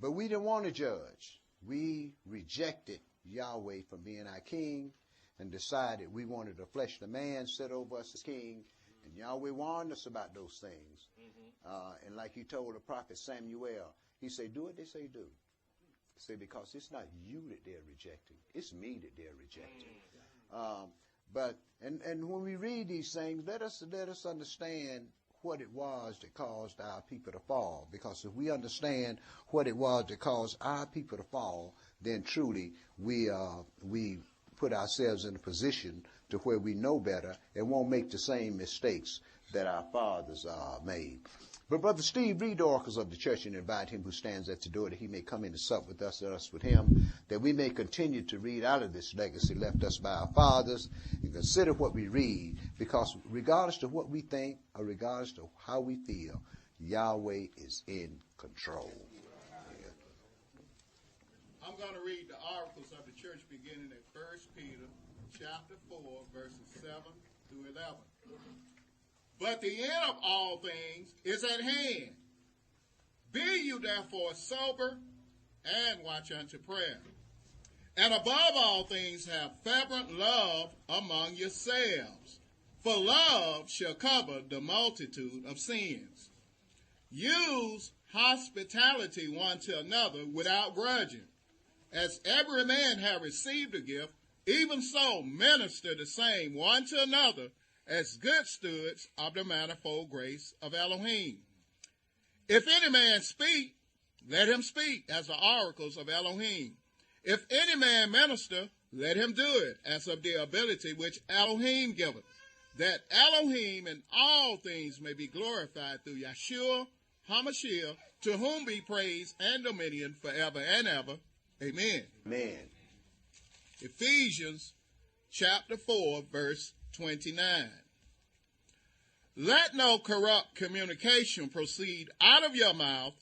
But we didn't want to judge. We rejected Yahweh from being our king and decided we wanted a fleshly man set over us as king. And Yahweh warned us about those things. And like he told the prophet Samuel, he said, do what they say do. He said, because it's not you that they're rejecting. It's me that they're rejecting. And when we read these things, let us understand what it was that caused our people to fall. Because if we understand what it was that caused our people to fall, then truly we put ourselves in a position to where we know better and won't make the same mistakes that our fathers made. But Brother Steve, read the oracles of the church and invite him who stands at the door that he may come in and sup with us and us with him, that we may continue to read out of this legacy left us by our fathers and consider what we read, because regardless to what we think or regardless to how we feel, Yahweh is in control. I'm going to read the oracles of the church beginning at 1 Peter chapter 4, verses 7 through 11. But the end of all things is at hand. Be you therefore sober and watch unto prayer. And above all things have fervent love among yourselves, for love shall cover the multitude of sins. Use hospitality one to another without grudging. As every man have received a gift, even so minister the same one to another as good stewards of the manifold grace of Elohim. If any man speak, let him speak as the oracles of Elohim. If any man minister, let him do it as of the ability which Elohim giveth, that Elohim in all things may be glorified through Yeshua HaMashiach, to whom be praise and dominion forever and ever. Amen. Amen. Ephesians chapter 4, verse 29. Let no corrupt communication proceed out of your mouth,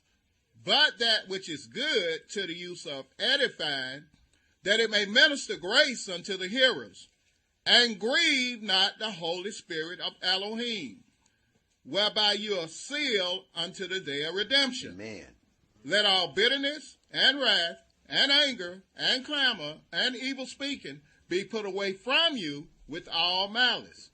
but that which is good to the use of edifying, that it may minister grace unto the hearers, and grieve not the Holy Spirit of Elohim, whereby you are sealed unto the day of redemption. Amen. Let all bitterness and wrath and anger and clamor and evil speaking be put away from you with all malice.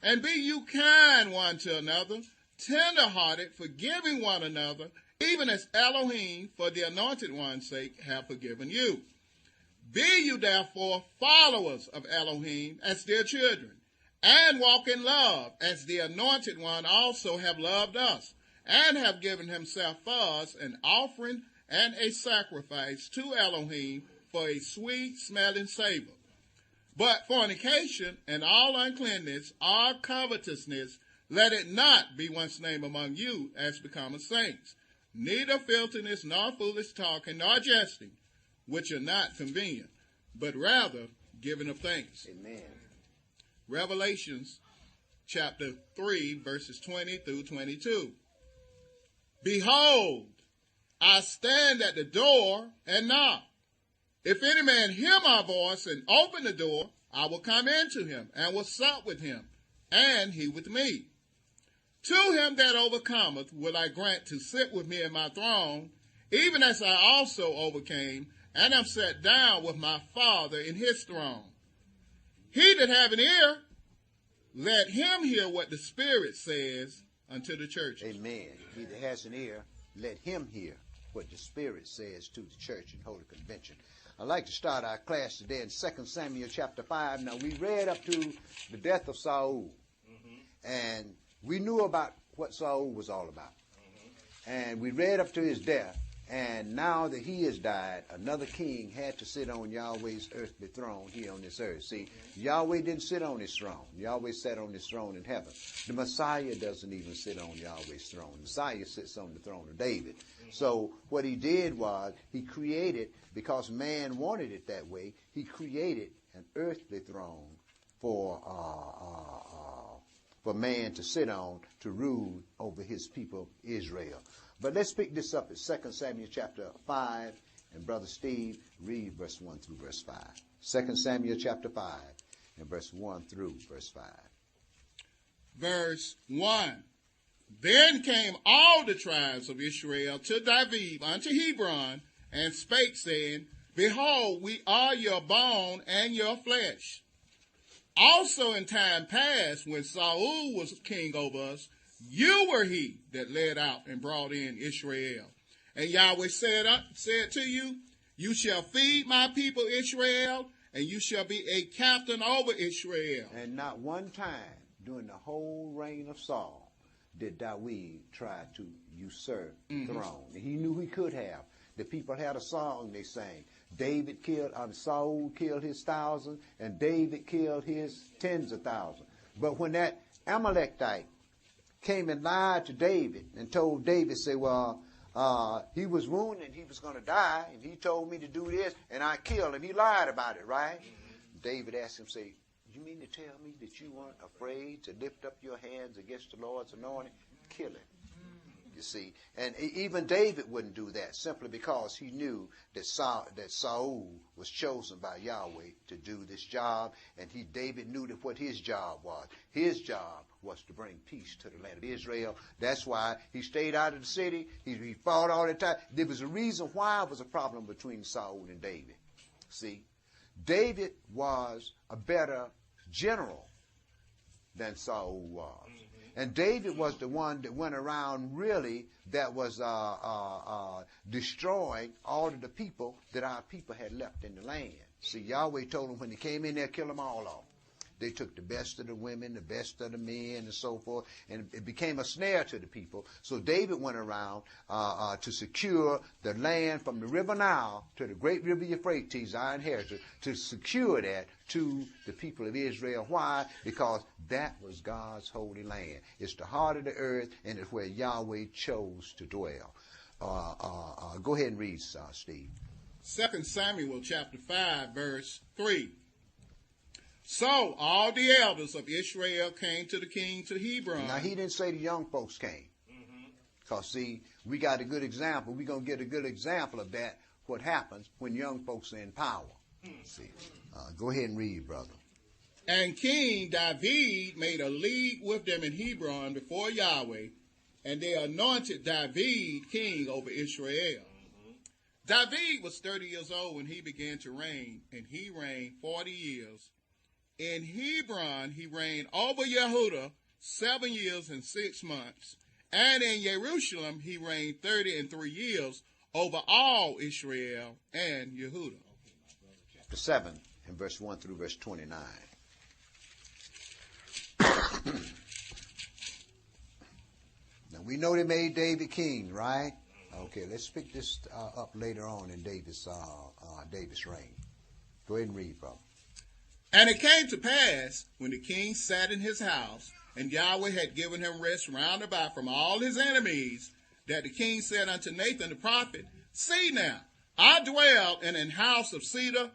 And be you kind one to another, tender-hearted, forgiving one another, even as Elohim, for the anointed one's sake, have forgiven you. Be you therefore followers of Elohim as dear children, and walk in love, as the anointed one also have loved us, and have given himself for us an offering and a sacrifice to Elohim for a sweet-smelling savor. But fornication and all uncleanness, all covetousness, let it not be once named among you as becometh saints, neither filthiness, nor foolish talking, nor jesting, which are not convenient, but rather giving of thanks. Amen. Revelations chapter 3, verses 20 through 22. Behold, I stand at the door and knock. If any man hear my voice and open the door, I will come into him and will sup with him, and he with me. To him that overcometh will I grant to sit with me in my throne, even as I also overcame, and am set down with my Father in his throne. He that have an ear, let him hear what the Spirit says unto the churches. Amen. He that has an ear, let him hear what the Spirit says to the church and Holy Convention. I'd like to start our class today in 2 Samuel chapter 5. Now, we read up to the death of Saul, and we knew about what Saul was all about. And we read up to his death, and now that he has died, another king had to sit on Yahweh's earthly throne here on this earth. See, Yahweh didn't sit on his throne. Yahweh sat on his throne in heaven. The Messiah doesn't even sit on Yahweh's throne. The Messiah sits on the throne of David. So what he did was he created, because man wanted it that way, he created an earthly throne for man to sit on, to rule over his people Israel. But let's pick this up at 2 Samuel chapter 5, and Brother Steve, read verse 1 through verse 5. 2 Samuel chapter 5, and verse 1 through verse 5. Verse 1. Then came all the tribes of Israel to David unto Hebron, and spake, saying, Behold, we are your bone and your flesh. Also in time past, when Saul was king over us, you were he that led out and brought in Israel. And Yahweh said to you, you shall feed my people Israel, and you shall be a captain over Israel. And not one time during the whole reign of Saul did David try to usurp the throne. He knew he could have. The people had a song they sang. Saul killed his 1,000, and David killed his tens of thousands. But when that Amalekite came and lied to David and told David, say, well, he was wounded and he was going to die, and he told me to do this, and I killed him. He lied about it, right? David asked him, say, you mean to tell me that you weren't afraid to lift up your hands against the Lord's anointed? Kill him. You see, and even David wouldn't do that simply because he knew that Saul was chosen by Yahweh to do this job, and David knew that what his job was. His job was to bring peace to the land of Israel. That's why he stayed out of the city. He fought all the time. There was a reason why it was a problem between Saul and David. See, David was a better general than Saul was. And David was the one that went around really that was destroying all of the people that our people had left in the land. See, Yahweh told them when they came in there, kill them all off. They took the best of the women, the best of the men, and so forth, and it became a snare to the people. So David went around to secure the land from the river Nile to the great river Euphrates, our inheritance, to secure that to the people of Israel. Why? Because that was God's holy land. It's the heart of the earth, and it's where Yahweh chose to dwell. Go ahead and read, Steve. 2 Samuel chapter 5, verse 3. So all the elders of Israel came to the king to Hebron. Now, he didn't say the young folks came. Because, see, we got a good example. We're going to get a good example of that, what happens when young folks are in power. See, go ahead and read, brother. And King David made a league with them in Hebron before Yahweh, and they anointed David king over Israel. David was 30 years old when he began to reign, and he reigned 40 years. In Hebron, he reigned over Yehudah 7 years and 6 months. And in Jerusalem, he reigned 33 years over all Israel and Yehudah. Chapter 7, and verse 1 through verse 29. Now, we know they made David king, right? Okay, let's pick this up later on in David's reign. Go ahead and read, brother. And it came to pass, when the king sat in his house, and Yahweh had given him rest round about from all his enemies, that the king said unto Nathan the prophet, See now, I dwell in an house of cedar,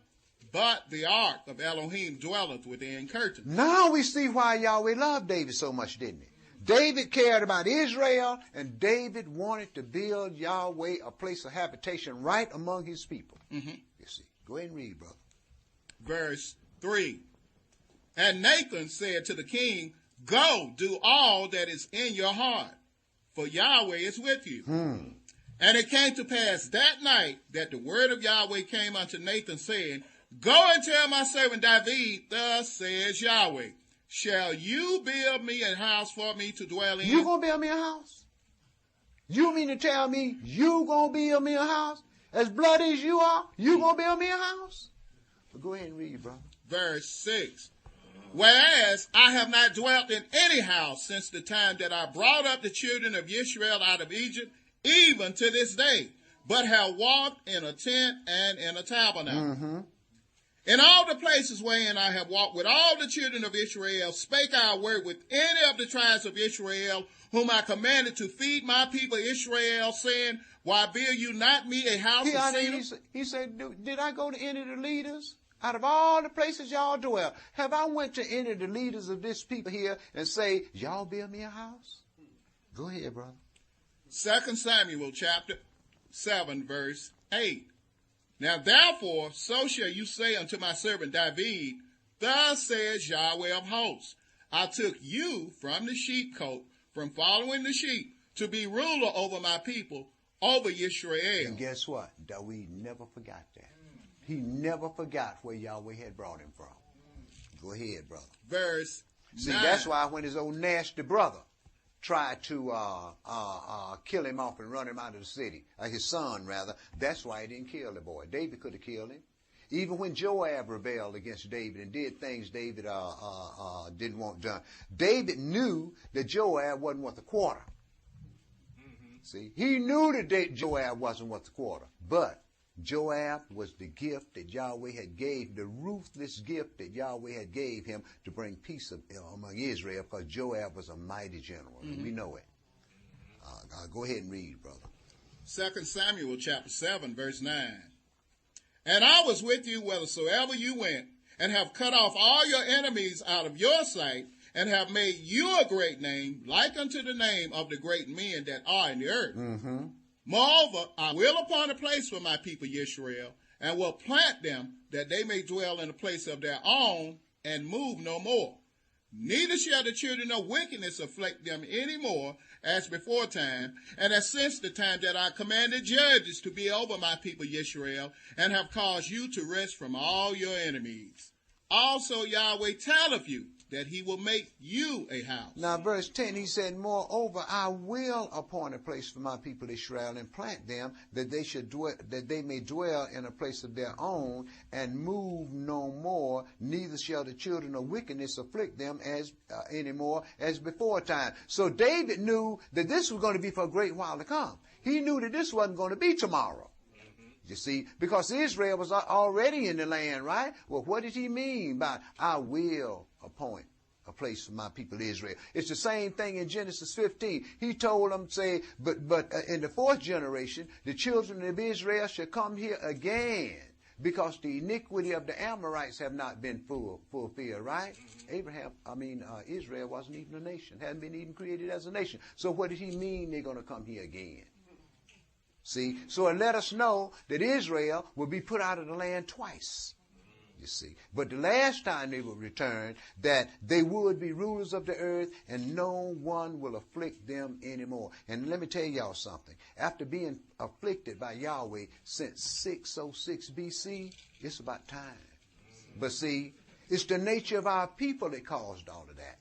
but the ark of Elohim dwelleth within curtains. Now we see why Yahweh loved David so much, didn't he? David cared about Israel, and David wanted to build Yahweh a place of habitation right among his people. You see. Go ahead and read, brother. Verse 3. And Nathan said to the king, Go, do all that is in your heart, for Yahweh is with you. And it came to pass that night that the word of Yahweh came unto Nathan, saying, Go and tell my servant David, thus says Yahweh, shall you build me a house for me to dwell in? You going to build me a house? You mean to tell me you going to build me a house? As bloody as you are, you going to build me a house? Well, go ahead and read, brother. Verse 6. Whereas I have not dwelt in any house since the time that I brought up the children of Israel out of Egypt, even to this day, but have walked in a tent and in a tabernacle. In all the places wherein I have walked with all the children of Israel, spake I a word with any of the tribes of Israel, whom I commanded to feed my people Israel, saying, Why build you not me a house of cedar? He said, did I go to any of the leaders? Out of all the places y'all dwell, have I went to any of the leaders of this people here and say, y'all build me a house? Go ahead, brother. 2 Samuel chapter 7, verse 8. Now therefore, so shall you say unto my servant David, Thus says Yahweh of hosts, I took you from the sheepcote, from following the sheep, to be ruler over my people, over Yisrael. And guess what? David never forgot that. He never forgot where Yahweh had brought him from. Go ahead, brother. Verse 9. See, that's why when his old nasty brother tried to kill him off and run him out of the city, his son rather, that's why he didn't kill the boy. David could have killed him. Even when Joab rebelled against David and did things David didn't want done, David knew that Joab wasn't worth a quarter. See, he knew that Joab wasn't worth a quarter, but Joab was the gift that Yahweh had gave, the ruthless gift that Yahweh had gave him to bring peace among Israel, because Joab was a mighty general, and we know it. Go ahead and read, brother. 2 Samuel chapter 7, verse 9. And I was with you whithersoever you went, and have cut off all your enemies out of your sight, and have made you a great name, like unto the name of the great men that are in the earth. Mm-hmm. Moreover, I will appoint a place for my people Yisrael, and will plant them, that they may dwell in a place of their own, and move no more. Neither shall the children of wickedness afflict them any more, as before time, and as since the time that I commanded judges to be over my people Yisrael, and have caused you to rest from all your enemies. Also Yahweh telleth you that he will make you a house. Now, verse 10, he said, moreover, I will appoint a place for my people Israel, and plant them, that they may dwell in a place of their own, and move no more. Neither shall the children of wickedness afflict them anymore as before time. So David knew that this was going to be for a great while to come. He knew that this wasn't going to be tomorrow. You see, because Israel was already in the land, right? Well, what did he mean by I will appoint a place for my people Israel? It's the same thing in Genesis 15. He told them, say, but in the fourth generation, the children of Israel shall come here again, because the iniquity of the Amorites have not been fulfilled, right? Israel wasn't even a nation, hadn't been even created as a nation. So what did he mean they're going to come here again? See, so it let us know that Israel will be put out of the land twice, you see. But the last time they will return, that they would be rulers of the earth, and no one will afflict them anymore. And let me tell y'all something. After being afflicted by Yahweh since 606 BC, it's about time. But see, it's the nature of our people that caused all of that.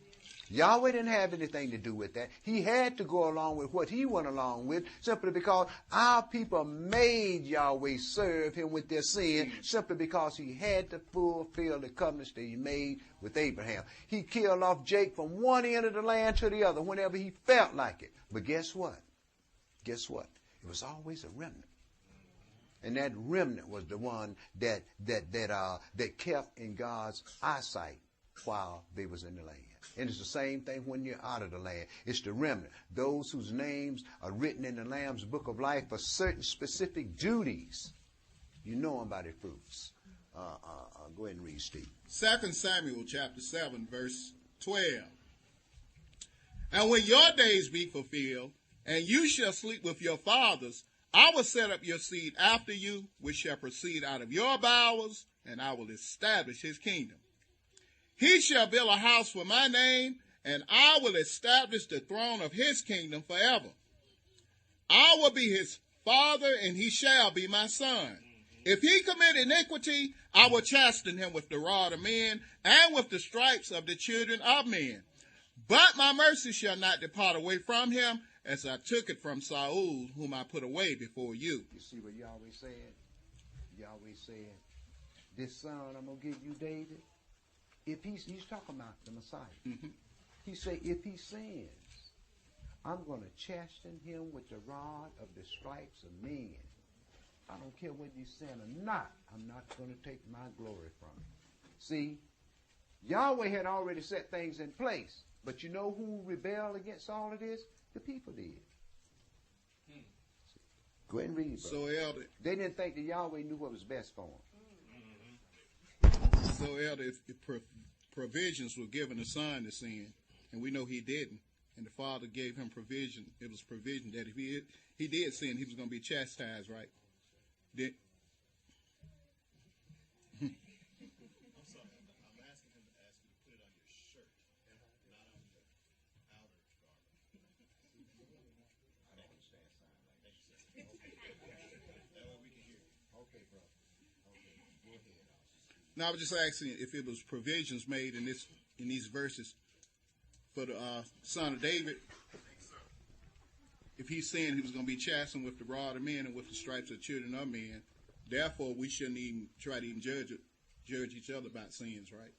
Yahweh didn't have anything to do with that. He had to go along with what he went along with, simply because our people made Yahweh serve him with their sin, simply because he had to fulfill the covenants that he made with Abraham. He killed off Jake from one end of the land to the other whenever he felt like it. But guess what? Guess what? It was always a remnant. And that remnant was the one that kept in God's eyesight while they was in the land. And it's the same thing when you're out of the land. It's the remnant. Those whose names are written in the Lamb's book of life for certain specific duties. You know them by their fruits. Go ahead and read, Steve. 2 Samuel chapter 7, verse 12. And when your days be fulfilled, and you shall sleep with your fathers, I will set up your seed after you, which shall proceed out of your bowels, and I will establish his kingdom. He shall build a house for my name, and I will establish the throne of his kingdom forever. I will be his father, and he shall be my son. If he commit iniquity, I will chasten him with the rod of men, and with the stripes of the children of men. But my mercy shall not depart away from him, as I took it from Saul, whom I put away before you. You see what Yahweh said? Yahweh said, this son I'm going to give you, David, if he's talking about the Messiah. Mm-hmm. He said, if he sins, I'm going to chasten him with the rod of the stripes of men. I don't care whether you sin or not. I'm not going to take my glory from him. See, Yahweh had already set things in place. But you know who rebelled against all of this? The people did. Go ahead and read, brother. So, Elder, they didn't think that Yahweh knew what was best for them. So, Elder, if provisions were given the son to sin, and we know he didn't, and the Father gave him provision, it was provision that if he did sin, he was going to be chastised, right? Did, I'm sorry, I'm asking him to ask you to put it on your shirt, not on your outer garment. I don't understand sign language. Now, I was just asking if it was provisions made in these verses for the son of David. If he's saying he was going to be chastened with the rod of men and with the stripes of children of men, therefore we shouldn't even try to even judge each other about sins, right?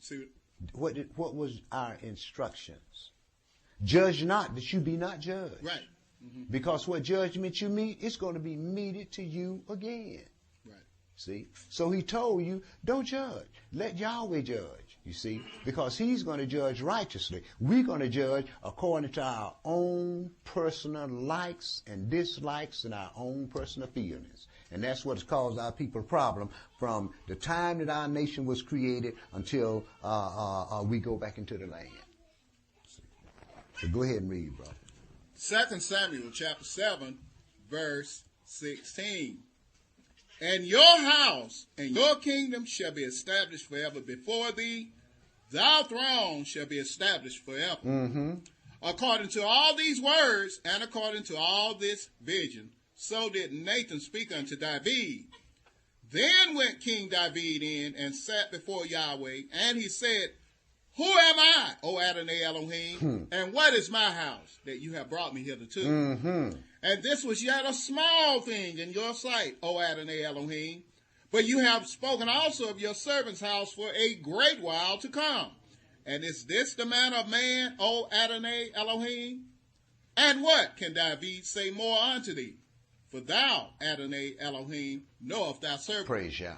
See what was our instructions? Judge not that you be not judged. Right. Mm-hmm. Because what judgment you meet, it's going to be meted to you again. Right. See? So he told you, don't judge. Let Yahweh judge, you see, because he's going to judge righteously. We're going to judge according to our own personal likes and dislikes and our own personal feelings. And that's what's caused our people a problem from the time that our nation was created until we go back into the land. So go ahead and read, brother. 2 Samuel chapter 7, verse 16. And your house and your kingdom shall be established forever before thee. Thy throne shall be established forever. Mm-hmm. According to all these words and according to all this vision, so did Nathan speak unto David. Then went King David in and sat before Yahweh, and he said, Who am I, O Adonai Elohim, and what is my house that you have brought me hitherto? Mm-hmm. And this was yet a small thing in your sight, O Adonai Elohim, but you have spoken also of your servant's house for a great while to come. And is this the manner of man, O Adonai Elohim? And what can David say more unto thee? For thou, Adonai Elohim, knowest thy servant. Praise Yah.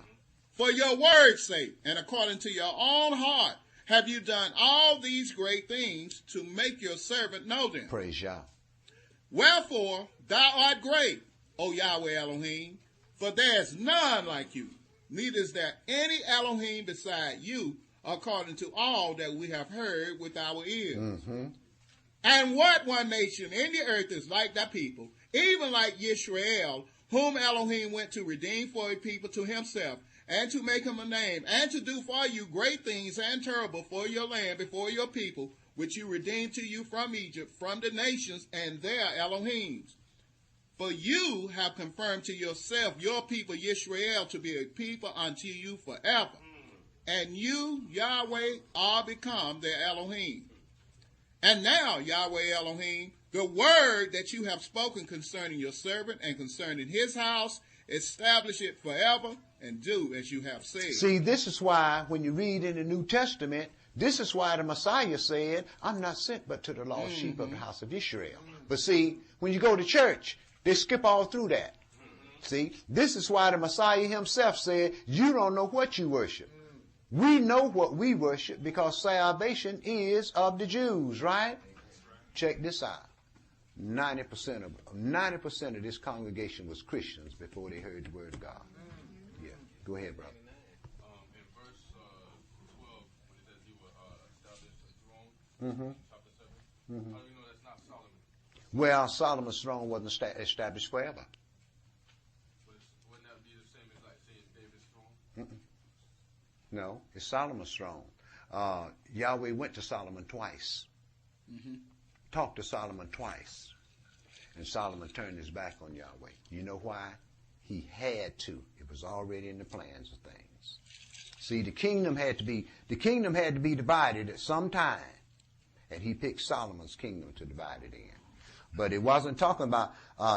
For your word's sake, and according to your own heart, have you done all these great things to make your servant know them? Praise Yah. Wherefore thou art great, O Yahweh Elohim, for there is none like you, neither is there any Elohim beside you, according to all that we have heard with our ears. Mm-hmm. And what one nation in the earth is like thy people, even like Yisrael, whom Elohim went to redeem for a people to himself, and to make him a name, and to do for you great things and terrible for your land before your people, which you redeemed to you from Egypt, from the nations and their Elohims. For you have confirmed to yourself your people Yisrael to be a people unto you forever. And you, Yahweh, are become their Elohim. And now, Yahweh Elohim, the word that you have spoken concerning your servant and concerning his house, establish it forever and do as you have said. See, this is why when you read in the New Testament, this is why the Messiah said, I'm not sent but to the lost sheep of the house of Israel. But see, when you go to church, they skip all through that. See, this is why the Messiah himself said, you don't know what you worship. We know what we worship because salvation is of the Jews, right? Check this out. 90% of this congregation was Christians before they heard the word of God. Yeah. Go ahead, brother. In verse 12, when it says he will establish the throne, chapter 7, how do you know that's not Solomon? Well, Solomon's throne wasn't established forever. But wouldn't that be the same as like saying David's throne? No, it's Solomon's throne. Yahweh went to Solomon twice. Talked to Solomon twice. And Solomon turned his back on Yahweh. You know why? He had to. It was already in the plans of things. See, the kingdom had to be divided at some time. And he picked Solomon's kingdom to divide it in. But it wasn't talking about,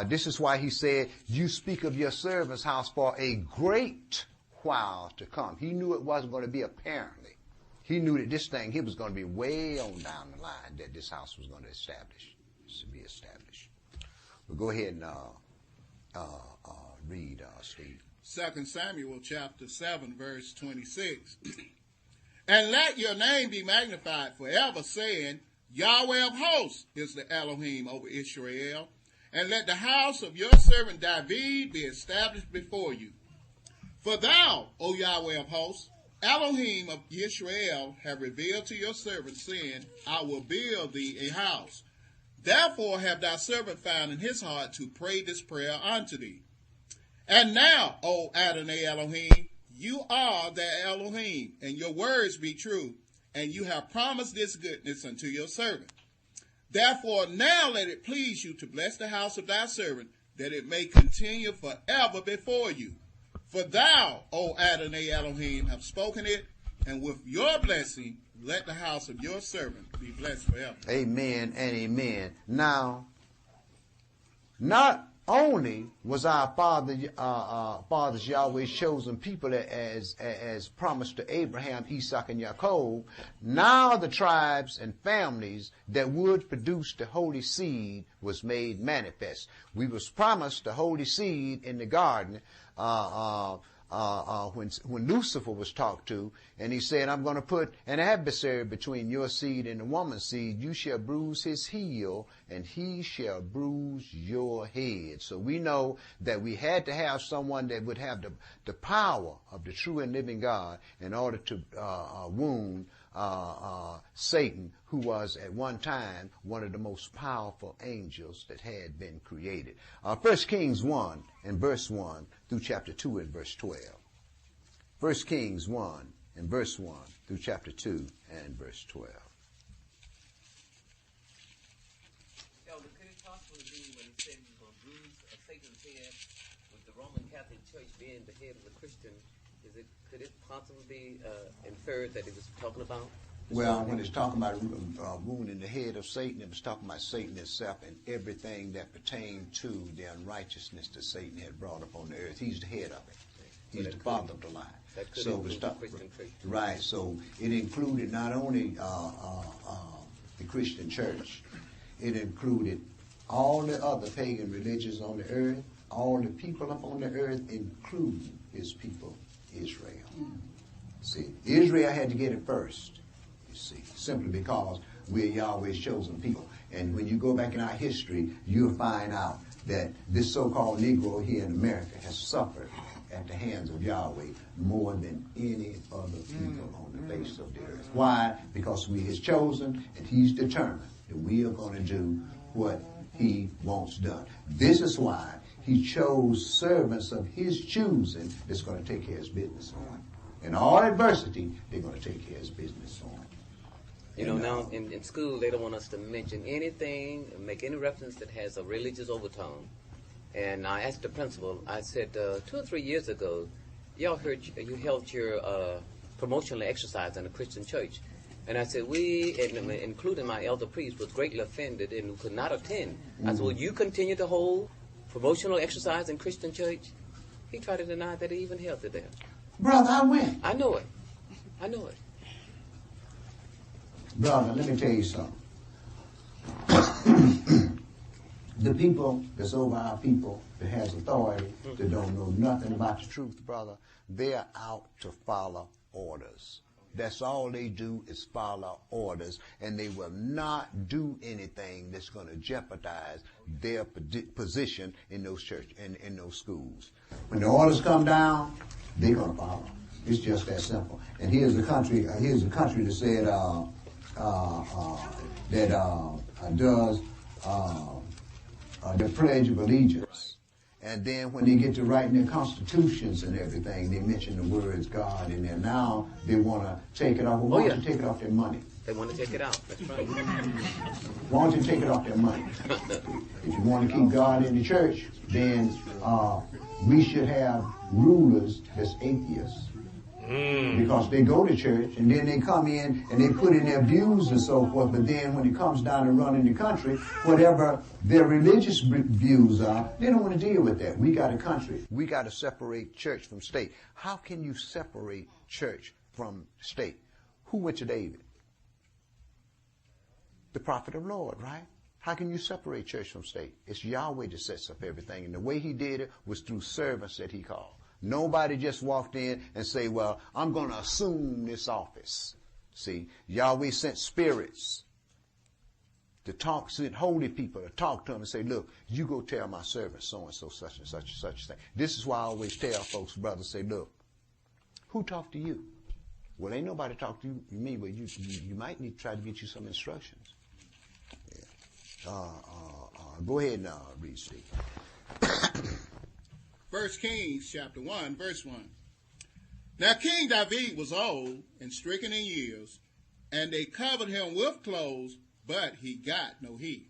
this is why he said, you speak of your servant's house for a great while to come. He knew it wasn't going to be apparently. He knew that this thing, it was going to be way on down the line that this house was going to be established. But go ahead and read, Steve. 2 Samuel chapter 7, verse 26. And let your name be magnified forever, saying, Yahweh of hosts is the Elohim over Israel. And let the house of your servant David be established before you. For thou, O Yahweh of hosts, Elohim of Israel, have revealed to your servant, saying, I will build thee a house. Therefore have thy servant found in his heart to pray this prayer unto thee. And now, O Adonai Elohim, you are the Elohim, and your words be true, and you have promised this goodness unto your servant. Therefore now let it please you to bless the house of thy servant, that it may continue forever before you. For thou, O Adonai Elohim, have spoken it, and with your blessing, let the house of your servant be blessed forever. Amen and amen. Now, not only was our fathers Yahweh's chosen people as promised to Abraham, Isaac, and Jacob, now the tribes and families that would produce the holy seed was made manifest. We was promised the holy seed in the garden when Lucifer was talked to, and he said, I'm going to put an adversary between your seed and the woman's seed. You shall bruise his heel, and he shall bruise your head. So we know that we had to have someone that would have the power of the true and living God in order to wound Satan, who was at one time one of the most powerful angels that had been created. 1 Kings 1 and verse 1 through chapter 2 and verse 12. 1 Kings 1 and verse 1 through chapter 2 and verse 12. Elder, could it possibly be when he said he was going to bruise Satan's head with the Roman Catholic Church being the head of the Christian, could it possibly be inferred that he was talking about? Well, when it's talking about wounding the head of Satan, it was talking about Satan himself and everything that pertained to the unrighteousness that Satan had brought upon the earth. He's the head of it. He's the father of the lie. So it was right. So it included not only the Christian church, it included all the other pagan religions on the earth, all the people up on the earth, including his people, Israel. See, Israel had to get it first, you see, simply because we're Yahweh's chosen people. And when you go back in our history, you'll find out that this so-called Negro here in America has suffered at the hands of Yahweh more than any other people on the face of the earth. Why? Because we his chosen, and he's determined that we are going to do what he wants done. This is why he chose servants of his choosing that's going to take care of his business on. In all adversity, they're going to take care of his business on. You know, now in school, they don't want us to mention anything, make any reference that has a religious overtone. And I asked the principal, I said, 2 or 3 years ago, you held your promotional exercise in a Christian church. And I said, we, including my elder priest, was greatly offended and could not attend. I said, will you continue to hold promotional exercise in Christian church? He tried to deny that he even held it there. Brother, I went. I know it. I know it. Brother, let me tell you something. The people that's over our people, that has authority, that don't know nothing about the truth, brother, they're out to follow orders. That's all they do is follow orders, and they will not do anything that's going to jeopardize their position in those church in those schools. When the orders come down, they're going to follow. It's just that simple. And here's the country. Here's the country that said does the Pledge of Allegiance. And then when they get to writing their constitutions and everything, they mention the words God in there. Now they want to take it off. Well, why don't you take it off their money? They want to take it out. That's right. Why don't you take it off their money? If you want to keep God in the church, then we should have rulers that's atheists. Because they go to church and then they come in and they put in their views and so forth, but then when it comes down to running the country, whatever their religious views are, they don't want to deal with that. We got a country. We got to separate church from state. How can you separate church from state? Who went to David? The prophet of the Lord, right? How can you separate church from state? It's Yahweh that sets up everything, and the way he did it was through servants that he called. Nobody just walked in and say, well, I'm going to assume this office. See, Yahweh sent spirits to talk, sent holy people to talk to them and say, look, you go tell my servant so-and-so, such and such and such thing. This is why I always tell folks, brothers, say, look, who talked to you? Well, ain't nobody talked to you, me, but you might need to try to get you some instructions. Yeah. Go ahead and read, Steve. 1 Kings chapter 1, verse 1. Now King David was old and stricken in years, and they covered him with clothes, but he got no heed.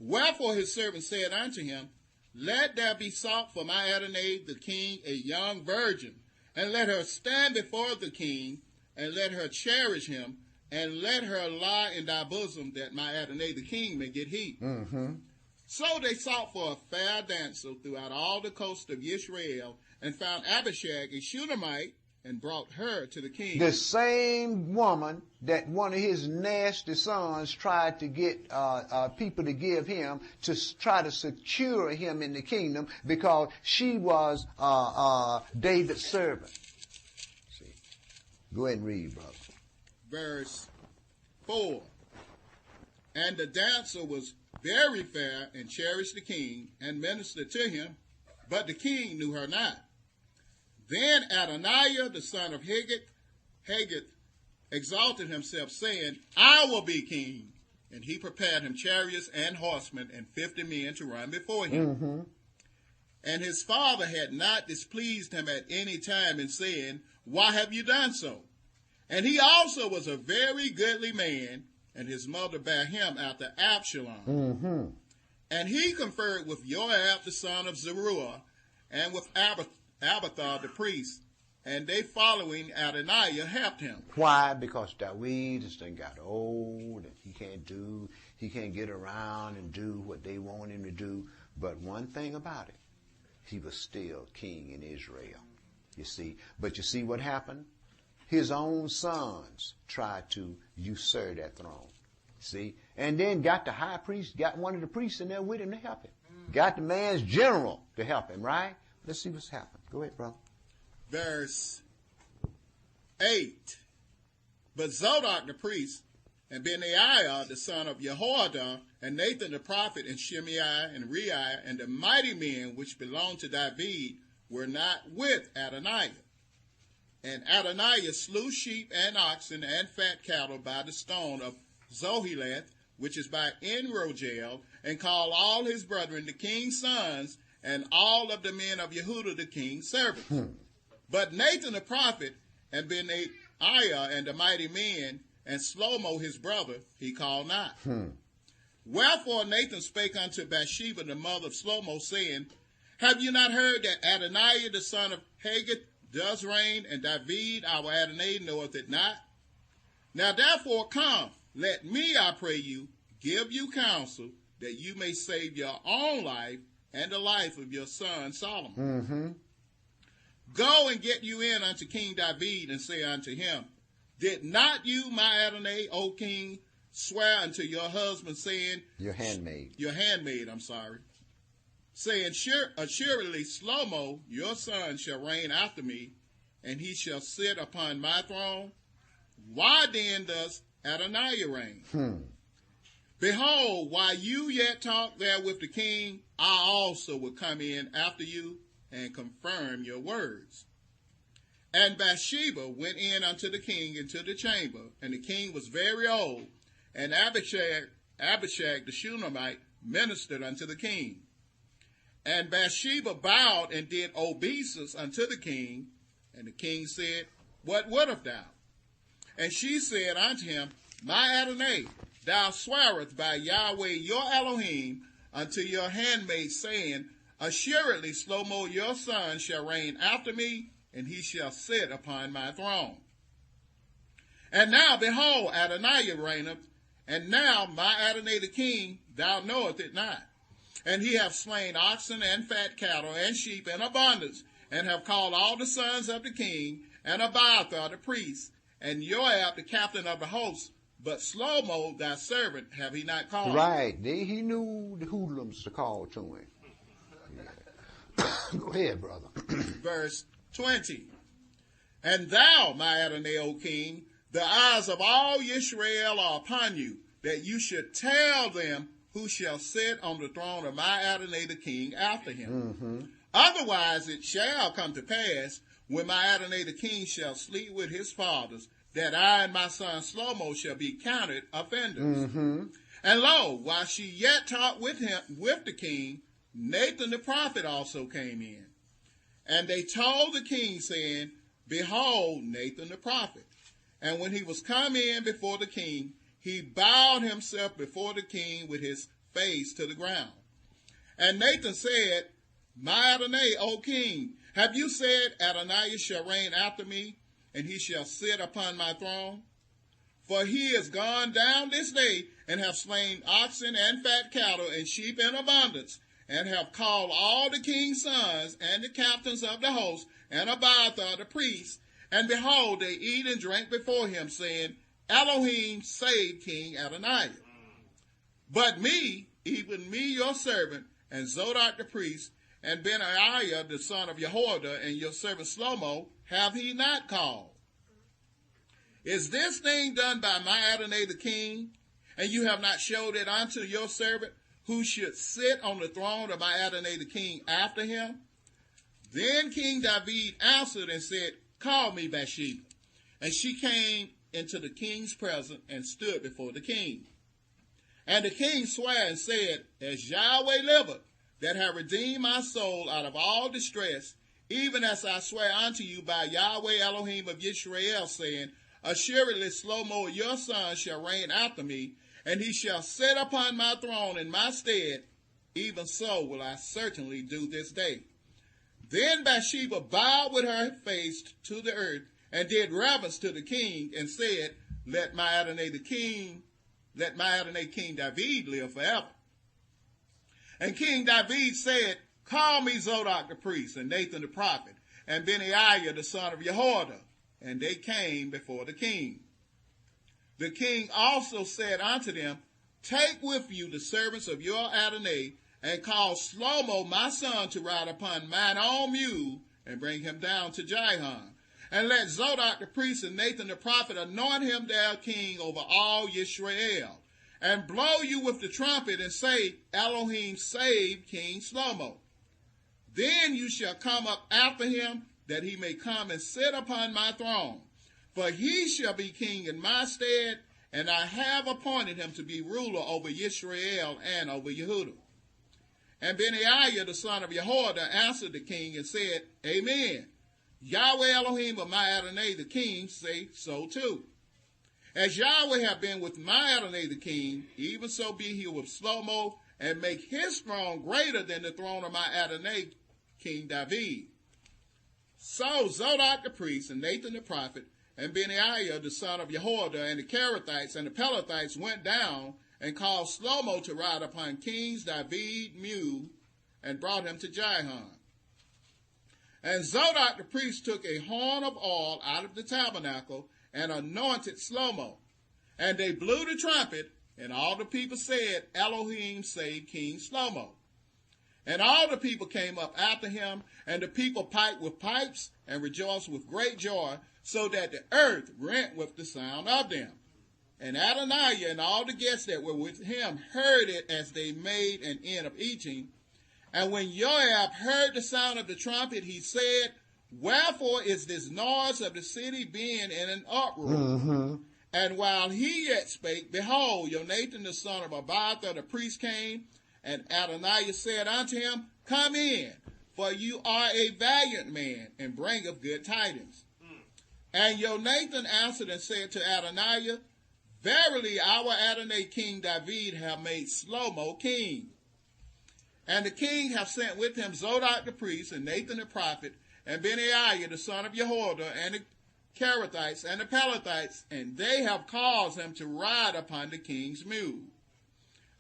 Wherefore his servant said unto him, let there be sought for my Adonai the king a young virgin, and let her stand before the king, and let her cherish him, and let her lie in thy bosom, that my Adonai the king may get heat. Mm-hmm. So they sought for a fair dancer throughout all the coast of Israel, and found Abishag a Shunammite, and brought her to the king. The same woman that one of his nasty sons tried to get people to give him to try to secure him in the kingdom, because she was David's servant. See, go ahead and read, brother. Verse 4. And the dancer was very fair, and cherished the king, and ministered to him, but the king knew her not. Then Adoniah, the son of Haggith, exalted himself, saying, I will be king. And he prepared him chariots and horsemen, and 50 men to run before him. Mm-hmm. And his father had not displeased him at any time in saying, Why have you done so? And he also was a very goodly man, and his mother bare him after Absalom. Mm-hmm. And he conferred with Joab, the son of Zeruiah, and with Abiathar the priest, and they following Adoniah helped him. Why? Because David has done got old, and he can't get around and do what they want him to do. But one thing about it, he was still king in Israel. You see, but you see what happened? His own sons tried to usurp that throne. See, and then got the high priest, got one of the priests in there with him to help him. Got the man's general to help him, right? Let's see what's happened. Go ahead, brother. Verse 8. But Zadok the priest, and Benaiah the son of Jehoiada, and Nathan the prophet, and Shimei, and Reiah, and the mighty men which belonged to David, were not with Adoniah. And Adoniah slew sheep and oxen and fat cattle by the stone of Zoheleth, which is by En-rogel, and called all his brethren the king's sons, and all of the men of Yehuda the king's servants. But Nathan the prophet, and Benaiah, and the mighty men, and Shlomo his brother, he called not. Wherefore Nathan spake unto Bathsheba, the mother of Shlomo, saying, Have you not heard that Adoniah the son of Haggith does reign, and David our Adonai knoweth it not? Now therefore come, let me, I pray you, give you counsel, that you may save your own life, and the life of your son Solomon. Mm-hmm. Go and get you in unto King David, and say unto him, Did not you, my Adonai, O king, swear unto your husband, saying, Your handmaid, saying, Assuredly Shlomo, your son, shall reign after me, and he shall sit upon my throne? Why then does Adoniah reign? Behold, while you yet talk there with the king, I also will come in after you, and confirm your words. And Bathsheba went in unto the king into the chamber, and the king was very old, and Abishag the Shunammite ministered unto the king. And Bathsheba bowed and did obeisance unto the king, and the king said, What wouldest thou? And she said unto him, My Adonai, thou swearest by Yahweh your Elohim unto your handmaid, saying, Assuredly Shlomo your son shall reign after me, and he shall sit upon my throne. And now, behold, Adoniah reigneth, and now my Adonai the king, thou knowest it not. And he hath slain oxen and fat cattle and sheep in abundance, and have called all the sons of the king, and Abiathar the priest, and Joab the captain of the host, but Shlomo thy servant have he not called. Right. He knew the hoodlums to call to him. Yeah. Go ahead, brother. Verse 20. And thou, my Adonai, O king, the eyes of all Israel are upon you, that you should tell them who shall sit on the throne of my Adonai the king after him. Otherwise it shall come to pass, when my Adonai the king shall sleep with his fathers, that I and my son Shlomo shall be counted offenders. And lo, while she yet talked with the king, Nathan the prophet also came in. And they told the king, saying, Behold, Nathan the prophet. And when he was come in before the king, he bowed himself before the king with his face to the ground. And Nathan said, My Adonai, O king, have you said, Adonai shall reign after me, and he shall sit upon my throne? For he is gone down this day, and have slain oxen and fat cattle and sheep in abundance, and have called all the king's sons and the captains of the host, and Abiathar the priest, and behold, they eat and drink before him, saying, Elohim save King Adonai. But me, even me your servant, and Zodok the priest, and Benaiah the son of Jehoiada, and your servant Shlomo, have he not called? Is this thing done by my Adonai the king, and you have not showed it unto your servant, who should sit on the throne of my Adonai the king after him? Then King David answered and said, Call me Bathsheba. And she came into the king's presence and stood before the king. And the king swore and said, As Yahweh liveth, that have redeemed my soul out of all distress, even as I swear unto you by Yahweh Elohim of Yisrael, saying, Assuredly Shlomo your son shall reign after me, and he shall sit upon my throne in my stead. Even so will I certainly do this day. Then Bathsheba bowed with her face to the earth, and did reverence to the king, and said, Let my Adonai King David live forever. And King David said, Call me Zodok the priest, and Nathan the prophet, and Benaiah the son of Jehoiada. And they came before the king. The king also said unto them, Take with you the servants of your Adonai, and call Shlomo my son to ride upon mine own mule, and bring him down to Jihon. And let Zodok the priest and Nathan the prophet anoint him their king over all Yisrael. And blow you with the trumpet, and say, Elohim save King Shlomo. Then you shall come up after him, that he may come and sit upon my throne. For he shall be king in my stead, and I have appointed him to be ruler over Yisrael and over Yehudah. And Benaiah the son of Jehoiada answered the king and said, Amen. Yahweh Elohim of my Adonai the king say so too. As Yahweh have been with my Adonai the king, even so be he with Shlomo, and make his throne greater than the throne of my Adonai King David. So Zodok the priest and Nathan the prophet and Benaiah the son of Jehoiada and the Kerethites and the Pelethites went down and called Shlomo to ride upon King David's mule, and brought him to Jihon. And Zodok the priest took a horn of oil out of the tabernacle and anointed Shlomo. And they blew the trumpet, and all the people said, Elohim save King Shlomo. And all the people came up after him, and the people piped with pipes and rejoiced with great joy, so that the earth rent with the sound of them. And Adoniah and all the guests that were with him heard it as they made an end of eating. And when Joab heard the sound of the trumpet, he said, Wherefore is this noise of the city being in an uproar? Mm-hmm. And while he yet spake, behold, Jonathan the son of Abiathar the priest came, and Adoniah said unto him, Come in, for you are a valiant man, and bringeth good tidings. And Jonathan answered and said to Adoniah, Verily our Adonai King David have made Shlomo king. And the king hath sent with him Zodok the priest, and Nathan the prophet, and Benaiah the son of Jehoiada, and the Kerethites, and the Pelethites, and they have caused him to ride upon the king's mule.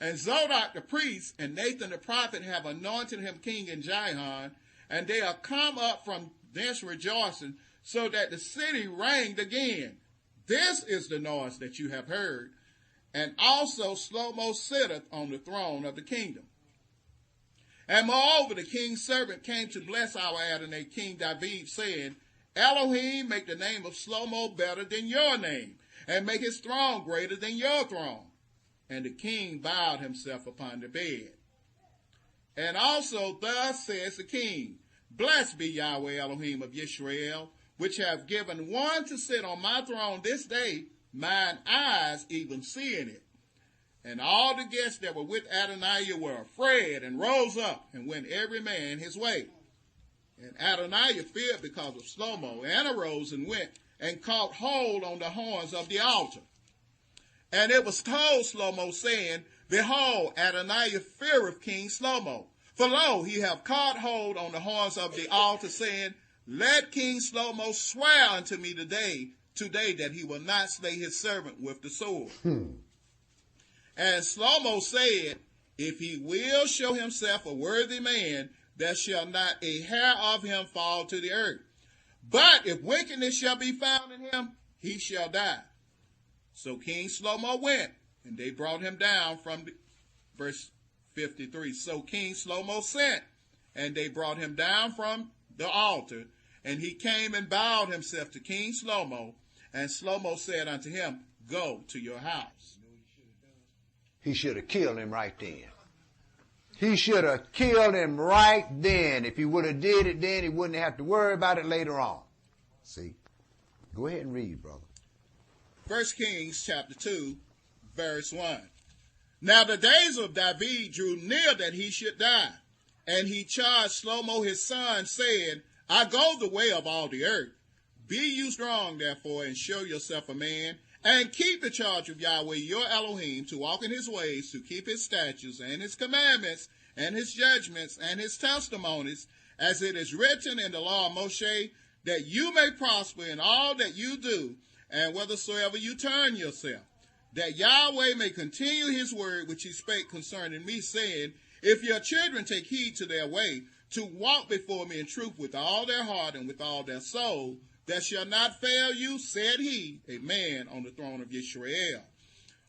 And Zodok the priest and Nathan the prophet have anointed him king in Jihon, and they are come up from thence rejoicing, so that the city rang again. This is the noise that you have heard. And also Shlomo sitteth on the throne of the kingdom. And moreover, the king's servant came to bless our Adonai King David, saying, Elohim make the name of Shlomo better than your name, and make his throne greater than your throne. And the king bowed himself upon the bed. And also thus says the king, Blessed be Yahweh Elohim of Yisrael, which have given one to sit on my throne this day, mine eyes even seeing it. And all the guests that were with Adoniah were afraid, and rose up, and went every man his way. And Adoniah feared because of Shlomo, and arose and went, and caught hold on the horns of the altar. And it was told Shlomo, saying, Behold, Adoniah feareth King Shlomo. For lo, he have caught hold on the horns of the altar, saying, Let King Shlomo swear unto me today that he will not slay his servant with the sword. And Shlomo said, If he will show himself a worthy man, there shall not a hair of him fall to the earth. But if wickedness shall be found in him, he shall die. So King Shlomo went, and they brought him down from verse 53. So King Shlomo sent, and they brought him down from the altar, and he came and bowed himself to King Shlomo, and Shlomo said unto him, Go to your house. He should have killed him right then. He should have killed him right then. If he would have did it then, he wouldn't have to worry about it later on. See? Go ahead and read, brother. 1 Kings chapter 2, verse 1. Now the days of David drew near that he should die, and he charged Shlomo his son, saying, I go the way of all the earth. Be you strong, therefore, and show yourself a man, and keep the charge of Yahweh your Elohim, to walk in his ways, to keep his statutes and his commandments and his judgments and his testimonies, as it is written in the law of Moshe, that you may prosper in all that you do, and whithersoever you turn yourself, that Yahweh may continue his word which he spake concerning me, saying, If your children take heed to their way, to walk before me in truth with all their heart and with all their soul, that shall not fail you, said he, a man on the throne of Israel.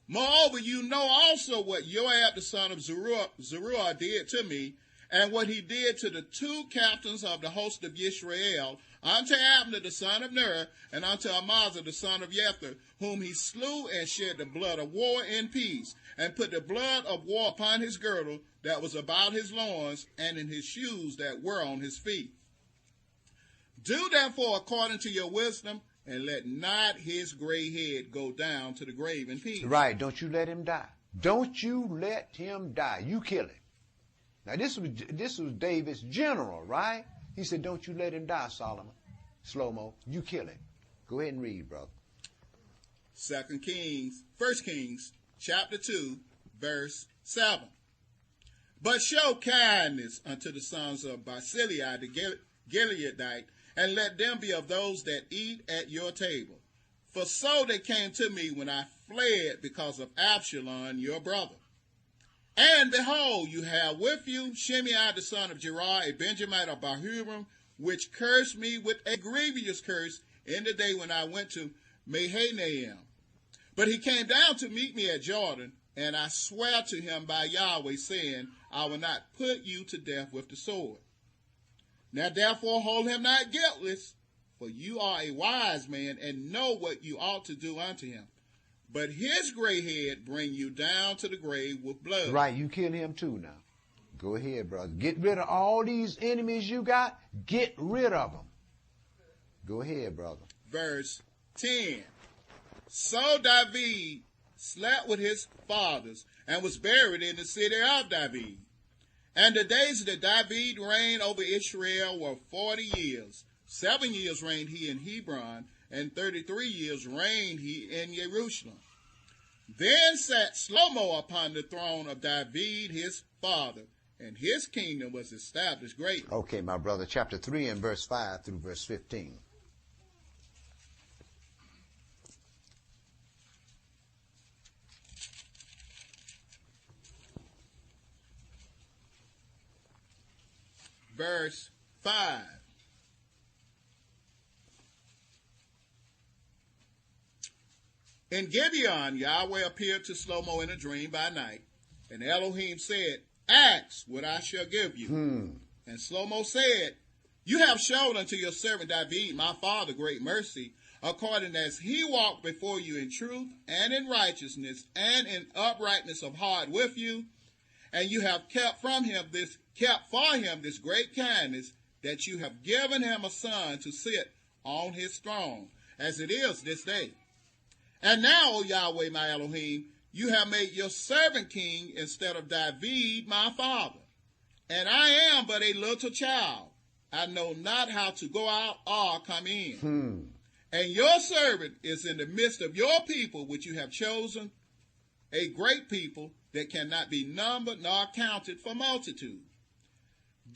Moreover, you know also what Joab the son of Zeruiah did to me, and what he did to the two captains of the host of Israel, unto Abner the son of Ner, and unto Amasa the son of Jether, whom he slew and shed the blood of war in peace, and put the blood of war upon his girdle that was about his loins, and in his shoes that were on his feet. Do therefore according to your wisdom, and let not his gray head go down to the grave in peace. Right, don't you let him die. Don't you let him die. You kill him. Now this was David's general, right? He said, don't you let him die, Shlomo. You kill him. Go ahead and read, brother. 1 Kings, chapter 2, verse 7. But show kindness unto the sons of Barzillai the Gileadite, and let them be of those that eat at your table. For so they came to me when I fled because of Absalom your brother. And behold, you have with you Shimei the son of Jerah, a Benjamite of Bahurim, which cursed me with a grievous curse in the day when I went to Mahanaim. But he came down to meet me at Jordan, and I swear to him by Yahweh, saying, I will not put you to death with the sword. Now therefore hold him not guiltless, for you are a wise man, and know what you ought to do unto him. But his gray head bring you down to the grave with blood. Right, you kill him too now. Go ahead, brother. Get rid of all these enemies you got. Get rid of them. Go ahead, brother. Verse 10. So David slept with his fathers, and was buried in the city of David. And the days that David reigned over Israel were 40 years. 7 years reigned he in Hebron, and 33 years reigned he in Jerusalem. Then sat Shlomo upon the throne of David his father, and his kingdom was established greatly. Okay, my brother, chapter 3 and verse 5 through verse 15. Verse 5. In Gibeon, Yahweh appeared to Shlomo in a dream by night, and Elohim said, Ask what I shall give you. And Shlomo said, You have shown unto your servant David, my father, great mercy, according as he walked before you in truth and in righteousness and in uprightness of heart with you, and you have kept for him this great kindness, that you have given him a son to sit on his throne, as it is this day. And now, O Yahweh, my Elohim, you have made your servant king instead of David, my father. And I am but a little child. I know not how to go out or come in. And your servant is in the midst of your people, which you have chosen, a great people that cannot be numbered nor counted for multitude.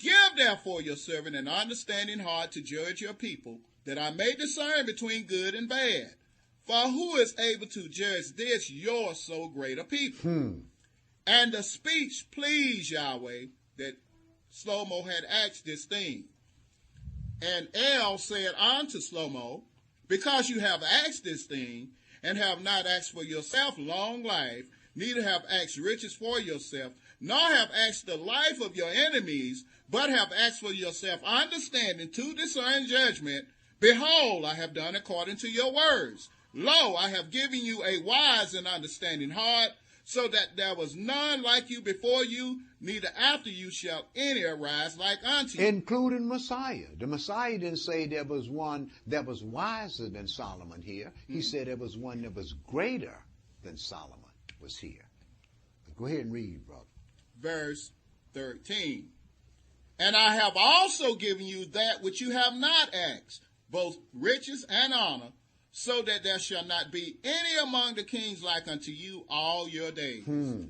Give therefore your servant an understanding heart to judge your people, that I may discern between good and bad. For who is able to judge this your so great a people? And the speech pleased Yahweh that Shlomo had asked this thing. And El said unto Shlomo, because you have asked this thing, and have not asked for yourself long life, neither have asked riches for yourself, nor have asked the life of your enemies, but have asked for yourself understanding to discern judgment, behold, I have done according to your words. Lo, I have given you a wise and understanding heart, so that there was none like you before you, neither after you shall any arise like unto you. Including Messiah. The Messiah didn't say there was one that was wiser than Solomon here. He said there was one that was greater than Solomon was here. Go ahead and read, brother. Verse 13. And I have also given you that which you have not asked, both riches and honor, so that there shall not be any among the kings like unto you all your days. And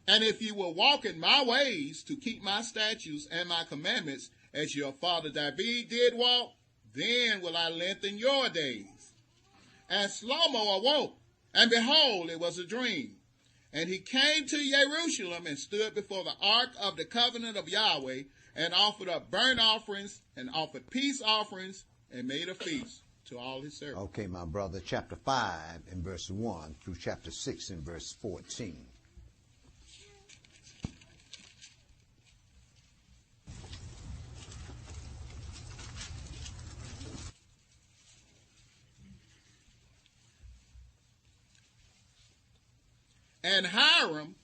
if you will walk in my ways to keep my statutes and my commandments, as your father David did walk, then will I lengthen your days. And Shlomo awoke, and behold, it was a dream. And he came to Jerusalem and stood before the ark of the covenant of Yahweh, and offered up burnt offerings, and offered peace offerings, and made a feast to all his servants. Okay, my brother, chapter 5 and verse 1 through chapter 6 and verse 14. And Hiram,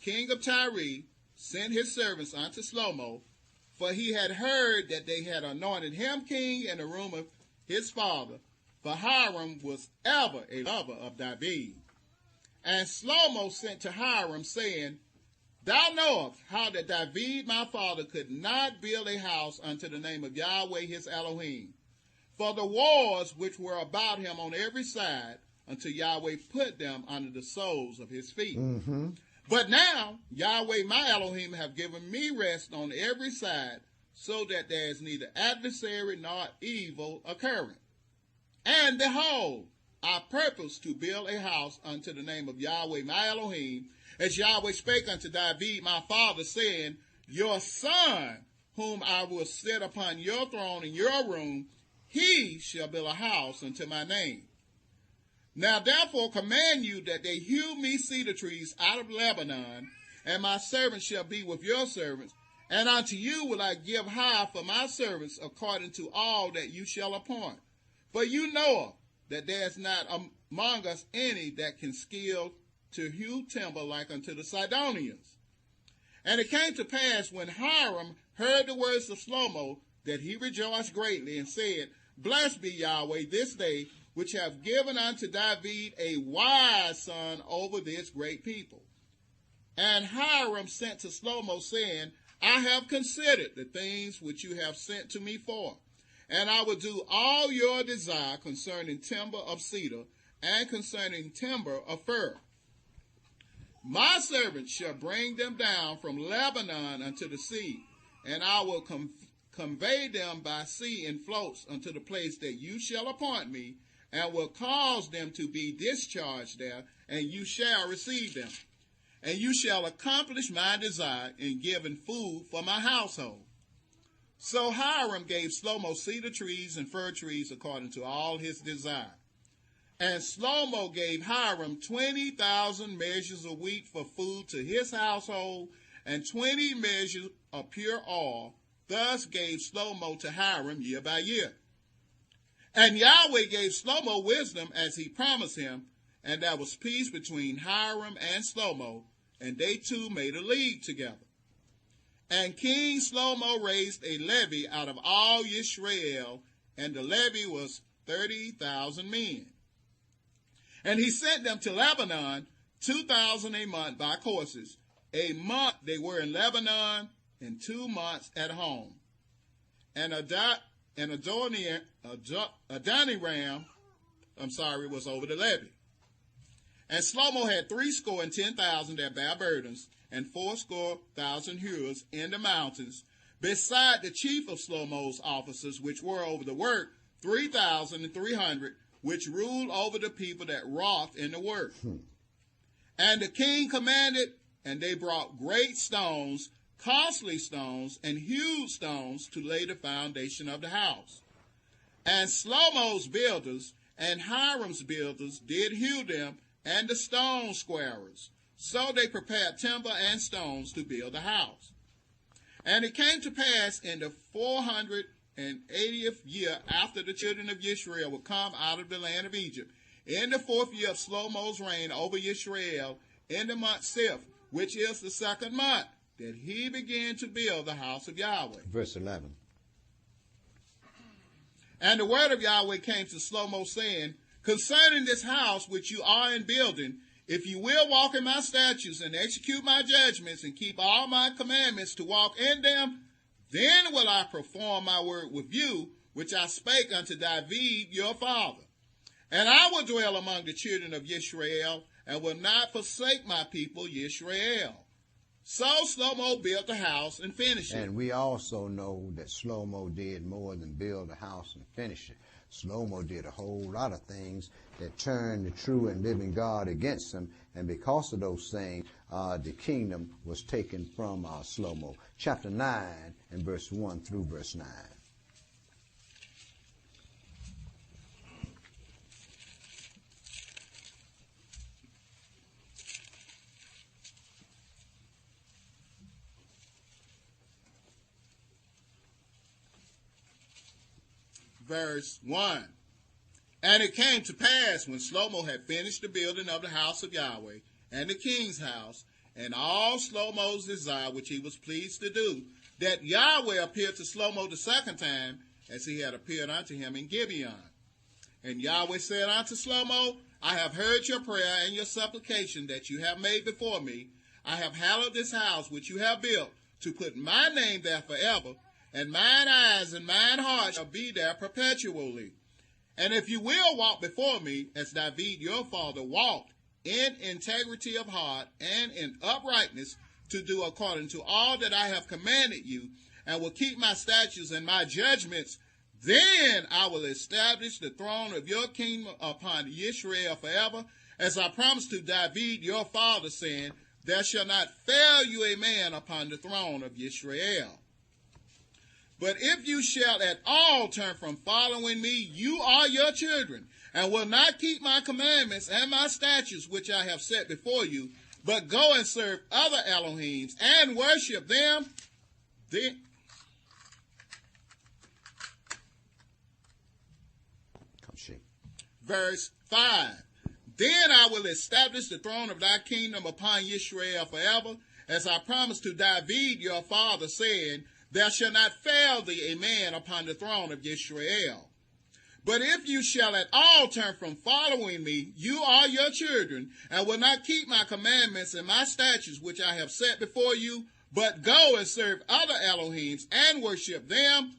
king of Tyre, sent his servants unto Shlomo, for he had heard that they had anointed him king in the room of his father, for Hiram was ever a lover of David. And Shlomo sent to Hiram, saying, Thou knowest how that David my father could not build a house unto the name of Yahweh his Elohim, for the wars which were about him on every side, until Yahweh put them under the soles of his feet. But now Yahweh my Elohim have given me rest on every side, so that there is neither adversary nor evil occurring. And behold, I purpose to build a house unto the name of Yahweh my Elohim, as Yahweh spake unto David my father, saying, Your son, whom I will set upon your throne in your room, he shall build a house unto my name. Now therefore command you that they hew me cedar trees out of Lebanon, and my servants shall be with your servants, and unto you will I give hire for my servants according to all that you shall appoint. For you know that there is not among us any that can skill to hew timber like unto the Sidonians. And it came to pass, when Hiram heard the words of Shlomo, that he rejoiced greatly, and said, Blessed be Yahweh this day, which have given unto David a wise son over this great people. And Hiram sent to Shlomo, saying, I have considered the things which you have sent to me for, and I will do all your desire concerning timber of cedar, and concerning timber of fir. My servants shall bring them down from Lebanon unto the sea, and I will convey them by sea in floats unto the place that you shall appoint me, and will cause them to be discharged there, and you shall receive them. And you shall accomplish my desire in giving food for my household. So Hiram gave Shlomo cedar trees and fir trees according to all his desire. And Shlomo gave Hiram 20,000 measures of wheat for food to his household, and 20 measures of pure oil. Thus gave Shlomo to Hiram year by year. And Yahweh gave Shlomo wisdom as he promised him, and there was peace between Hiram and Shlomo, and they two made a league together. And King Shlomo raised a levy out of all Yisrael, and the levy was 30,000 men. And he sent them to Lebanon, 2,000 a month by courses. A month they were in Lebanon, and 2 months at home. And Adoniram, was over the levy. And Shlomo had 70,010 that bare burdens, and 80,000 hewers in the mountains, beside the chief of Shlomo's officers, which were over the work, 3,300, which ruled over the people that wrought in the work. And the king commanded, and they brought great stones, costly stones, and huge stones to lay the foundation of the house. And Shlomo's builders and Hiram's builders did hew them, and the stone squarers. So they prepared timber and stones to build the house. And it came to pass in the 480th year after the children of Israel were come out of the land of Egypt, in the 4th year of Shlomo's reign over Israel, in the month Sif, which is the 2nd month, that he began to build the house of Yahweh. Verse 11. And the word of Yahweh came to Shlomo, saying, concerning this house which you are in building, if you will walk in my statutes and execute my judgments and keep all my commandments to walk in them, then will I perform my word with you, which I spake unto David your father. And I will dwell among the children of Israel, and will not forsake my people Israel. So Shlomo built the house and finished it. And we also know that Shlomo did more than build the house and finish it. Shlomo did a whole lot of things that turned the true and living God against him, and because of those things, the kingdom was taken from Shlomo. Chapter 9 and verse 1 through verse 9. Verse 1. And it came to pass, when Shlomo had finished the building of the house of Yahweh, and the king's house, and all Shlomo's desire which he was pleased to do, that Yahweh appeared to Shlomo the 2nd time, as he had appeared unto him in Gibeon. And Yahweh said unto Shlomo, I have heard your prayer and your supplication that you have made before me. I have hallowed this house which you have built, to put my name there forever, and mine eyes and mine heart shall be there perpetually. And if you will walk before me, as David your father walked, in integrity of heart and in uprightness, to do according to all that I have commanded you, and will keep my statutes and my judgments, then I will establish the throne of your kingdom upon Israel forever, as I promised to David your father, saying, there shall not fail you a man upon the throne of Israel. But if you shall at all turn from following me, you are your children, and will not keep my commandments and my statutes which I have set before you, but go and serve other Elohims and worship them, then verse 5. Then I will establish the throne of thy kingdom upon Israel forever, as I promised to David your father, saying, there shall not fail thee a man upon the throne of Israel. But if you shall at all turn from following me, you are your children, and will not keep my commandments and my statutes which I have set before you, but go and serve other Elohims and worship them,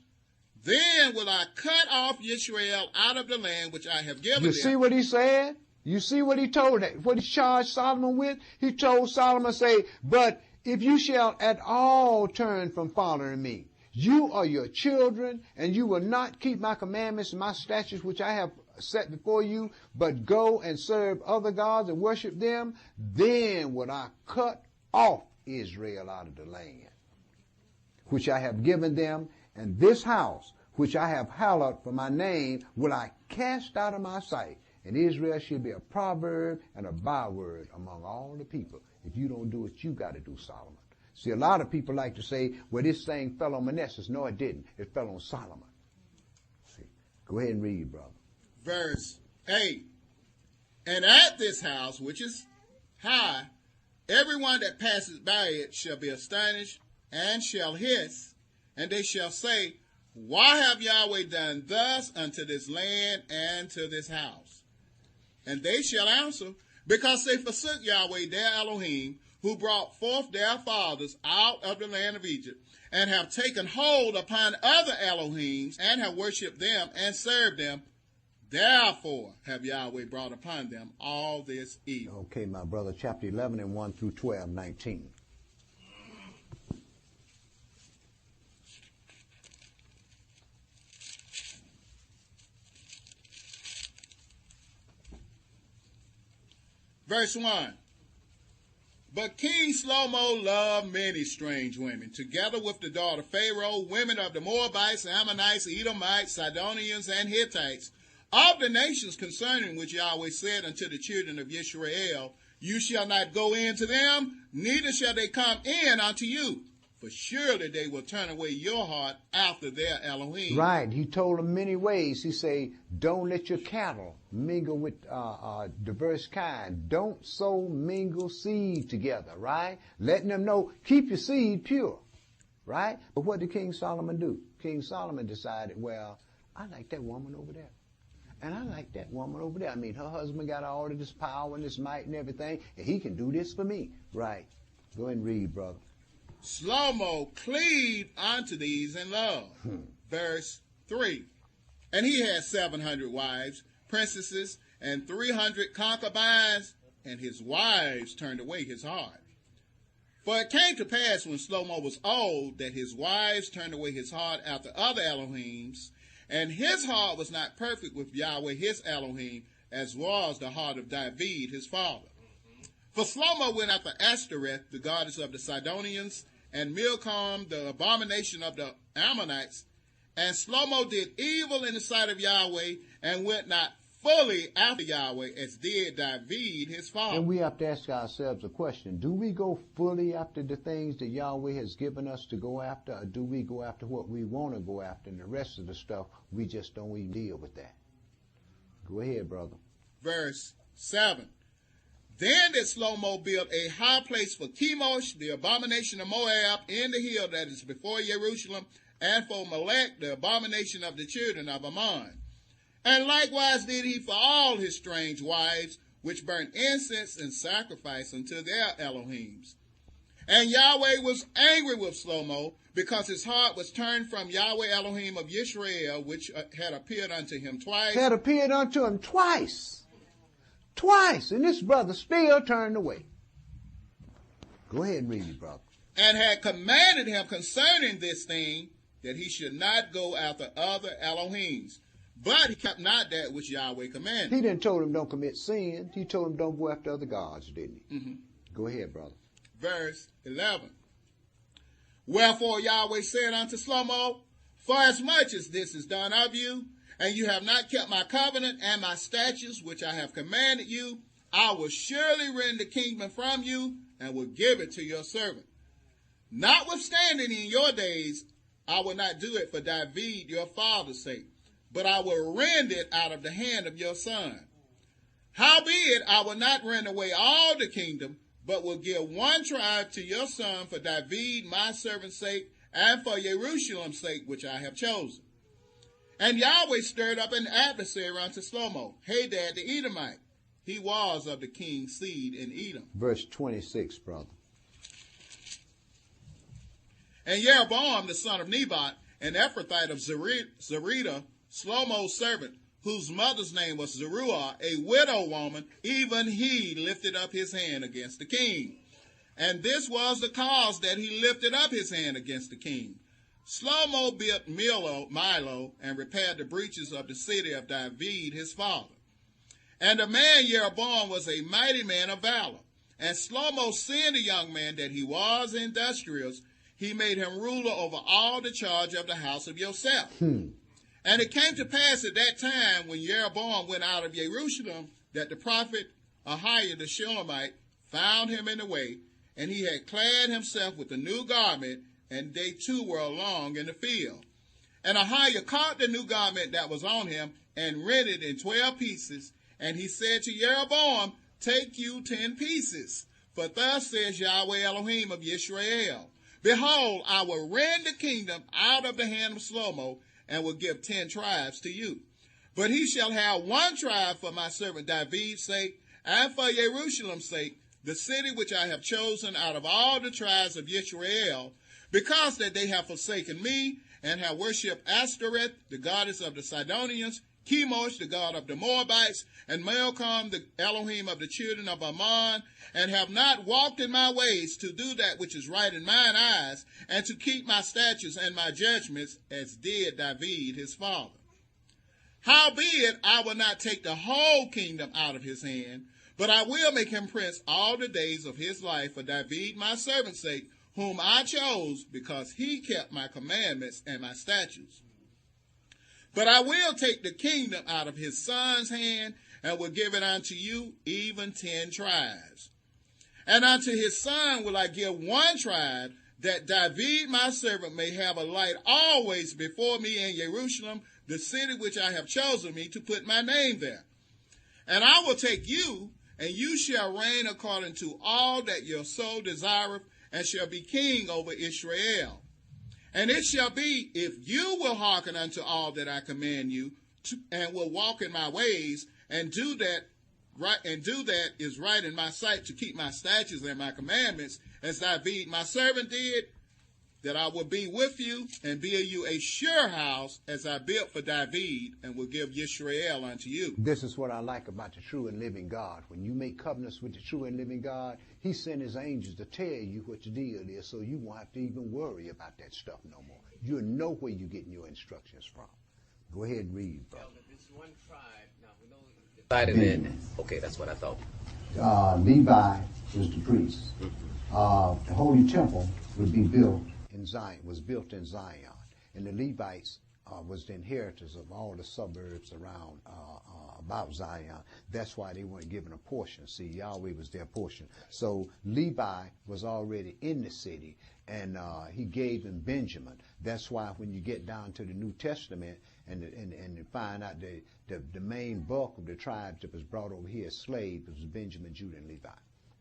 then will I cut off Israel out of the land which I have given them. You see what he said? You see what he told, what he charged Solomon with? He told Solomon, say, but if you shall at all turn from following me, you are your children, and you will not keep my commandments and my statutes which I have set before you, but go and serve other gods and worship them, then will I cut off Israel out of the land which I have given them, and this house which I have hallowed for my name will I cast out of my sight. And Israel shall be a proverb and a byword among all the people. If you don't do what you got to do, Solomon. See, a lot of people like to say, well, this thing fell on Manasseh. No, it didn't. It fell on Solomon. See, go ahead and read, brother. Verse 8. And at this house, which is high, everyone that passes by it shall be astonished and shall hiss, and they shall say, why have Yahweh done thus unto this land and to this house? And they shall answer, because they forsook Yahweh their Elohim, who brought forth their fathers out of the land of Egypt, and have taken hold upon other Elohims, and have worshipped them and served them. Therefore have Yahweh brought upon them all this evil. Okay, my brother, chapter 11 and 1 through 12, 19. Verse 1. But King Shlomo loved many strange women, together with the daughter of Pharaoh, women of the Moabites, Ammonites, Edomites, Sidonians, and Hittites, of the nations concerning which Yahweh said unto the children of Israel, you shall not go in to them, neither shall they come in unto you. For surely they will turn away your heart after their Elohim. Right. He told them many ways. He say, don't let your cattle mingle with diverse kind. Don't sow, mingle seed together, right? Letting them know, keep your seed pure, right? But what did King Solomon do? King Solomon decided, well, I like that woman over there. And I like that woman over there. I mean, her husband got all of this power and this might and everything, and he can do this for me. Right. Go ahead and read, brother. Shlomo cleaved unto these in love. Verse 3. And he had 700 wives, princesses, and 300 concubines, and his wives turned away his heart. For it came to pass when Shlomo was old that his wives turned away his heart after other Elohims, and his heart was not perfect with Yahweh his Elohim, as was the heart of David his father. For Shlomo went after Ashtoreth, the goddess of the Sidonians, and Milcom, the abomination of the Ammonites. And Shlomo did evil in the sight of Yahweh, and went not fully after Yahweh, as did David his father. And we have to ask ourselves a question. Do we go fully after the things that Yahweh has given us to go after, or do we go after what we want to go after, and the rest of the stuff, we just don't even deal with that? Go ahead, brother. Verse 7. Then did Shlomo build a high place for Chemosh, the abomination of Moab, in the hill that is before Jerusalem, and for Melech, the abomination of the children of Ammon. And likewise did he for all his strange wives, which burnt incense and sacrifice unto their Elohims. And Yahweh was angry with Shlomo, because his heart was turned from Yahweh Elohim of Israel, which had appeared unto him twice. Had appeared unto him twice. Twice. And this brother still turned away. Go ahead and read it, brother. And had commanded him concerning this thing, that he should not go after other Elohims. But he kept not that which Yahweh commanded. He didn't told him don't commit sin. He told him don't go after other gods, didn't he? Mm-hmm. Go ahead, brother. Verse 11. Wherefore Yahweh said unto Shlomo, for as much as this is done of you, and you have not kept my covenant and my statutes which I have commanded you, I will surely rend the kingdom from you, and will give it to your servant. Notwithstanding in your days, I will not do it for David your father's sake, but I will rend it out of the hand of your son. Howbeit, I will not rend away all the kingdom, but will give one tribe to your son for David my servant's sake, and for Jerusalem's sake, which I have chosen. And Yahweh stirred up an adversary unto Shlomo, Hadad the Edomite. He was of the king's seed in Edom. Verse 26, brother. And Jeroboam the son of Nebat, an Ephrathite of Zerida, Shlomo's servant, whose mother's name was Zeruah, a widow woman, even he lifted up his hand against the king. And this was the cause that he lifted up his hand against the king. Shlomo built Milo, and repaired the breaches of the city of David his father. And the man Jeroboam was a mighty man of valor. And Shlomo, seeing the young man that he was industrious, he made him ruler over all the charge of the house of Joseph. And it came to pass at that time, when Jeroboam went out of Jerusalem, that the prophet Ahiah the Shulamite found him in the way, and he had clad himself with a new garment, and they two were along in the field. And Ahiah caught the new garment that was on him, and rent it in 12 pieces. And he said to Jeroboam, take you 10 pieces. For thus says Yahweh Elohim of Israel, behold, I will rend the kingdom out of the hand of Shlomo, and will give 10 tribes to you. But he shall have one tribe for my servant David's sake, and for Jerusalem's sake, the city which I have chosen out of all the tribes of Israel, because that they have forsaken me, and have worshipped Ashtoreth, the goddess of the Sidonians, Chemosh, the god of the Moabites, and Milcom, the Elohim of the children of Ammon, and have not walked in my ways to do that which is right in mine eyes, and to keep my statutes and my judgments, as did David his father. Howbeit, I will not take the whole kingdom out of his hand, But I will make him prince all the days of his life for David my servant's sake, whom I chose, because he kept my commandments and my statutes. But I will take the kingdom out of his son's hand, and will give it unto you, even 10 tribes. And unto his son will I give 1 tribe, that David my servant may have a light always before me in Jerusalem, the city which I have chosen me to put my name there. And I will take you, and you shall reign according to all that your soul desireth, and shall be king over Israel. And it shall be, if you will hearken unto all that I command you, and will walk in my ways, and do that is right in my sight, to keep my statutes and my commandments, as David my servant did, that I will be with you, and build you a sure house, as I built for David, and will give Israel unto you. This is what I like about the true and living God. When you make covenants with the true and living God, he sent his angels to tell you what the deal is, so you won't have to even worry about that stuff no more. You'll know where you're getting your instructions from. Go ahead and read, brother. This one tribe, now we know divided in. Okay, that's what I thought. Levi was the priest. The holy temple would be built in Zion, and the Levites was the inheritors of all the suburbs around about Zion. That's why they weren't given a portion. See, Yahweh was their portion. So Levi was already in the city, and he gave them Benjamin. That's why when you get down to the New Testament and you find out the main bulk of the tribes that was brought over here as slaves was Benjamin, Judah, and Levi.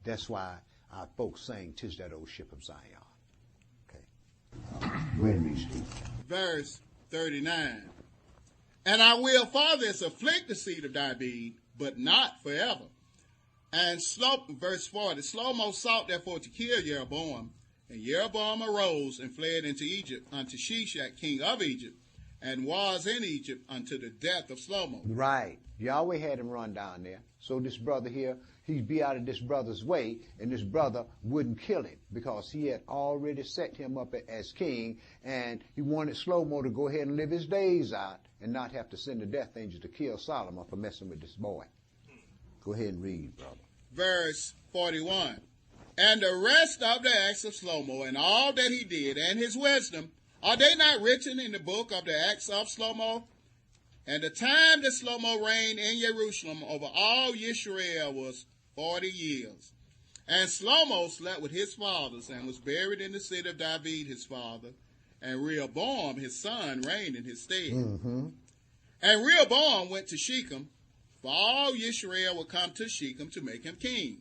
That's why our folks sang, "'Tis that old ship of Zion." Okay. Go ahead and read, Steve. Verse 39. And I will for this afflict the seed of David, but not forever. And verse 40, Shlomo sought therefore to kill Jeroboam. And Jeroboam arose and fled into Egypt unto Shishak, king of Egypt, and was in Egypt unto the death of Shlomo. Right. Yahweh had him run down there. So this brother here, he'd be out of this brother's way, and this brother wouldn't kill him because he had already set him up as king, and he wanted Shlomo to go ahead and live his days out and not have to send the death angel to kill Solomon for messing with this boy. Go ahead and read, brother. Verse 41. And the rest of the acts of Shlomo and all that he did and his wisdom, are they not written in the book of the acts of Shlomo? And the time that Shlomo reigned in Jerusalem over all Israel was 40 years. And Shlomo slept with his fathers and was buried in the city of David his father. And Rehoboam his son reigned in his stead. Mm-hmm. And Rehoboam went to Shechem, for all Israel would come to Shechem to make him king.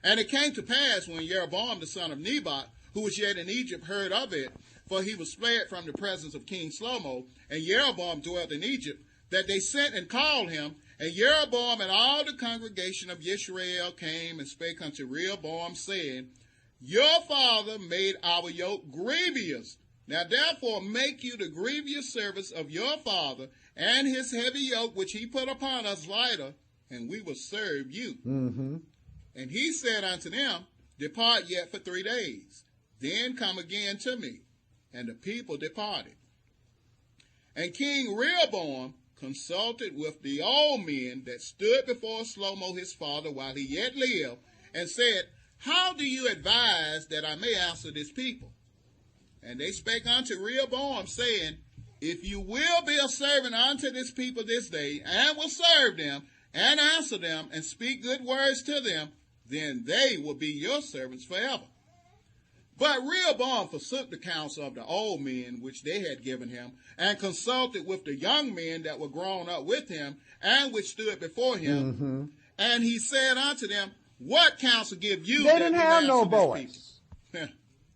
And it came to pass when Jeroboam the son of Nebat, who was yet in Egypt, heard of it, for he was fled from the presence of King Shlomo, and Jeroboam dwelt in Egypt, that they sent and called him. And Jeroboam and all the congregation of Israel came and spake unto Rehoboam, saying, Your father made our yoke grievous. Now therefore make you the grievous service of your father, and his heavy yoke which he put upon us lighter, and we will serve you. Mm-hmm. And he said unto them, Depart yet for 3 days, then come again to me. And the people departed. And King Rehoboam consulted with the old men that stood before Shlomo his father while he yet lived, and said, How do you advise that I may answer this people? And they spake unto Rehoboam, saying, If you will be a servant unto this people this day, and will serve them, and answer them, and speak good words to them, then they will be your servants forever. But Rehoboam forsook the counsel of the old men which they had given him, and consulted with the young men that were grown up with him, and which stood before him. Mm-hmm. And he said unto them, What counsel give you? They didn't have no voice. They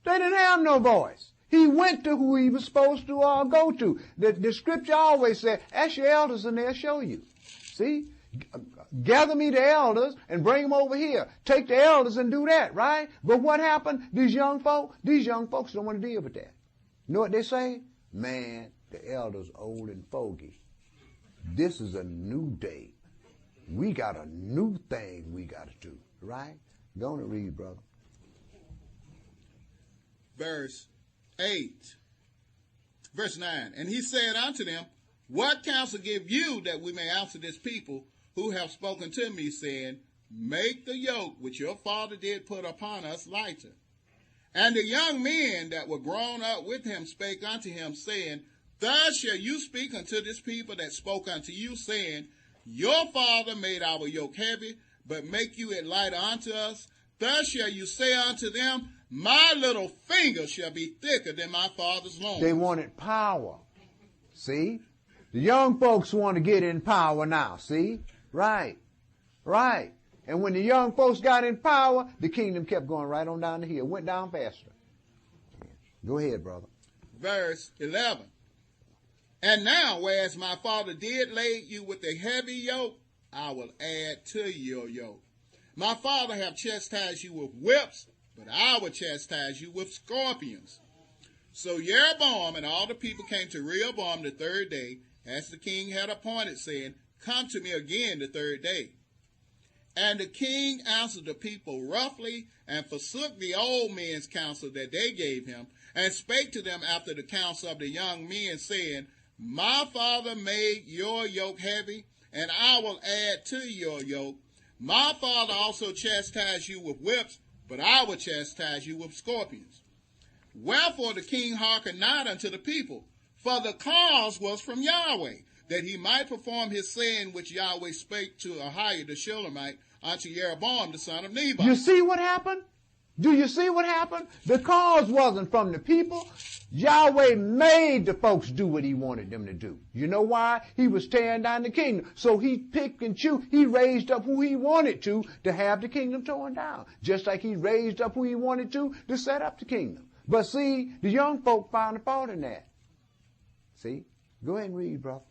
didn't have no voice. He went to who he was supposed to go to. The scripture always said, ask your elders and they'll show you. See? Gather me the elders and bring them over here. Take the elders and do that, right? But what happened? These young folks don't want to deal with that. You know what they say? Man, the elders old and fogey. This is a new day. We got a new thing we got to do, right? Go on and read, brother. Verse 8. Verse 9. And he said unto them, What counsel give you that we may answer this people who have spoken to me, saying, make the yoke which your father did put upon us lighter. And the young men that were grown up with him spake unto him, saying, Thus shall you speak unto this people that spoke unto you, saying, Your father made our yoke heavy, but make you it lighter unto us. Thus shall you say unto them, My little finger shall be thicker than my father's loins. They wanted power. See? The young folks want to get in power now. See? Right. Right. And when the young folks got in power, the kingdom kept going right on down the hill. Went down faster. Go ahead, brother. Verse 11. And now, whereas my father did lay you with a heavy yoke, I will add to your yoke. My father have chastised you with whips, but I will chastise you with scorpions. So Jeroboam and all the people came to Rehoboam the third day, as the king had appointed, saying, Come to me again the third day. And the king answered the people roughly, and forsook the old men's counsel that they gave him, and spake to them after the counsel of the young men, saying, My father made your yoke heavy, and I will add to your yoke. My father also chastised you with whips, but I will chastise you with scorpions. Wherefore the king hearkened not unto the people, for the cause was from Yahweh, that he might perform his saying which Yahweh spake to Ahiah the Shulamite unto Jeroboam the son of Nebat. You see what happened? Do you see what happened? The cause wasn't from the people. Yahweh made the folks do what he wanted them to do. You know why? He was tearing down the kingdom. So he picked and chose. He raised up who he wanted to have the kingdom torn down. Just like he raised up who he wanted to set up the kingdom. But see, the young folk found a fault in that. See? Go ahead and read, brother.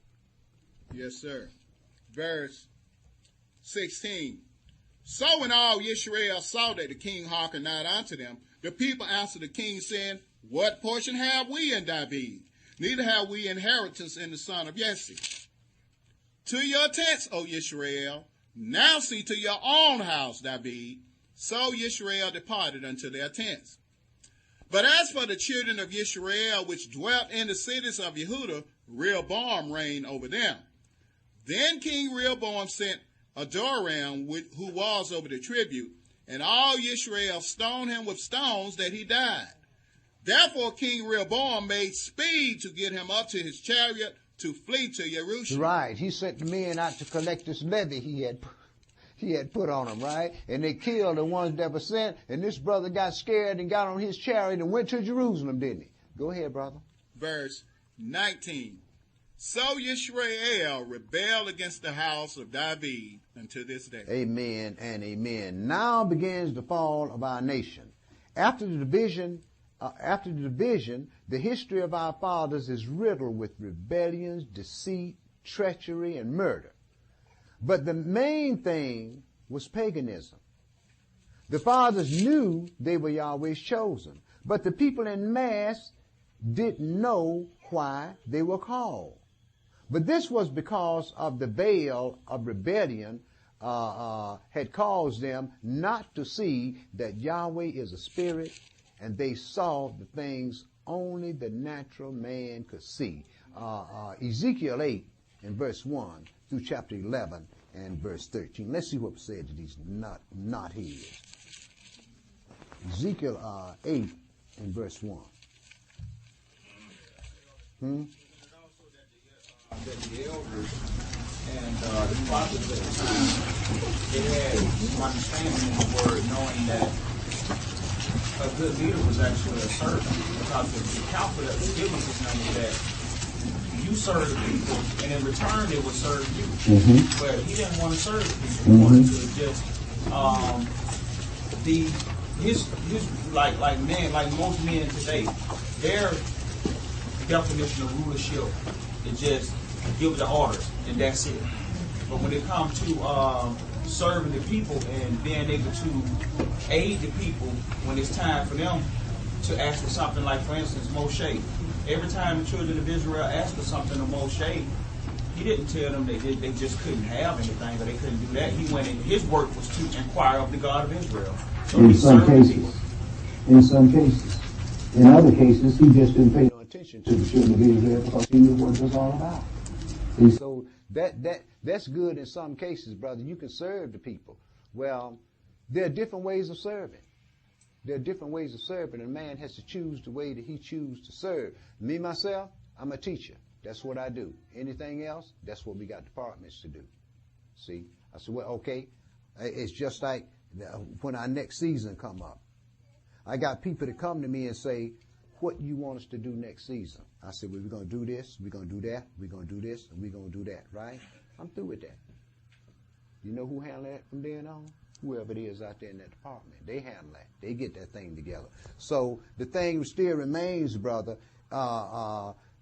Yes, sir. Verse 16. So when all Israel saw that the king hearkened not unto them, the people answered the king, saying, What portion have we in David? Neither have we inheritance in the son of Jesse. To your tents, O Israel, now see to your own house, David. So Israel departed unto their tents. But as for the children of Israel which dwelt in the cities of Yehudah, Rehoboam reigned over them. Then King Rehoboam sent Adoram, who was over the tribute, and all Israel stoned him with stones that he died. Therefore King Rehoboam made speed to get him up to his chariot to flee to Jerusalem. Right. He sent the men out to collect this levy he had put on them, right? And they killed the ones that were sent, and this brother got scared and got on his chariot and went to Jerusalem, didn't he? Go ahead, brother. Verse 19. So Yisrael rebelled against the house of David unto this day. Amen and amen. Now begins the fall of our nation. After the division, the history of our fathers is riddled with rebellions, deceit, treachery, and murder. But the main thing was paganism. The fathers knew they were Yahweh's chosen, but the people in mass didn't know why they were called. But this was because of the veil of rebellion had caused them not to see that Yahweh is a spirit, and they saw the things only the natural man could see. Ezekiel 8 in verse 1 through chapter 11 and verse 13. Let's see what said to these not his. Ezekiel 8 in verse 1. That the elders and the prophets at the time, they had understanding in the word, knowing that a good leader was actually a servant. Because the counsel that was given to them was that you serve the people, and in return they would serve you. Mm-hmm. But he didn't want to serve the people. He wanted to just like most men today, their definition of rulership is just give the orders, and that's it. But when it comes to serving the people and being able to aid the people when it's time for them to ask for something, like, for instance, Moshe. Every time the children of Israel asked for something of Moshe, he didn't tell them they just couldn't have anything, or they couldn't do that. He went in, his work was to inquire of the God of Israel. So in some cases. In other cases, he just didn't pay no attention to the children of Israel because he knew what it was all about. See, so that's good in some cases, brother. You can serve the people. Well, there are different ways of serving. There are different ways of serving, and a man has to choose the way that he chooses to serve. Me, myself, I'm a teacher. That's what I do. Anything else, that's what we got departments to do. See? I said, well, okay. It's just like when our next season come up. I got people that come to me and say, what you want us to do next season? I said, well, we're going to do this, we're going to do that, we're going to do this, and we're going to do that, right? I'm through with that. You know who handle that from then on? Whoever it is out there in that department. They handle that. They get that thing together. So the thing still remains, brother,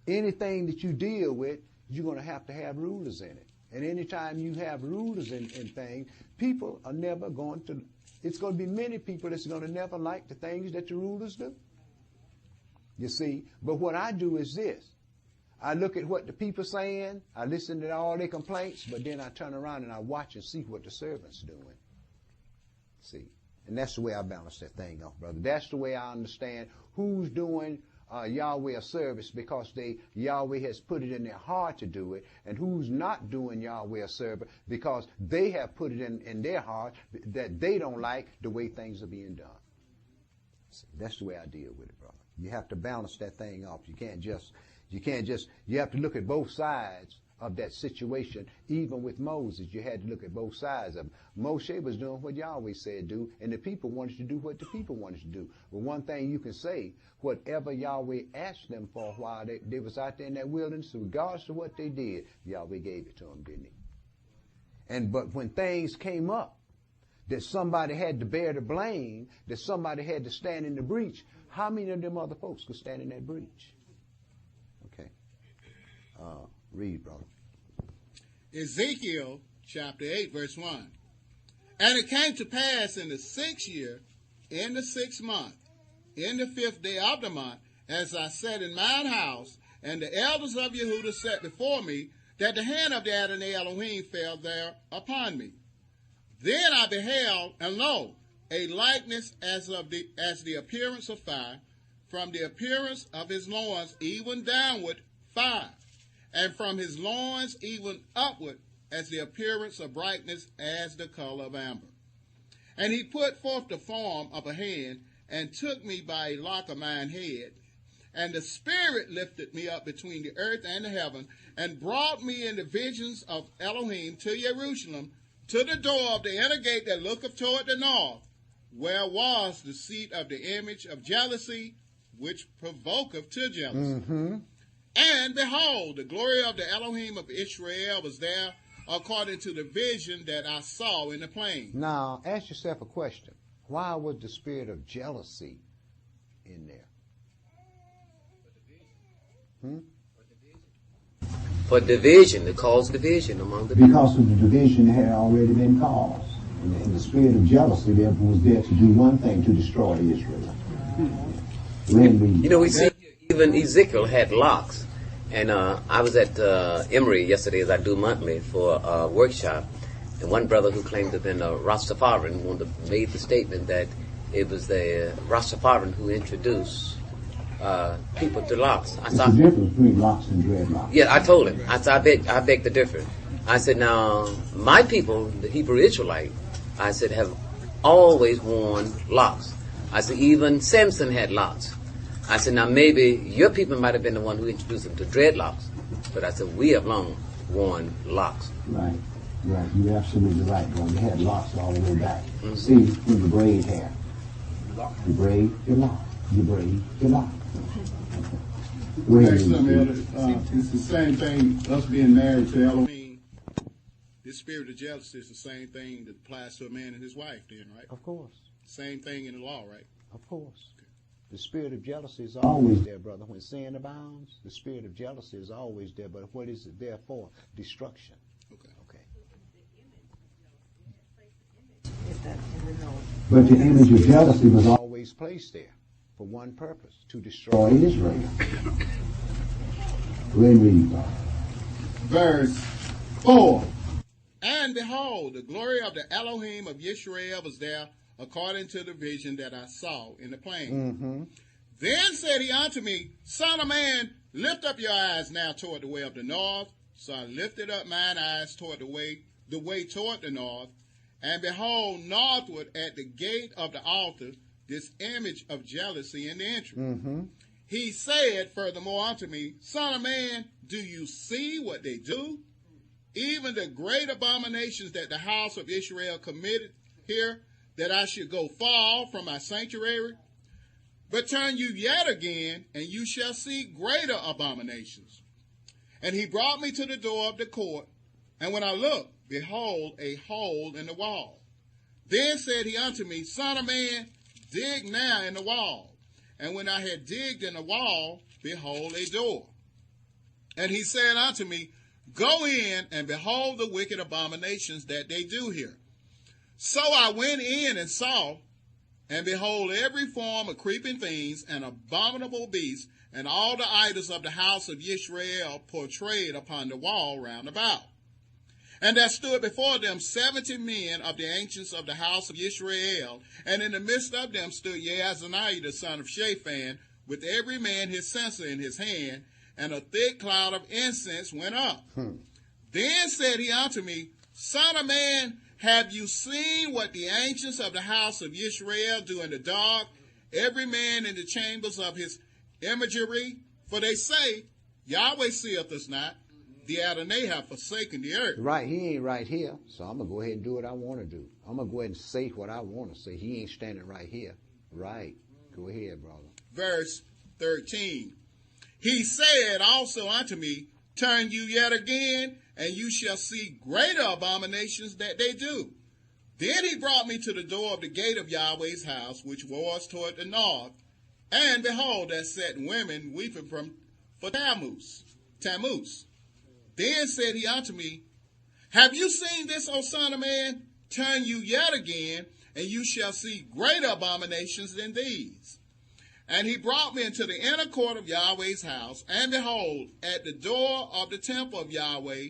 anything that you deal with, you're going to have rulers in it. And anytime you have rulers in things, people are never going to, it's going to be many people that's going to never like the things that the rulers do. You see, but what I do is this. I look at what the people saying, I listen to all their complaints, but then I turn around and I watch and see what the servants doing. See, and that's the way I balance that thing off, brother. That's the way I understand who's doing Yahweh a service because Yahweh has put it in their heart to do it, and who's not doing Yahweh a service because they have put it in their heart that they don't like the way things are being done. See, that's the way I deal with it, brother. You have to balance that thing off. You have to look at both sides of that situation. Even with Moses, you had to look at both sides of him. Moshe was doing what Yahweh said do, and the people wanted to do what the people wanted to do. But one thing you can say, whatever Yahweh asked them for a while, they was out there in that wilderness, regardless of what they did, Yahweh gave it to them, didn't he? But when things came up, that somebody had to bear the blame, that somebody had to stand in the breach, how many of them other folks could stand in that breach? Okay. Read, brother. Ezekiel chapter 8, verse 1. And it came to pass in the 6th year, in the 6th month, in the 5th day of the month, as I sat in mine house, and the elders of Yehuda sat before me, that the hand of the Adonai Elohim fell there upon me. Then I beheld, and lo, a likeness as the appearance of fire, from the appearance of his loins even downward fire, and from his loins even upward as the appearance of brightness as the color of amber. And he put forth the form of a hand, and took me by a lock of mine head. And the Spirit lifted me up between the earth and the heaven, and brought me in the visions of Elohim to Jerusalem, to the door of the inner gate that looketh toward the north, where was the seat of the image of jealousy, which provoketh to jealousy. Mm-hmm. And behold, the glory of the Elohim of Israel was there, according to the vision that I saw in the plain. Now, ask yourself a question. Why was the spirit of jealousy in there? For division, to cause division among the people. Because of the division that had already been caused. And the spirit of jealousy, therefore, was there to do one thing, to destroy Israel. You know, we see even Ezekiel had locks. And I was at Emory yesterday, as I do monthly, for a workshop. And one brother who claimed to have been a Rastafarian made the statement that it was the Rastafarian who introduced people to locks. What's the difference between locks and dreadlocks? Yeah, I told him. I said, I beg to differ. I said, now, my people, the Hebrew Israelite, I said, have always worn locks. I said, even Samson had locks. I said, now maybe your people might have been the one who introduced them to dreadlocks, but I said, we have long worn locks. Right. You're absolutely right, bro. They had locks all the way back. Mm-hmm. See, when you braid hair, you braid, you lock. You braid, you lock. It's the same thing, us being married to Elohim. This spirit of jealousy is the same thing that applies to a man and his wife then, right? Of course. Same thing in the law, right? Of course. Okay. The spirit of jealousy is always there, brother. When sin abounds, the spirit of jealousy is always there. But what is it there for? Destruction. Okay. But the image of jealousy was always placed there for one purpose, to destroy Israel. Read. Verse 4. And behold, the glory of the Elohim of Israel was there, according to the vision that I saw in the plain. Mm-hmm. Then said he unto me, Son of man, lift up your eyes now toward the way of the north. So I lifted up mine eyes toward the way toward the north, And behold, northward at the gate of the altar, this image of jealousy in the entry. He said furthermore unto me, Son of man, do you see what they do? Even the great abominations that the house of Israel committed here, that I should go far from my sanctuary? But turn you yet again, and you shall see greater abominations. And he brought me to the door of the court, and when I looked, behold, a hole in the wall. Then said he unto me, Son of man, dig now in the wall. And when I had digged in the wall, behold, a door. And he said unto me, Go in and behold the wicked abominations that they do here. So I went in and saw, and behold, every form of creeping things and abominable beasts, and all the idols of the house of Israel portrayed upon the wall round about. And there stood before them 70 men of the ancients of the house of Israel, and in the midst of them stood Jaazaniah the son of Shaphan, with every man his censer in his hand, and a thick cloud of incense went up. Then said he unto me, Son of man, have you seen what the ancients of the house of Israel do in the dark, every man in the chambers of his imagery? For they say, Yahweh seeth us not, the Adonai have forsaken the earth. Right, he ain't right here, so I'm going to go ahead and do what I want to do. I'm going to go ahead and say what I want to say. He ain't standing right here. Right. Go ahead, brother. Verse 13. He said also unto me, Turn you yet again, and you shall see greater abominations that they do. Then he brought me to the door of the gate of Yahweh's house, which was toward the north. And behold, there sat women weeping for Tammuz. Then said he unto me, Have you seen this, O son of man? Turn you yet again, and you shall see greater abominations than these. And he brought me into the inner court of Yahweh's house, and behold, at the door of the temple of Yahweh,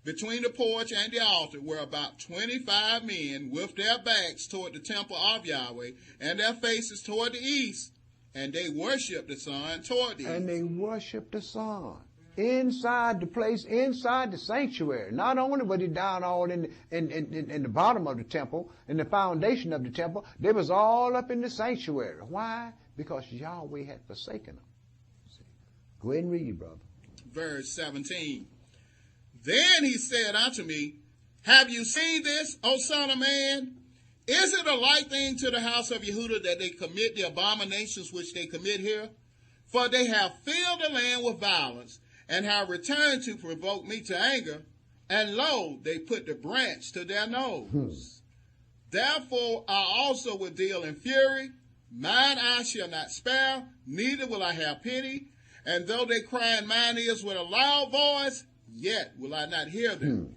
between the porch and the altar, were about 25 men with their backs toward the temple of Yahweh, and their faces toward the east, and they worshiped the sun toward the east. And they worshiped the sun. Inside the place, inside the sanctuary. Not only was he down all in the bottom of the temple, in the foundation of the temple, they was all up in the sanctuary. Why? Because Yahweh had forsaken them. Go ahead and read, brother. Verse 17. Then he said unto me, Have you seen this, O son of man? Is it a light thing to the house of Yehudah that they commit the abominations which they commit here? For they have filled the land with violence, and have returned to provoke me to anger, and lo, they put the branch to their nose. Therefore I also will deal in fury, mine eye shall not spare, neither will I have pity, and though they cry in mine ears with a loud voice, yet will I not hear them.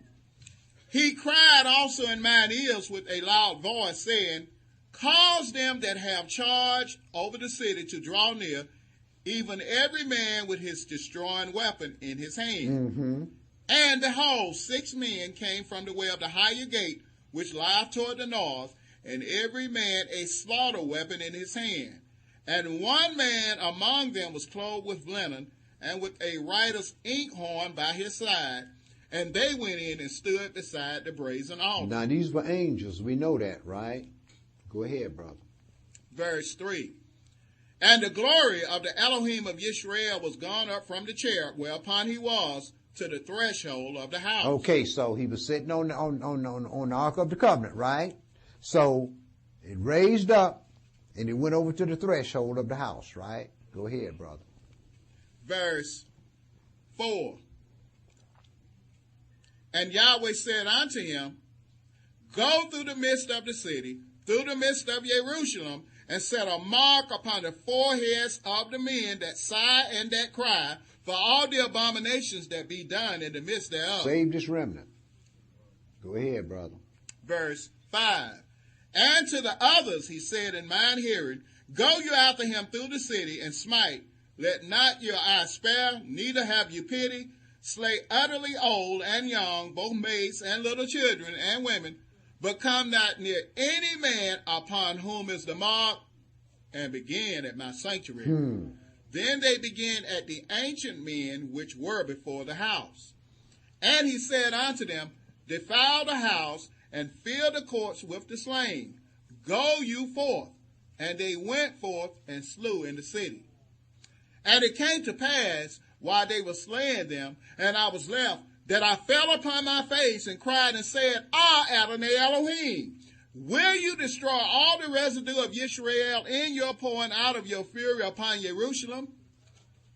He cried also in mine ears with a loud voice, saying, Cause them that have charge over the city to draw near, even every man with his destroying weapon in his hand. And behold, 6 men came from the way of the higher gate, which lieth toward the north, and every man a slaughter weapon in his hand. And one man among them was clothed with linen, and with a writer's inkhorn by his side. And they went in and stood beside the brazen altar. Now these were angels. We know that, right? Go ahead, brother. Verse 3. And the glory of the Elohim of Israel was gone up from the cherub whereupon he was to the threshold of the house. Okay, so he was sitting on the Ark of the Covenant, right? So it raised up and it went over to the threshold of the house, right? Go ahead, brother. Verse 4. And Yahweh said unto him, Go through the midst of the city, through the midst of Jerusalem, and set a mark upon the foreheads of the men that sigh and that cry, for all the abominations that be done in the midst thereof. Save this remnant. Go ahead, brother. Verse 5. And to the others he said in mine hearing, Go you after him through the city, and smite. Let not your eye spare, neither have you pity. Slay utterly old and young, both maids and little children and women, but come not near any man upon whom is the mark, and begin at my sanctuary. Then they began at the ancient men which were before the house. And he said unto them, Defile the house, and fill the courts with the slain. Go you forth. And they went forth and slew in the city. And it came to pass, while they were slaying them, and I was left, that I fell upon my face and cried and said, Ah, Adonai Elohim, will you destroy all the residue of Israel in your pouring out of your fury upon Jerusalem?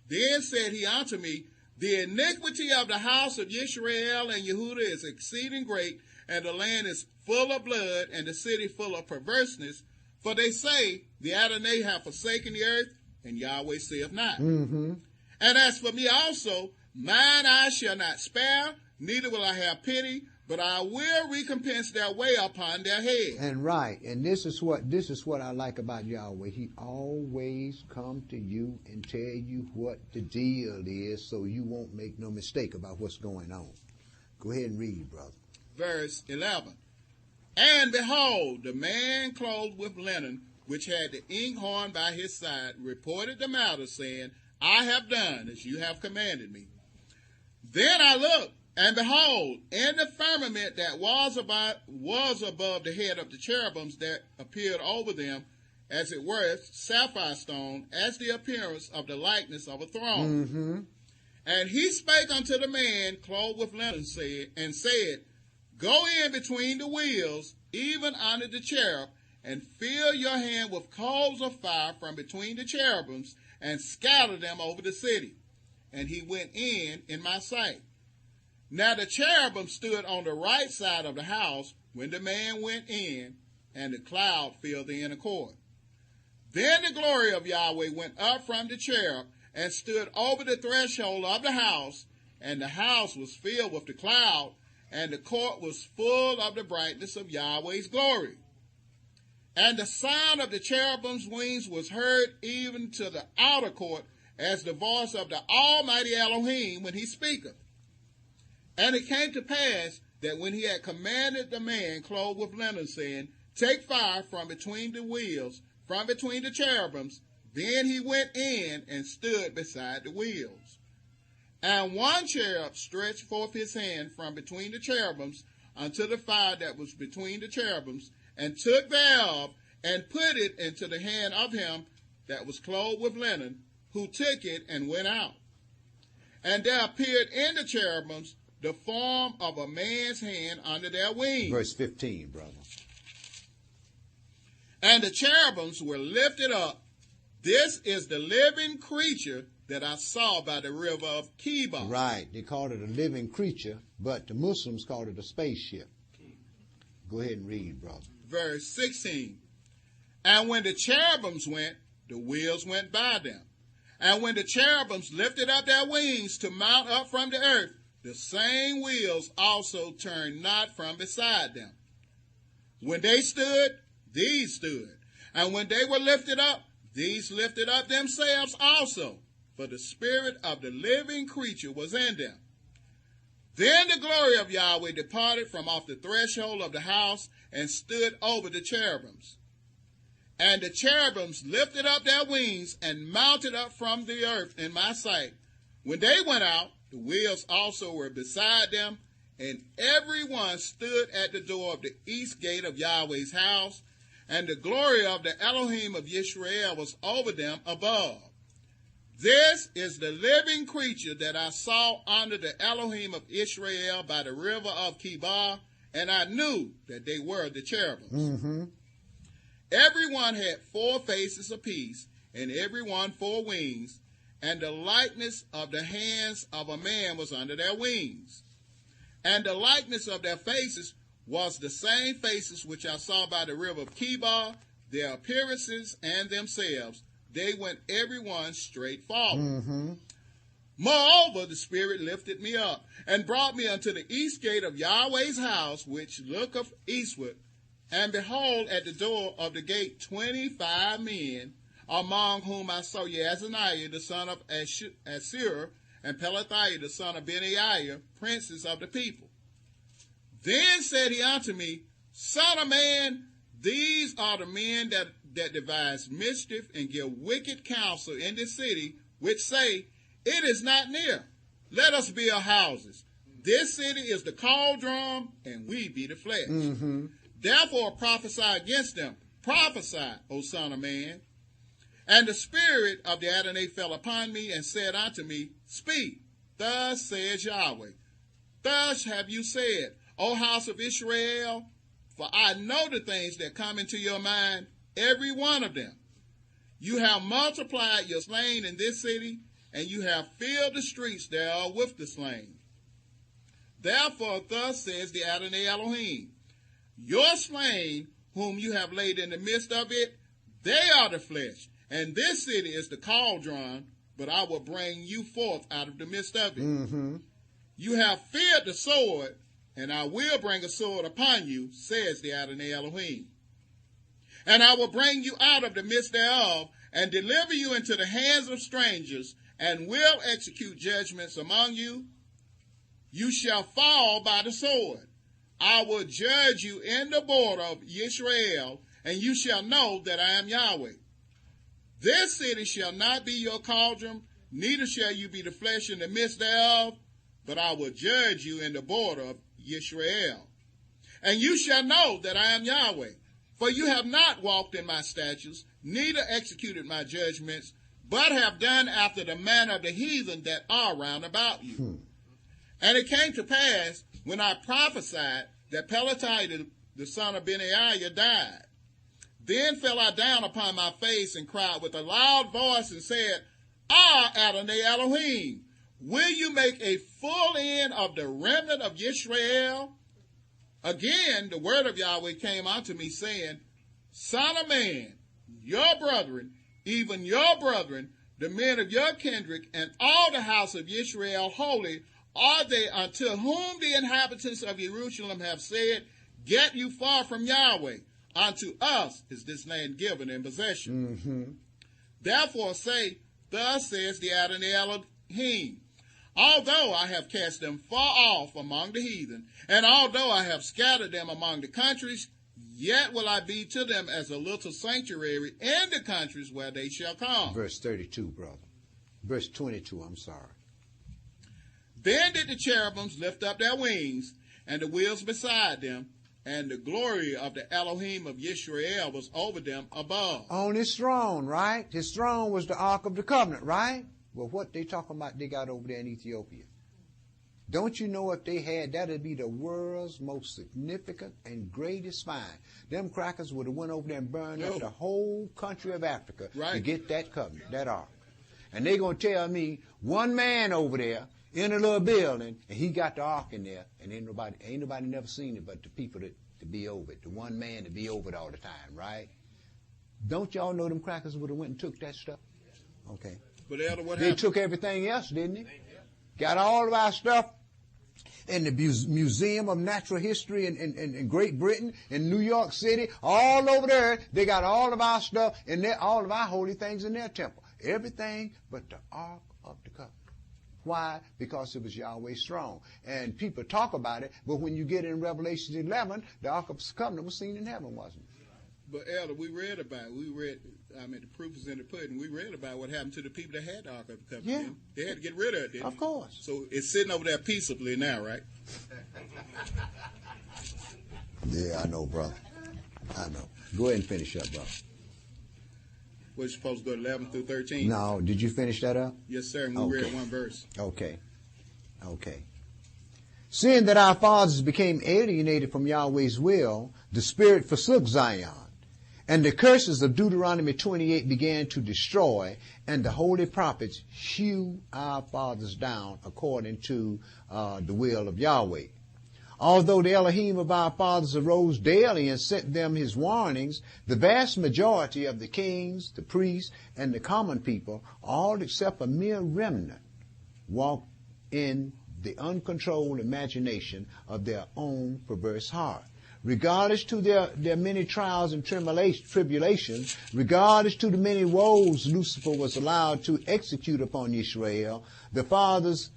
Then said he unto me, the iniquity of the house of Israel and Yehuda is exceeding great, and the land is full of blood, and the city full of perverseness. For they say, the Adonai hath forsaken the earth, and Yahweh saith not. And as for me also, mine I shall not spare, neither will I have pity, but I will recompense their way upon their head. And right, and this is what I like about Yahweh. He always come to you and tell you what the deal is, so you won't make no mistake about what's going on. Go ahead and read, brother. Verse 11. And behold, the man clothed with linen, which had the inkhorn by his side, reported the matter, saying, I have done as you have commanded me. Then I looked, and behold, in the firmament that was above the head of the cherubims that appeared over them, as it were sapphire stone, as the appearance of the likeness of a throne. And he spake unto the man clothed with linen, and said, Go in between the wheels, even under the cherub, and fill your hand with coals of fire from between the cherubims, and scatter them over the city. And he went in my sight. Now the cherubim stood on the right side of the house when the man went in, and the cloud filled the inner court. Then the glory of Yahweh went up from the cherub, and stood over the threshold of the house, and the house was filled with the cloud, and the court was full of the brightness of Yahweh's glory. And the sound of the cherubim's wings was heard even to the outer court, as the voice of the Almighty Elohim when he speaketh. And it came to pass that when he had commanded the man clothed with linen, saying, Take fire from between the wheels, from between the cherubims, then he went in and stood beside the wheels. And one cherub stretched forth his hand from between the cherubims unto the fire that was between the cherubims, and took thereof, and put it into the hand of him that was clothed with linen, who took it and went out. And there appeared in the cherubims the form of a man's hand under their wings. Verse 15, brother. And the cherubims were lifted up. This is the living creature that I saw by the river of Kibar. Right. They called it a living creature, but the Muslims called it a spaceship. Go ahead and read, brother. Verse 16. And when the cherubims went, the wheels went by them. And when the cherubims lifted up their wings to mount up from the earth, the same wheels also turned not from beside them. When they stood, these stood. And when they were lifted up, these lifted up themselves also, for the spirit of the living creature was in them. Then the glory of Yahweh departed from off the threshold of the house, and stood over the cherubims. And the cherubims lifted up their wings, and mounted up from the earth in my sight. When they went out, the wheels also were beside them, and every one stood at the door of the east gate of Yahweh's house, and the glory of the Elohim of Israel was over them above. This is the living creature that I saw under the Elohim of Israel by the river of Kibar, and I knew that they were the cherubims. Every one had 4 faces apiece, and every one 4 wings, and the likeness of the hands of a man was under their wings. And the likeness of their faces was the same faces which I saw by the river of Kibar, their appearances and themselves. They went every one straight forward. Moreover, the Spirit lifted me up, and brought me unto the east gate of Yahweh's house, which looketh eastward. And behold, at the door of the gate 25 men, among whom I saw Yazaniah the son of Asir, and Pelathiah the son of Benaiah, princes of the people. Then said he unto me, Son of man, these are the men that devise mischief and give wicked counsel in this city, which say, It is not near. Let us build houses. This city is the cauldron, and we be the flesh. Therefore prophesy against them. Prophesy, O son of man. And the spirit of the Adonai fell upon me, and said unto me, Speak, thus says Yahweh. Thus have you said, O house of Israel, for I know the things that come into your mind, every one of them. You have multiplied your slain in this city, and you have filled the streets thereof with the slain. Therefore thus says the Adonai Elohim, your slain, whom you have laid in the midst of it, they are the flesh, and this city is the cauldron, but I will bring you forth out of the midst of it. You have feared the sword, and I will bring a sword upon you, says the Adonai Elohim. And I will bring you out of the midst thereof, and deliver you into the hands of strangers, and will execute judgments among you. You shall fall by the sword. I will judge you in the border of Israel, and you shall know that I am Yahweh. This city shall not be your cauldron, neither shall you be the flesh in the midst thereof, but I will judge you in the border of Israel. And you shall know that I am Yahweh, for you have not walked in my statutes, neither executed my judgments, but have done after the manner of the heathen that are round about you. And it came to pass, when I prophesied, that Pelatiah the son of Benaiah died. Then fell I down upon my face and cried with a loud voice and said, Adonai Elohim, will you make a full end of the remnant of Israel? Again, the word of Yahweh came unto me, saying, Son of man, your brethren, even your brethren, the men of your kindred, and all the house of Israel holy, are they unto whom the inhabitants of Jerusalem have said, Get you far from Yahweh. Unto us is this land given in possession. Therefore say, Thus says the Adonai Elohim, although I have cast them far off among the heathen, and although I have scattered them among the countries, yet will I be to them as a little sanctuary in the countries where they shall come. Verse 32, brother. Verse 22, I'm sorry. Then did the cherubims lift up their wings, and the wheels beside them, and the glory of the Elohim of Israel was over them above. On his throne, right? His throne was the Ark of the Covenant, right? Well, what they talking about they got over there in Ethiopia? Don't you know if they had, that'd be the world's most significant and greatest find. Them crackers would have went over there and burned up the whole country of Africa to get that covenant, that ark. And they going to tell me one man over there in a little building, and he got the ark in there, and ain't nobody never seen it but the people to be over it, the one man to be over it all the time, right? Don't y'all know them crackers would have went and took that stuff? Okay. But Elder, what they happened? Took everything else, didn't they? Got all of our stuff in the Museum of Natural History in Great Britain, in New York City, all over there. They got all of our stuff in there, all of our holy things in their temple. Everything but the Ark of the Covenant. Why? Because it was Yahweh's throne. And people talk about it, but when you get in Revelation 11, the Ark of the Covenant was seen in heaven, wasn't it? But Elder, we read about it. The proof is in the pudding. We read about what happened to the people that had the Ark of the Covenant. Yeah. They had to get rid of it, didn't Of course. So it's sitting over there peaceably now, right? Yeah, I know, brother. I know. Go ahead and finish up, brother. We're supposed to go to 11 through 13. No, did you finish that up? Yes, sir, and we read one verse. Okay. Seeing that our fathers became alienated from Yahweh's will, the Spirit forsook Zion, and the curses of Deuteronomy 28 began to destroy, and the holy prophets hew our fathers down according to the will of Yahweh. Although the Elohim of our fathers arose daily and sent them his warnings, the vast majority of the kings, the priests, and the common people, all except a mere remnant, walked in the uncontrolled imagination of their own perverse heart. Regardless to their many trials and tribulations, regardless to the many woes Lucifer was allowed to execute upon Israel, the fathers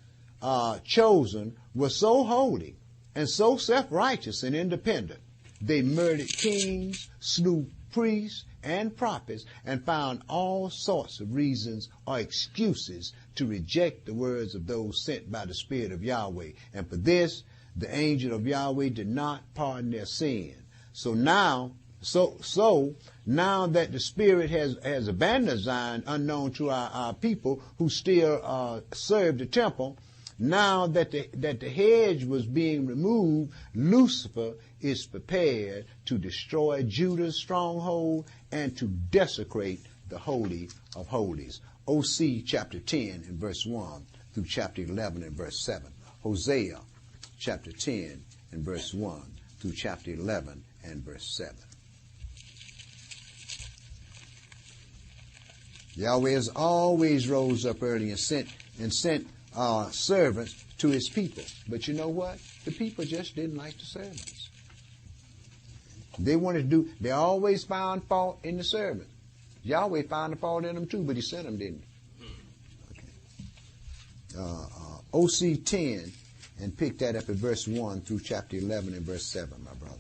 chosen were so holy and so self-righteous and independent. They murdered kings, slew priests and prophets, and found all sorts of reasons or excuses to reject the words of those sent by the Spirit of Yahweh. And for this, the angel of Yahweh did not pardon their sin. So now that the Spirit has abandoned Zion, unknown to our people who still serve the temple, now that the hedge was being removed, Lucifer is prepared to destroy Judah's stronghold and to desecrate the Holy of Holies. OC chapter 10 and verse 1 through chapter 11 and verse 7. Hosea chapter 10 and verse 1 through chapter 11 and verse 7. Yahweh has always rose up early and sent servants to his people. But you know what? The people just didn't like the servants. They always found fault in the servants. Yahweh found the fault in them too, but he sent them, didn't he? Okay. OC 10, and pick that up at verse 1 through chapter 11 and verse 7, my brother.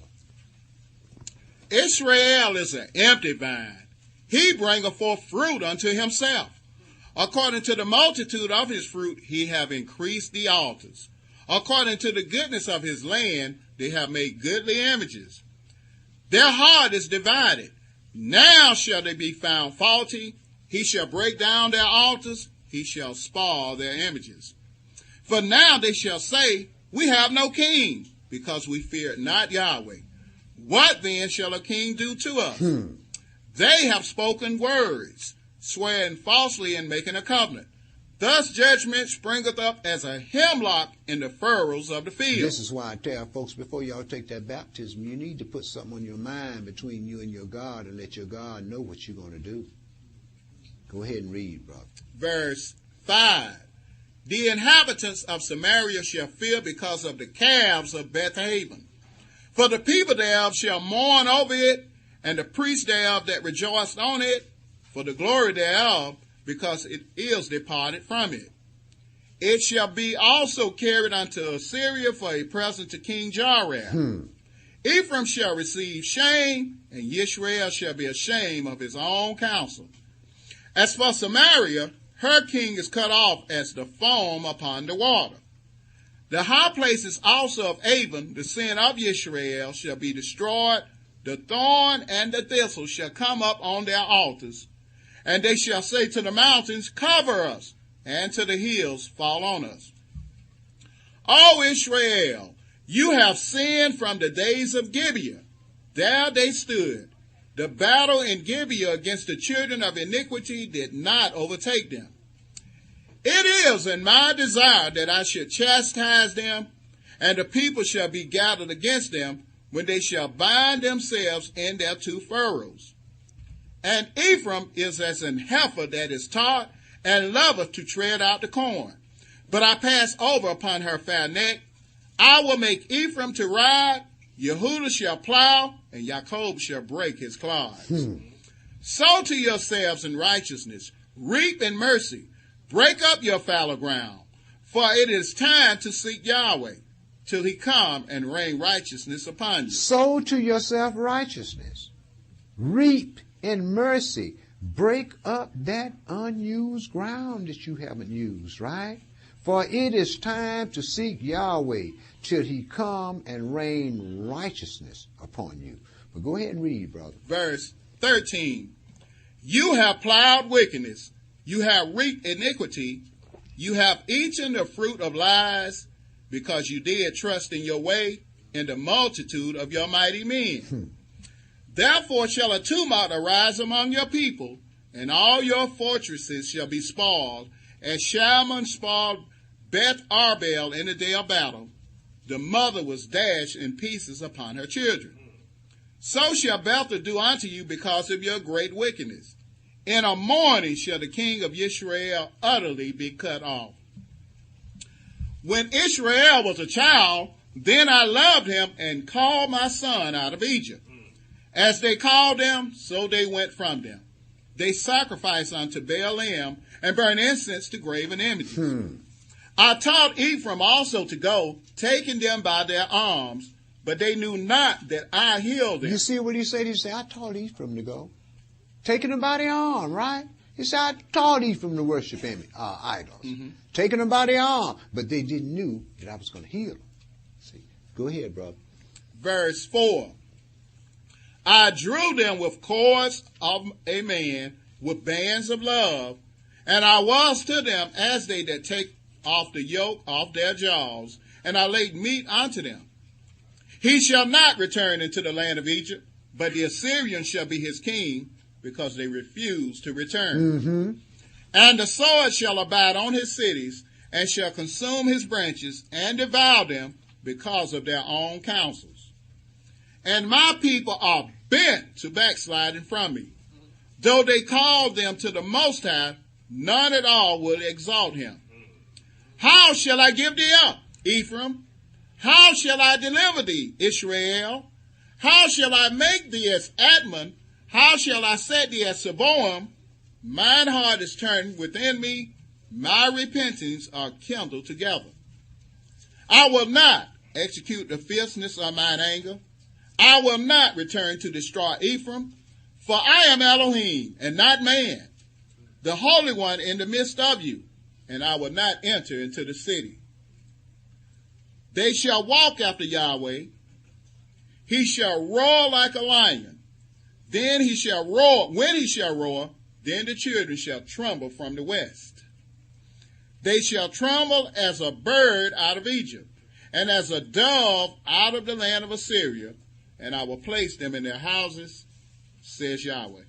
Israel is an empty vine. He bringeth forth fruit unto himself. According to the multitude of his fruit, he have increased the altars. According to the goodness of his land, they have made goodly images. Their heart is divided. Now shall they be found faulty. He shall break down their altars. He shall spoil their images. For now they shall say, we have no king, because we fear not Yahweh. What then shall a king do to us? They have spoken words, swearing falsely and making a covenant. Thus judgment springeth up as a hemlock in the furrows of the field. This is why I tell folks, before y'all take that baptism, you need to put something on your mind between you and your God and let your God know what you're going to do. Go ahead and read, brother. Verse 5. The inhabitants of Samaria shall fear because of the calves of Bethaven. For the people thereof shall mourn over it, and the priests thereof that rejoiced on it, for the glory thereof, because it is departed from it. It shall be also carried unto Assyria for a present to King Joram. Ephraim shall receive shame, and Yisrael shall be ashamed of his own counsel. As for Samaria, her king is cut off as the foam upon the water. The high places also of Avon, the sin of Yisrael, shall be destroyed. The thorn and the thistle shall come up on their altars. And they shall say to the mountains, cover us, and to the hills, fall on us. O Israel, you have sinned from the days of Gibeah. There they stood. The battle in Gibeah against the children of iniquity did not overtake them. It is in my desire that I should chastise them, and the people shall be gathered against them, when they shall bind themselves in their two furrows. And Ephraim is as an heifer that is taught, and loveth to tread out the corn. But I pass over upon her fair neck. I will make Ephraim to ride, Yehudah shall plow, and Jacob shall break his clods. Sow to yourselves in righteousness, reap in mercy, break up your fallow ground, for it is time to seek Yahweh, till he come and rain righteousness upon you. Sow to yourself righteousness, reap in mercy, break up that unused ground that you haven't used, right? For it is time to seek Yahweh till he come and rain righteousness upon you. But go ahead and read, brother. Verse 13. You have plowed wickedness. You have reaped iniquity. You have eaten the fruit of lies, because you did trust in your way in the multitude of your mighty men. Therefore shall a tumult arise among your people, and all your fortresses shall be spoiled, as Shalman spoiled Beth Arbel in the day of battle. The mother was dashed in pieces upon her children. So shall Bethel do unto you because of your great wickedness. In a morning shall the king of Israel utterly be cut off. When Israel was a child, then I loved him and called my son out of Egypt. As they called them, so they went from them. They sacrificed unto Baalim and burned incense to graven images. I taught Ephraim also to go, taking them by their arms, but they knew not that I healed them. You see what he said? He said, I taught Ephraim to go. Taking them by the arm, right? He said, I taught Ephraim to worship idols, taking them by the arm, but they didn't know that I was going to heal them. See, go ahead, brother. Verse 4. I drew them with cords of a man, with bands of love, and I was to them as they that take off the yoke off their jaws, and I laid meat unto them. He shall not return into the land of Egypt, but the Assyrian shall be his king, because they refuse to return. And the sword shall abide on his cities, and shall consume his branches, and devour them, because of their own counsels. And my people are bent to backsliding from me. Though they call them to the Most High, none at all will exalt him. How shall I give thee up, Ephraim? How shall I deliver thee, Israel? How shall I make thee as Admon? How shall I set thee as Seboam? Mine heart is turned within me. My repentings are kindled together. I will not execute the fierceness of mine anger. I will not return to destroy Ephraim, for I am Elohim and not man, the Holy One in the midst of you, and I will not enter into the city. They shall walk after Yahweh. He shall roar like a lion. Then he shall roar. When he shall roar, then the children shall tremble from the west. They shall tremble as a bird out of Egypt, and as a dove out of the land of Assyria, and I will place them in their houses, says Yahweh.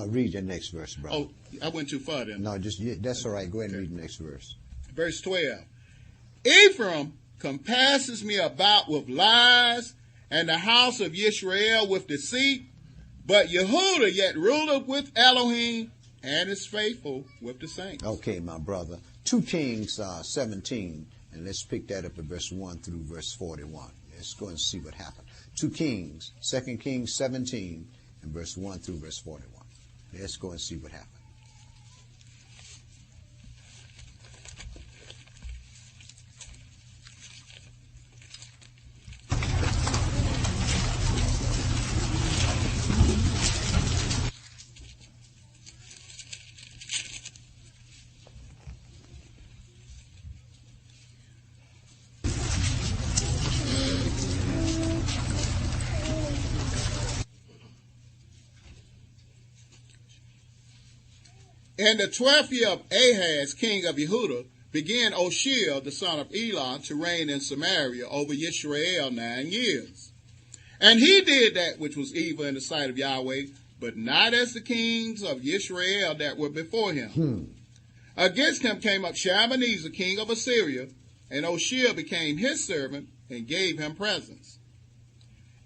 Read the next verse, brother. Oh, I went too far then. No, that's all right. Go ahead and read the next verse. Verse 12. Ephraim compasses me about with lies, and the house of Israel with deceit, but Yehudah yet ruleth with Elohim, and is faithful with the saints. Okay, my brother. 2 Kings 17, and let's pick that up at verse 1 through verse 41. Let's go and see what happened. 2 Kings 17, and verse 1 through verse 41. Let's go and see what happened. In the 12th year of Ahaz, king of Yehudah, began Oshia, the son of Elah, to reign in Samaria over Israel 9 years. And he did that which was evil in the sight of Yahweh, but not as the kings of Israel that were before him. Against him came up Shalmaneser, king of Assyria, and Oshia became his servant and gave him presents.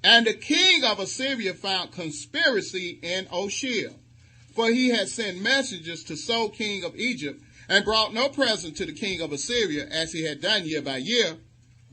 And the king of Assyria found conspiracy in Oshia, for he had sent messengers to So, king of Egypt, and brought no present to the king of Assyria, as he had done year by year.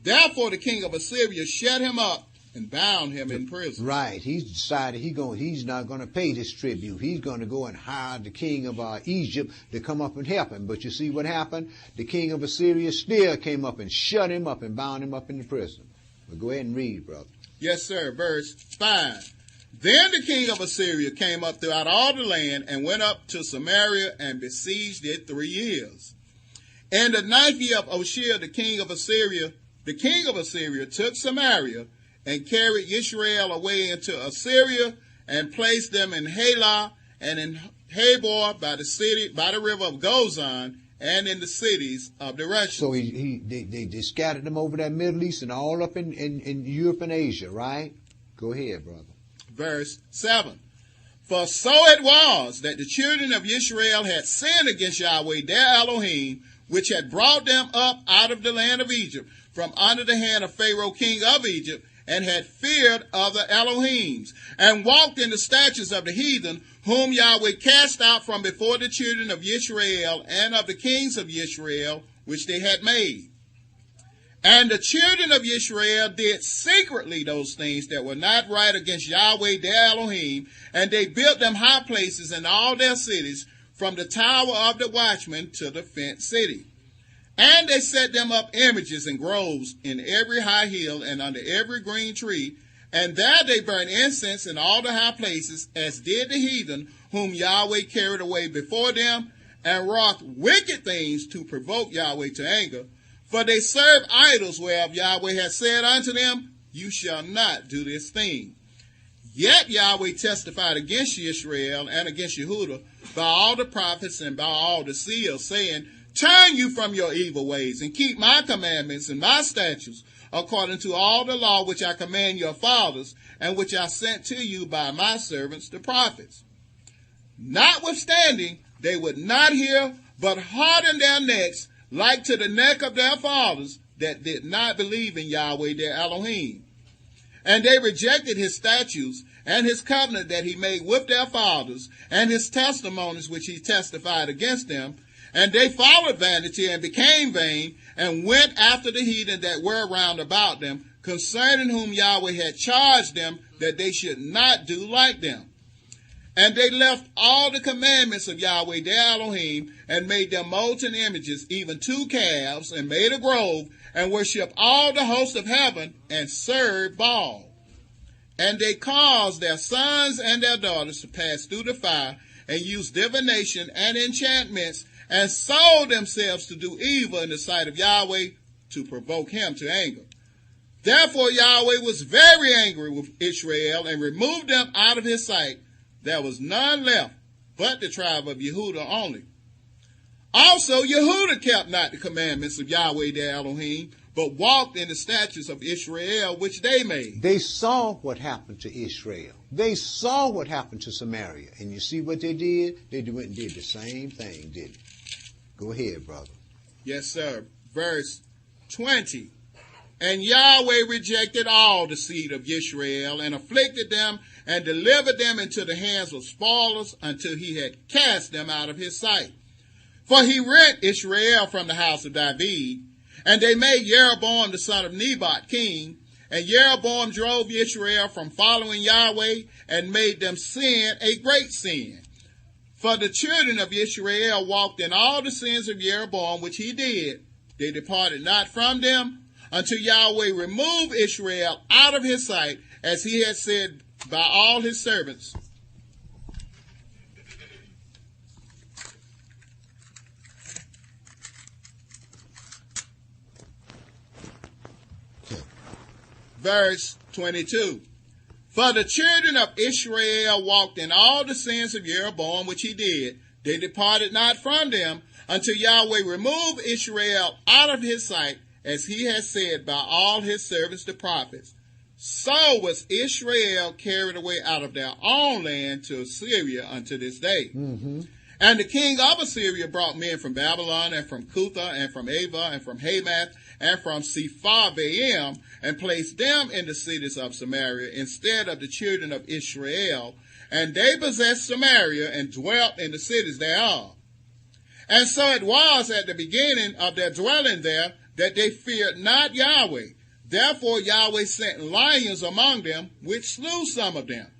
Therefore the king of Assyria shut him up and bound him in prison. Right. He's decided he's not going to pay this tribute. He's going to go and hire the king of Egypt to come up and help him. But you see what happened? The king of Assyria still came up and shut him up and bound him up in the prison. But go ahead and read, brother. Yes, sir. Verse 5. Then the king of Assyria came up throughout all the land and went up to Samaria and besieged it 3 years. In the 9th year of Oshia, the king of Assyria took Samaria and carried Israel away into Assyria and placed them in Halah and in Habor by the river of Gozan, and in the cities of the Russians. So they scattered them over that Middle East and all up in Europe and Asia, right? Go ahead, brother. Verse 7. For so it was that the children of Israel had sinned against Yahweh their Elohim, which had brought them up out of the land of Egypt, from under the hand of Pharaoh king of Egypt, and had feared other Elohims, and walked in the statutes of the heathen, whom Yahweh cast out from before the children of Israel, and of the kings of Israel, which they had made. And the children of Israel did secretly those things that were not right against Yahweh their Elohim, and they built them high places in all their cities, from the tower of the watchman to the fenced city. And they set them up images and groves in every high hill and under every green tree, and there they burned incense in all the high places, as did the heathen, whom Yahweh carried away before them, and wrought wicked things to provoke Yahweh to anger. For they serve idols, whereof Yahweh has said unto them, you shall not do this thing. Yet Yahweh testified against Israel and against Yehudah by all the prophets and by all the seers, saying, turn you from your evil ways, and keep my commandments and my statutes, according to all the law which I command your fathers, and which I sent to you by my servants the prophets. Notwithstanding, they would not hear, but hardened their necks, like to the neck of their fathers, that did not believe in Yahweh their Elohim. And they rejected his statutes, and his covenant that he made with their fathers, and his testimonies which he testified against them. And they followed vanity, and became vain, and went after the heathen that were round about them, concerning whom Yahweh had charged them that they should not do like them. And they left all the commandments of Yahweh their Elohim, and made them molten images, even 2 calves, and made a grove, and worshipped all the hosts of heaven, and served Baal. And they caused their sons and their daughters to pass through the fire, and used divination and enchantments, and sold themselves to do evil in the sight of Yahweh, to provoke him to anger. Therefore Yahweh was very angry with Israel, and removed them out of his sight. There was none left but the tribe of Yehudah only. Also Yehudah kept not the commandments of Yahweh their Elohim, but walked in the statutes of Israel which they made. They saw what happened to Israel. They saw what happened to Samaria. And you see what they did? They went and did the same thing, didn't they? Go ahead, brother. Yes, sir. Verse 20. And Yahweh rejected all the seed of Israel, and afflicted them, and delivered them into the hands of spoilers, until he had cast them out of his sight. For he rent Israel from the house of David, and they made Jeroboam the son of Nebat king, and Jeroboam drove Israel from following Yahweh, and made them sin a great sin. For the children of Israel walked in all the sins of Jeroboam, which he did. They departed not from them, until Yahweh removed Israel out of his sight, as he had said by all his servants. Verse 22. For the children of Israel walked in all the sins of Jeroboam, which he did. They departed not from them, until Yahweh removed Israel out of his sight, as he has said by all his servants the prophets. So was Israel carried away out of their own land to Assyria unto this day. Mm-hmm. And the king of Assyria brought men from Babylon, and from Cutha, and from Ava, and from Hamath, and from Sepharvaim, and placed them in the cities of Samaria instead of the children of Israel. And they possessed Samaria, and dwelt in the cities thereof. And so it was at the beginning of their dwelling there, that they feared not Yahweh. Therefore Yahweh sent lions among them, which slew some of them.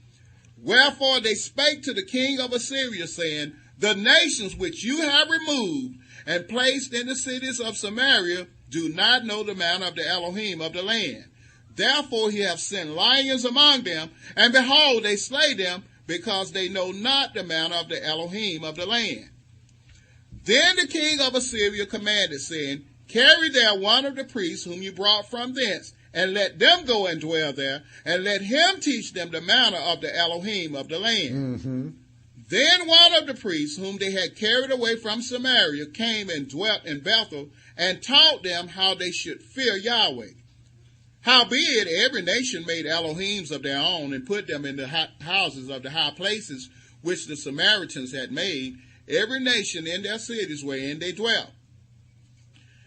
Wherefore they spake to the king of Assyria, saying, the nations which you have removed and placed in the cities of Samaria do not know the manner of the Elohim of the land. Therefore he hath sent lions among them, and behold, they slay them, because they know not the manner of the Elohim of the land. Then the king of Assyria commanded, saying, carry there one of the priests whom you brought from thence, and let them go and dwell there, and let him teach them the manner of the Elohim of the land. Mm-hmm. Then one of the priests whom they had carried away from Samaria came and dwelt in Bethel, and taught them how they should fear Yahweh. Howbeit every nation made Elohims of their own, and put them in the houses of the high places which the Samaritans had made, every nation in their cities wherein they dwelt.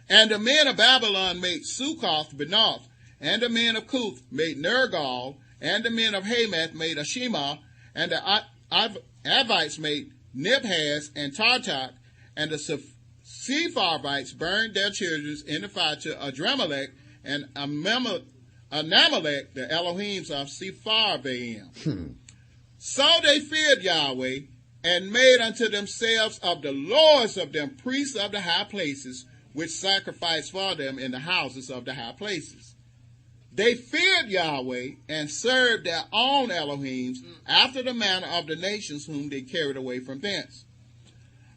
And the men of Babylon made Succoth Benoth, and the men of Cuth made Nergal, and the men of Hamath made Ashima, and the Avites made Nibhaz and Tartak, and the Sepharvites burned their children in the fire to Adremelech and Anamelech, the Elohims of Sepharvaim. So they feared Yahweh, and made unto themselves of the lords of them priests of the high places, which sacrificed for them in the houses of the high places. They feared Yahweh and served their own Elohims after the manner of the nations whom they carried away from thence.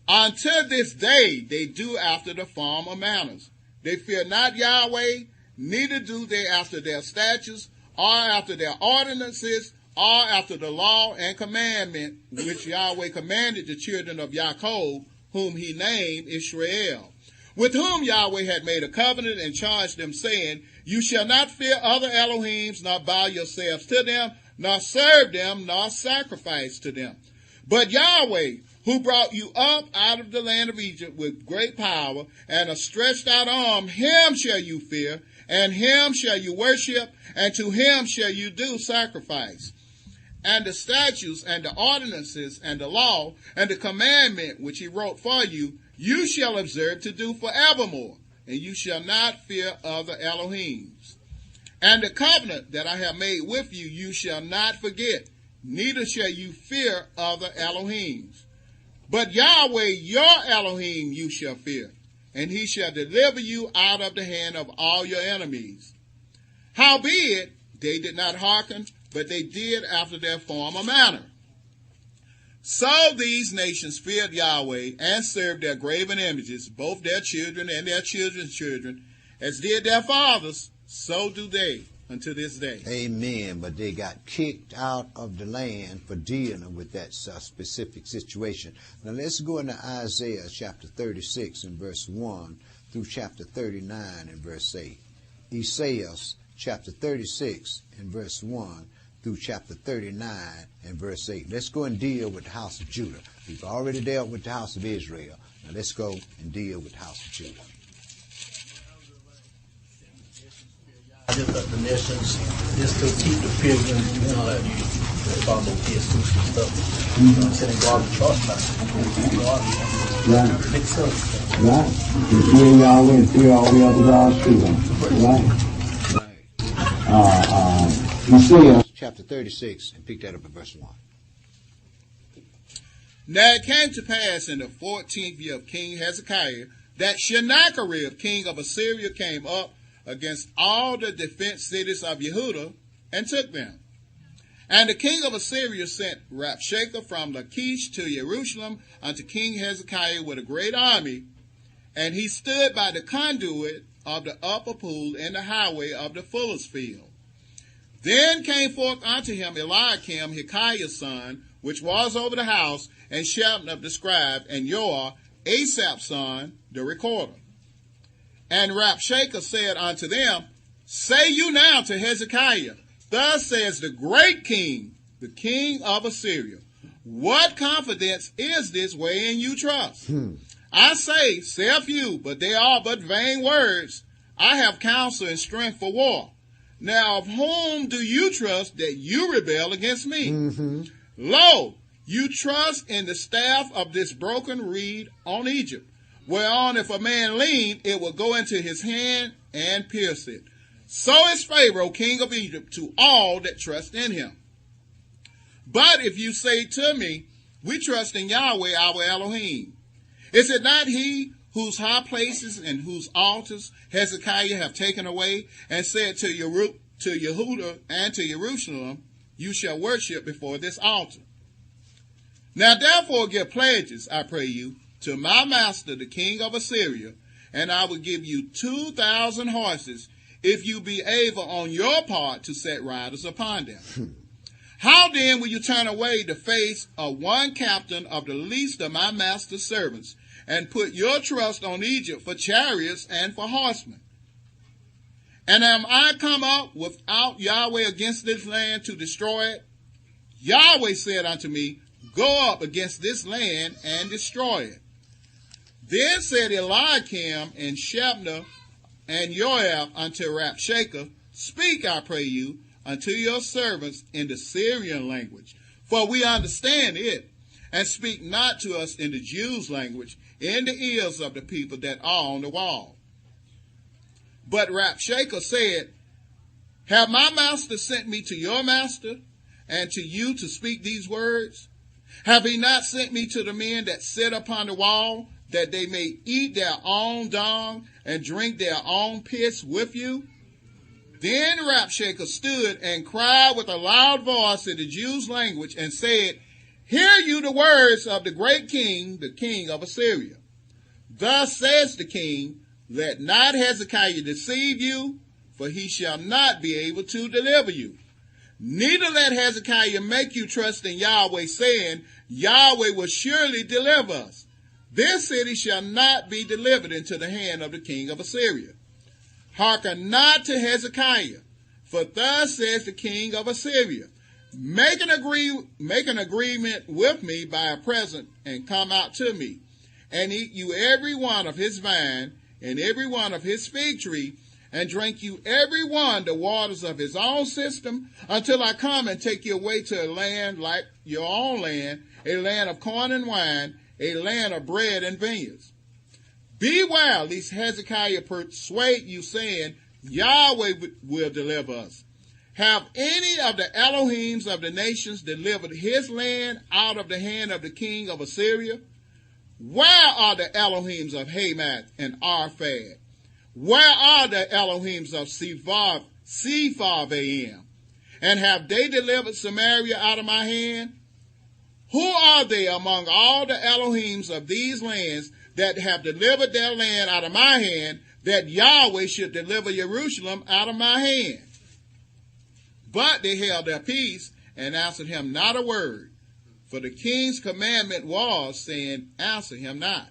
Until this day they do after the former manners. They fear not Yahweh, neither do they after their statutes, or after their ordinances, or after the law and commandment which Yahweh commanded the children of Jacob, whom he named Israel, with whom Yahweh had made a covenant and charged them, saying, You shall not fear other Elohims, nor bow yourselves to them, nor serve them, nor sacrifice to them. But Yahweh, who brought you up out of the land of Egypt with great power and a stretched out arm, him shall you fear, and him shall you worship, and to him shall you do sacrifice. And the statutes and the ordinances and the law and the commandment which he wrote for you, you shall observe to do forevermore, and you shall not fear other Elohims. And the covenant that I have made with you, you shall not forget, neither shall you fear other Elohims. But Yahweh your Elohim you shall fear, and he shall deliver you out of the hand of all your enemies. Howbeit, they did not hearken, but they did after their former manner. So these nations feared Yahweh and served their graven images, both their children and their children's children, as did their fathers, so do they unto this day. Amen. But they got kicked out of the land for dealing with that specific situation. Now let's go into Isaiah chapter 36 and verse 1 through chapter 39 and verse 8. Isaiah chapter 36 and verse 1 through chapter 39 and verse 8. Let's go and deal with the house of Judah. We've already dealt with the house of Israel. Now let's go and deal with the house of Judah. The nations just to keep the pilgrims, you know, like follow Jesus and stuff. You know what I'm saying? God will trust us. Right. Makes sense. Right. You fear Yahweh and fear all the other gods too. Right. You see chapter 36 and pick that up at verse 1. Now it came to pass in the 14th year of King Hezekiah that Sennacherib, king of Assyria, came up against all the defense cities of Yehudah and took them. And the king of Assyria sent Rabshakeh from Lachish to Jerusalem unto King Hezekiah with a great army, and he stood by the conduit of the upper pool in the highway of the fuller's field. Then came forth unto him Eliakim, Hilkiah's son, which was over the house, and Shebna the scribe, and Joah, Asaph's son, the recorder. And Rabshakeh said unto them, Say you now to Hezekiah, Thus says the great king, the king of Assyria, What confidence is this wherein you trust? I say, saith you, but they are but vain words. I have counsel and strength for war. Now of whom do you trust that you rebel against me? Lo, you trust in the staff of this broken reed on Egypt, whereon if a man lean, it will go into his hand and pierce it. So is Pharaoh, king of Egypt, to all that trust in him. But if you say to me, We trust in Yahweh our Elohim, is it not he whose high places and whose altars Hezekiah have taken away, and said to Yehudah and to Jerusalem, You shall worship before this altar? Now therefore give pledges, I pray you, to my master, the king of Assyria, and I will give you 2,000 horses, if you be able on your part to set riders upon them. How then will you turn away the face of one captain of the least of my master's servants, and put your trust on Egypt for chariots and for horsemen? And am I come up without Yahweh against this land to destroy it? Yahweh said unto me, Go up against this land and destroy it. Then said Eliakim and Shebna and Joab unto Rabshakeh, Speak, I pray you, unto your servants in the Syrian language, for we understand it, and speak not to us in the Jews' language, in the ears of the people that are on the wall. But Rabshakeh said, Have my master sent me to your master, and to you to speak these words? Have he not sent me to the men that sit upon the wall, that they may eat their own dung and drink their own piss with you? Then Rabshakeh stood and cried with a loud voice in the Jews' language and said, Hear you the words of the great king, the king of Assyria. Thus says the king, Let not Hezekiah deceive you, for he shall not be able to deliver you. Neither let Hezekiah make you trust in Yahweh, saying, Yahweh will surely deliver us. This city shall not be delivered into the hand of the king of Assyria. Hearken not to Hezekiah, for thus says the king of Assyria, Make an agreement with me by a present, and come out to me, and eat you every one of his vine, and every one of his fig tree, and drink you every one the waters of his own system, until I come and take you away to a land like your own land, a land of corn and wine, a land of bread and vineyards. Beware lest Hezekiah persuade you, saying, Yahweh will deliver us. Have any of the Elohims of the nations delivered his land out of the hand of the king of Assyria? Where are the Elohims of Hamath and Arphad? Where are the Elohims of Sepharvaim? And have they delivered Samaria out of my hand? Who are they among all the Elohims of these lands that have delivered their land out of my hand, that Yahweh should deliver Jerusalem out of my hand? But they held their peace and answered him not a word. For the king's commandment was, saying, Answer him not.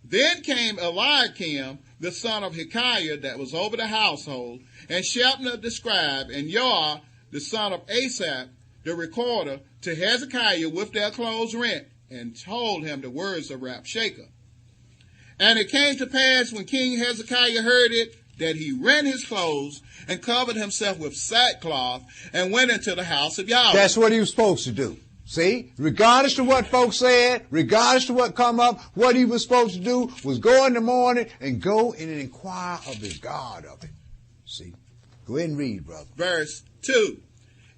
Then came Eliakim, the son of Hilkiah, that was over the household, and Shebna the scribe, and Joah, the son of Asaph, the recorder, to Hezekiah with their clothes rent, and told him the words of Rabshakeh. And it came to pass, when King Hezekiah heard it, that he rent his clothes and covered himself with sackcloth and went into the house of Yahweh. That's what he was supposed to do. See, regardless of what folks said, regardless of what come up, what he was supposed to do was go in the morning and go in and inquire of the God of it. See, go ahead and read, brother. Verse 2.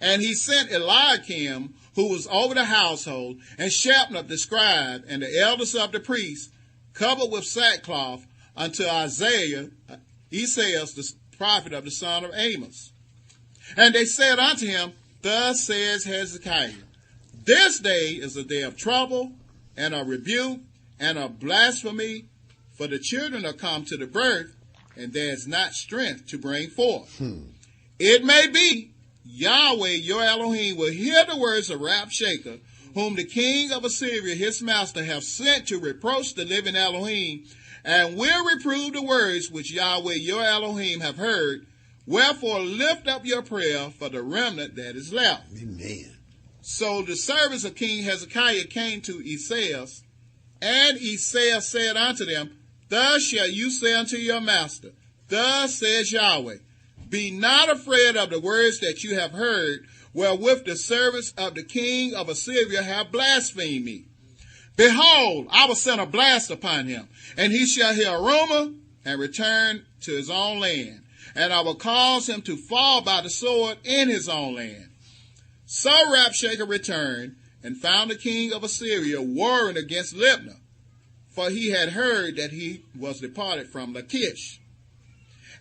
And he sent Eliakim, who was over the household, and Shebna the scribe, and the elders of the priests, covered with sackcloth, unto Esaias, the prophet of the son of Amos. And they said unto him, Thus says Hezekiah, This day is a day of trouble, and a rebuke, and a blasphemy, for the children are come to the birth, and there is not strength to bring forth. It may be, Yahweh your Elohim will hear the words of Rabshakeh, whom the king of Assyria his master hath sent to reproach the living Elohim, and will reprove the words which Yahweh your Elohim have heard. Wherefore lift up your prayer for the remnant that is left. Amen. So the servants of King Hezekiah came to Esaias, and Esaias said unto them, Thus shall you say unto your master, Thus says Yahweh, Be not afraid of the words that you have heard, wherewith the servants of the king of Assyria have blasphemed me. Behold, I will send a blast upon him, and he shall hear a rumor and return to his own land. And I will cause him to fall by the sword in his own land. So Rabshakeh returned and found the king of Assyria warring against Libnah, for he had heard that he was departed from Lachish.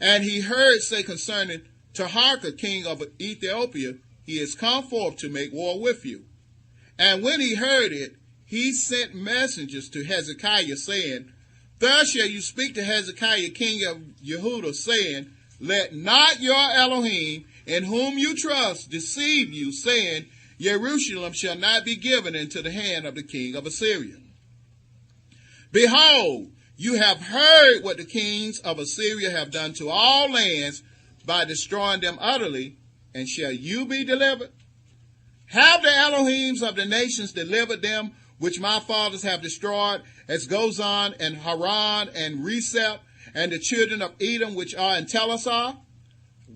And he heard say concerning Taharka, king of Ethiopia, He is come forth to make war with you. And when he heard it, he sent messengers to Hezekiah, saying, Thus shall you speak to Hezekiah, king of Yehudah, saying, Let not your Elohim, in whom you trust, deceive you, saying, Jerusalem shall not be given into the hand of the king of Assyria. Behold, you have heard what the kings of Assyria have done to all lands by destroying them utterly, and shall you be delivered? Have the Elohims of the nations delivered them, which my fathers have destroyed, as Gozan and Haran and Resep, and the children of Edom, which are in Telassar?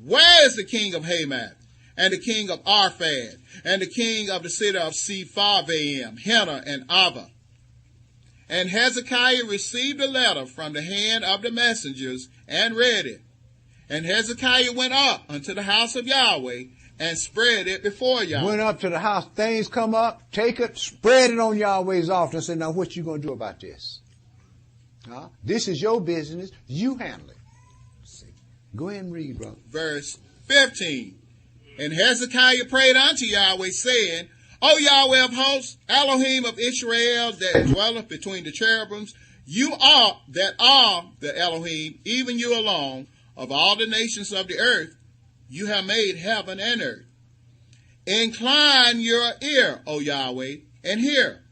Where is the king of Hamath, and the king of Arphad, and the king of the city of Sepharvaim, Henna, and Ava? And Hezekiah received a letter from the hand of the messengers, and read it. And Hezekiah went up unto the house of Yahweh, and spread it before Yahweh. Went up to the house, things come up, take it, spread it on Yahweh's altar, and say, now what you going to do about this? This is your business, you handle it. See? Go ahead and read, brother. Verse 15. And Hezekiah prayed unto Yahweh, saying, O Yahweh of hosts, Elohim of Israel, that dwelleth between the cherubims, you are that are the Elohim, even you alone, of all the nations of the earth. You have made heaven and earth. Incline your ear, O Yahweh, and hear.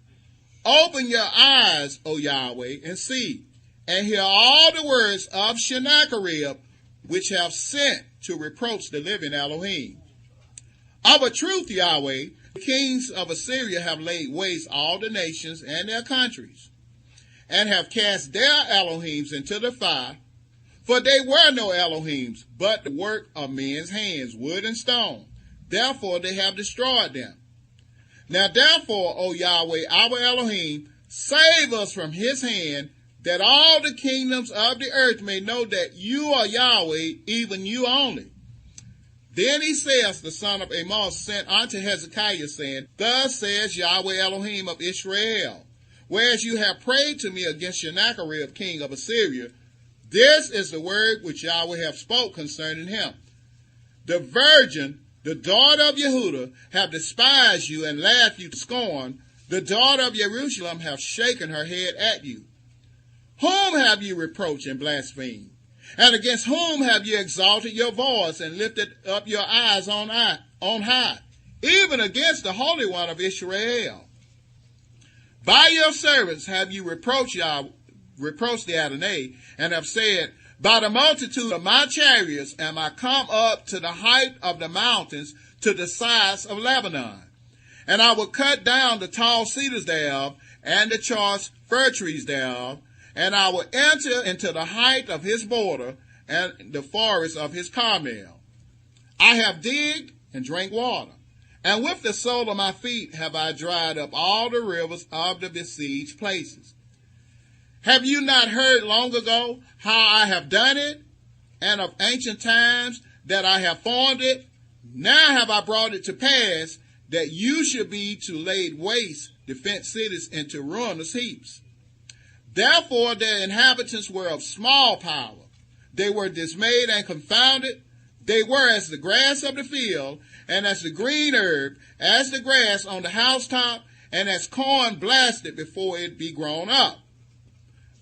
Open your eyes, O Yahweh, and see, and hear all the words of Sennacherib, which have sent to reproach the living Elohim. Of a truth, Yahweh, the kings of Assyria have laid waste all the nations and their countries, and have cast their Elohims into the fire, for they were no Elohims, but the work of men's hands, wood and stone. Therefore they have destroyed them. Now therefore, O Yahweh, our Elohim, save us from his hand, that all the kingdoms of the earth may know that you are Yahweh, even you only. Then Esaias, the son of Amos, sent unto Hezekiah, saying, Thus says Yahweh Elohim of Israel, whereas you have prayed to me against Sennacherib, king of Assyria, this is the word which Yahweh hath spoke concerning him. The virgin, the daughter of Yehudah, have despised you and laughed you to scorn. The daughter of Jerusalem hath shaken her head at you. Whom have you reproached and blasphemed? And against whom have you exalted your voice and lifted up your eyes on high? Even against the Holy One of Israel. By your servants have you reproached the Adonai, and have said, By the multitude of my chariots am I come up to the height of the mountains, to the sides of Lebanon. And I will cut down the tall cedars thereof, and the choice fir trees thereof, and I will enter into the height of his border, and the forest of his Carmel. I have digged and drank water, and with the sole of my feet have I dried up all the rivers of the besieged places. Have you not heard long ago how I have done it, and of ancient times that I have formed it? Now have I brought it to pass that you should be to laid waste the fenced cities into ruinous heaps. Therefore their inhabitants were of small power. They were dismayed and confounded. They were as the grass of the field, and as the green herb, as the grass on the housetop, and as corn blasted before it be grown up.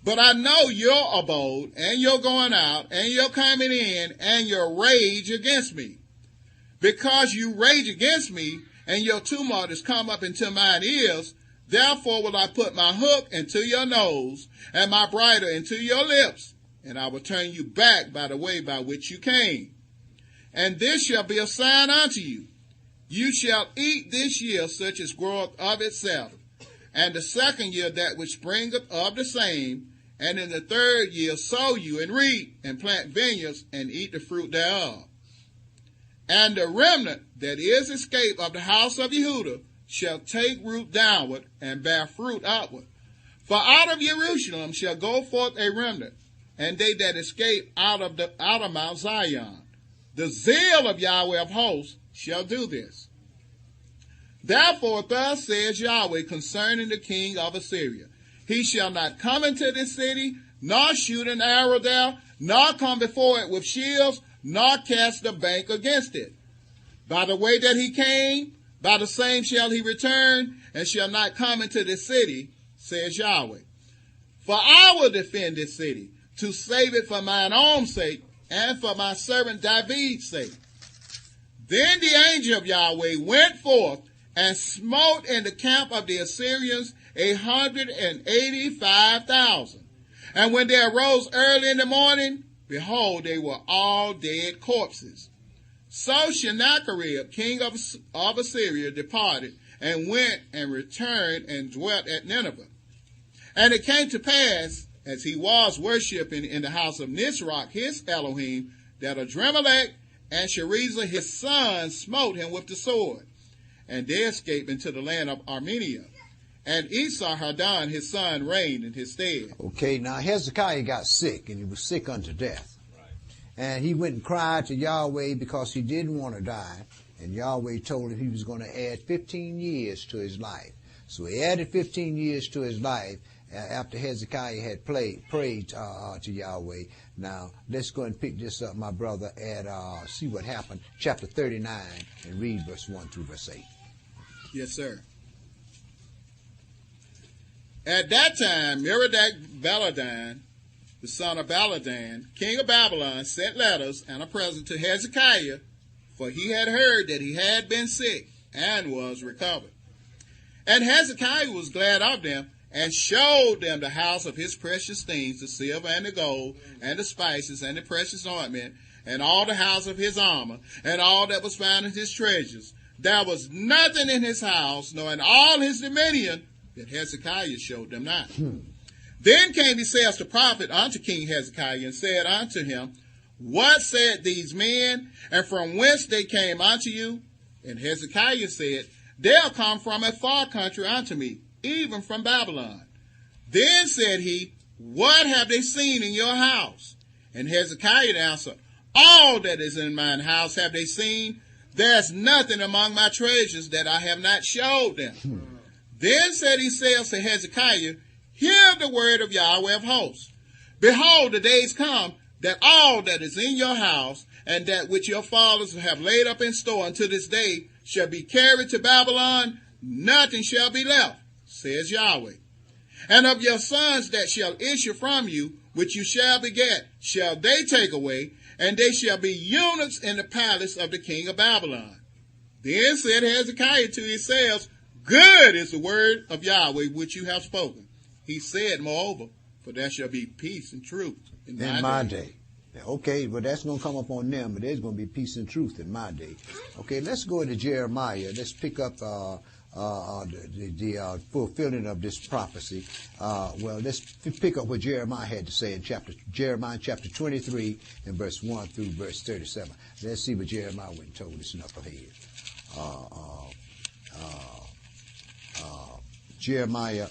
But I know your abode, and your going out, and your coming in, and your rage against me. Because you rage against me, and your tumult is come up into mine ears, therefore will I put my hook into your nose, and my bridle into your lips, and I will turn you back by the way by which you came. And this shall be a sign unto you. You shall eat this year such as groweth of itself, and the second year that which springeth of the same, and in the third year sow you and reap, and plant vineyards, and eat the fruit thereof. And the remnant that is escaped of the house of Yehudah shall take root downward, and bear fruit outward. For out of Jerusalem shall go forth a remnant, and they that escape out of Mount Zion. The zeal of Yahweh of hosts shall do this. Therefore thus says Yahweh concerning the king of Assyria, He shall not come into this city, nor shoot an arrow there, nor come before it with shields, nor cast a bank against it. By the way that he came, by the same shall he return, and shall not come into this city, says Yahweh. For I will defend this city, to save it for mine own sake, and for my servant David's sake. Then the angel of Yahweh went forth, and smote in the camp of the Assyrians 185,000. And when they arose early in the morning, behold, they were all dead corpses. So Sennacherib, king of Assyria, departed, and went and returned and dwelt at Nineveh. And it came to pass, as he was worshipping in the house of Nisroch, his Elohim, that Adremelech and Sharezer, his sons, smote him with the sword. And they escaped into the land of Armenia. And Esarhaddon, his son, reigned in his stead. Okay, now Hezekiah got sick, and he was sick unto death. Right. And he went and cried to Yahweh because he didn't want to die. And Yahweh told him he was going to add 15 years to his life. So he added 15 years to his life after Hezekiah had prayed to Yahweh. Now, let's go and pick this up, my brother, at, see what happened, chapter 39, and read verse 1 through verse 8. Yes, sir. At that time, Merodach-Baladan, the son of Baladan, king of Babylon, sent letters and a present to Hezekiah, for he had heard that he had been sick and was recovered. And Hezekiah was glad of them, and showed them the house of his precious things, the silver and the gold, and the spices, and the precious ointment, and all the house of his armor, and all that was found in his treasures. There was nothing in his house, nor in all his dominion, that Hezekiah showed them not. Then came Esaias the prophet unto King Hezekiah, and said unto him, What said these men, and from whence they came unto you? And Hezekiah said, They are come from a far country unto me, even from Babylon. Then said he, What have they seen in your house? And Hezekiah answered, All that is in mine house have they seen. There is nothing among my treasures that I have not showed them. Then said Esaias to Hezekiah, Hear the word of Yahweh of hosts. Behold, the days come that all that is in your house, and that which your fathers have laid up in store unto this day, shall be carried to Babylon. Nothing shall be left, says Yahweh. And of your sons that shall issue from you, which you shall beget, shall they take away, and they shall be eunuchs in the palace of the king of Babylon. Then said Hezekiah to Esaias, Good is the word of Yahweh which you have spoken. He said, moreover, for there shall be peace and truth in my day. Okay, well, that's going to come up on them, but there's going to be peace and truth in my day. Okay, let's go to Jeremiah. Let's pick up the fulfilling of this prophecy. Let's pick up what Jeremiah had to say in Jeremiah chapter 23 and verse 1 through verse 37. Let's see what Jeremiah went and told this knucklehead. Jeremiah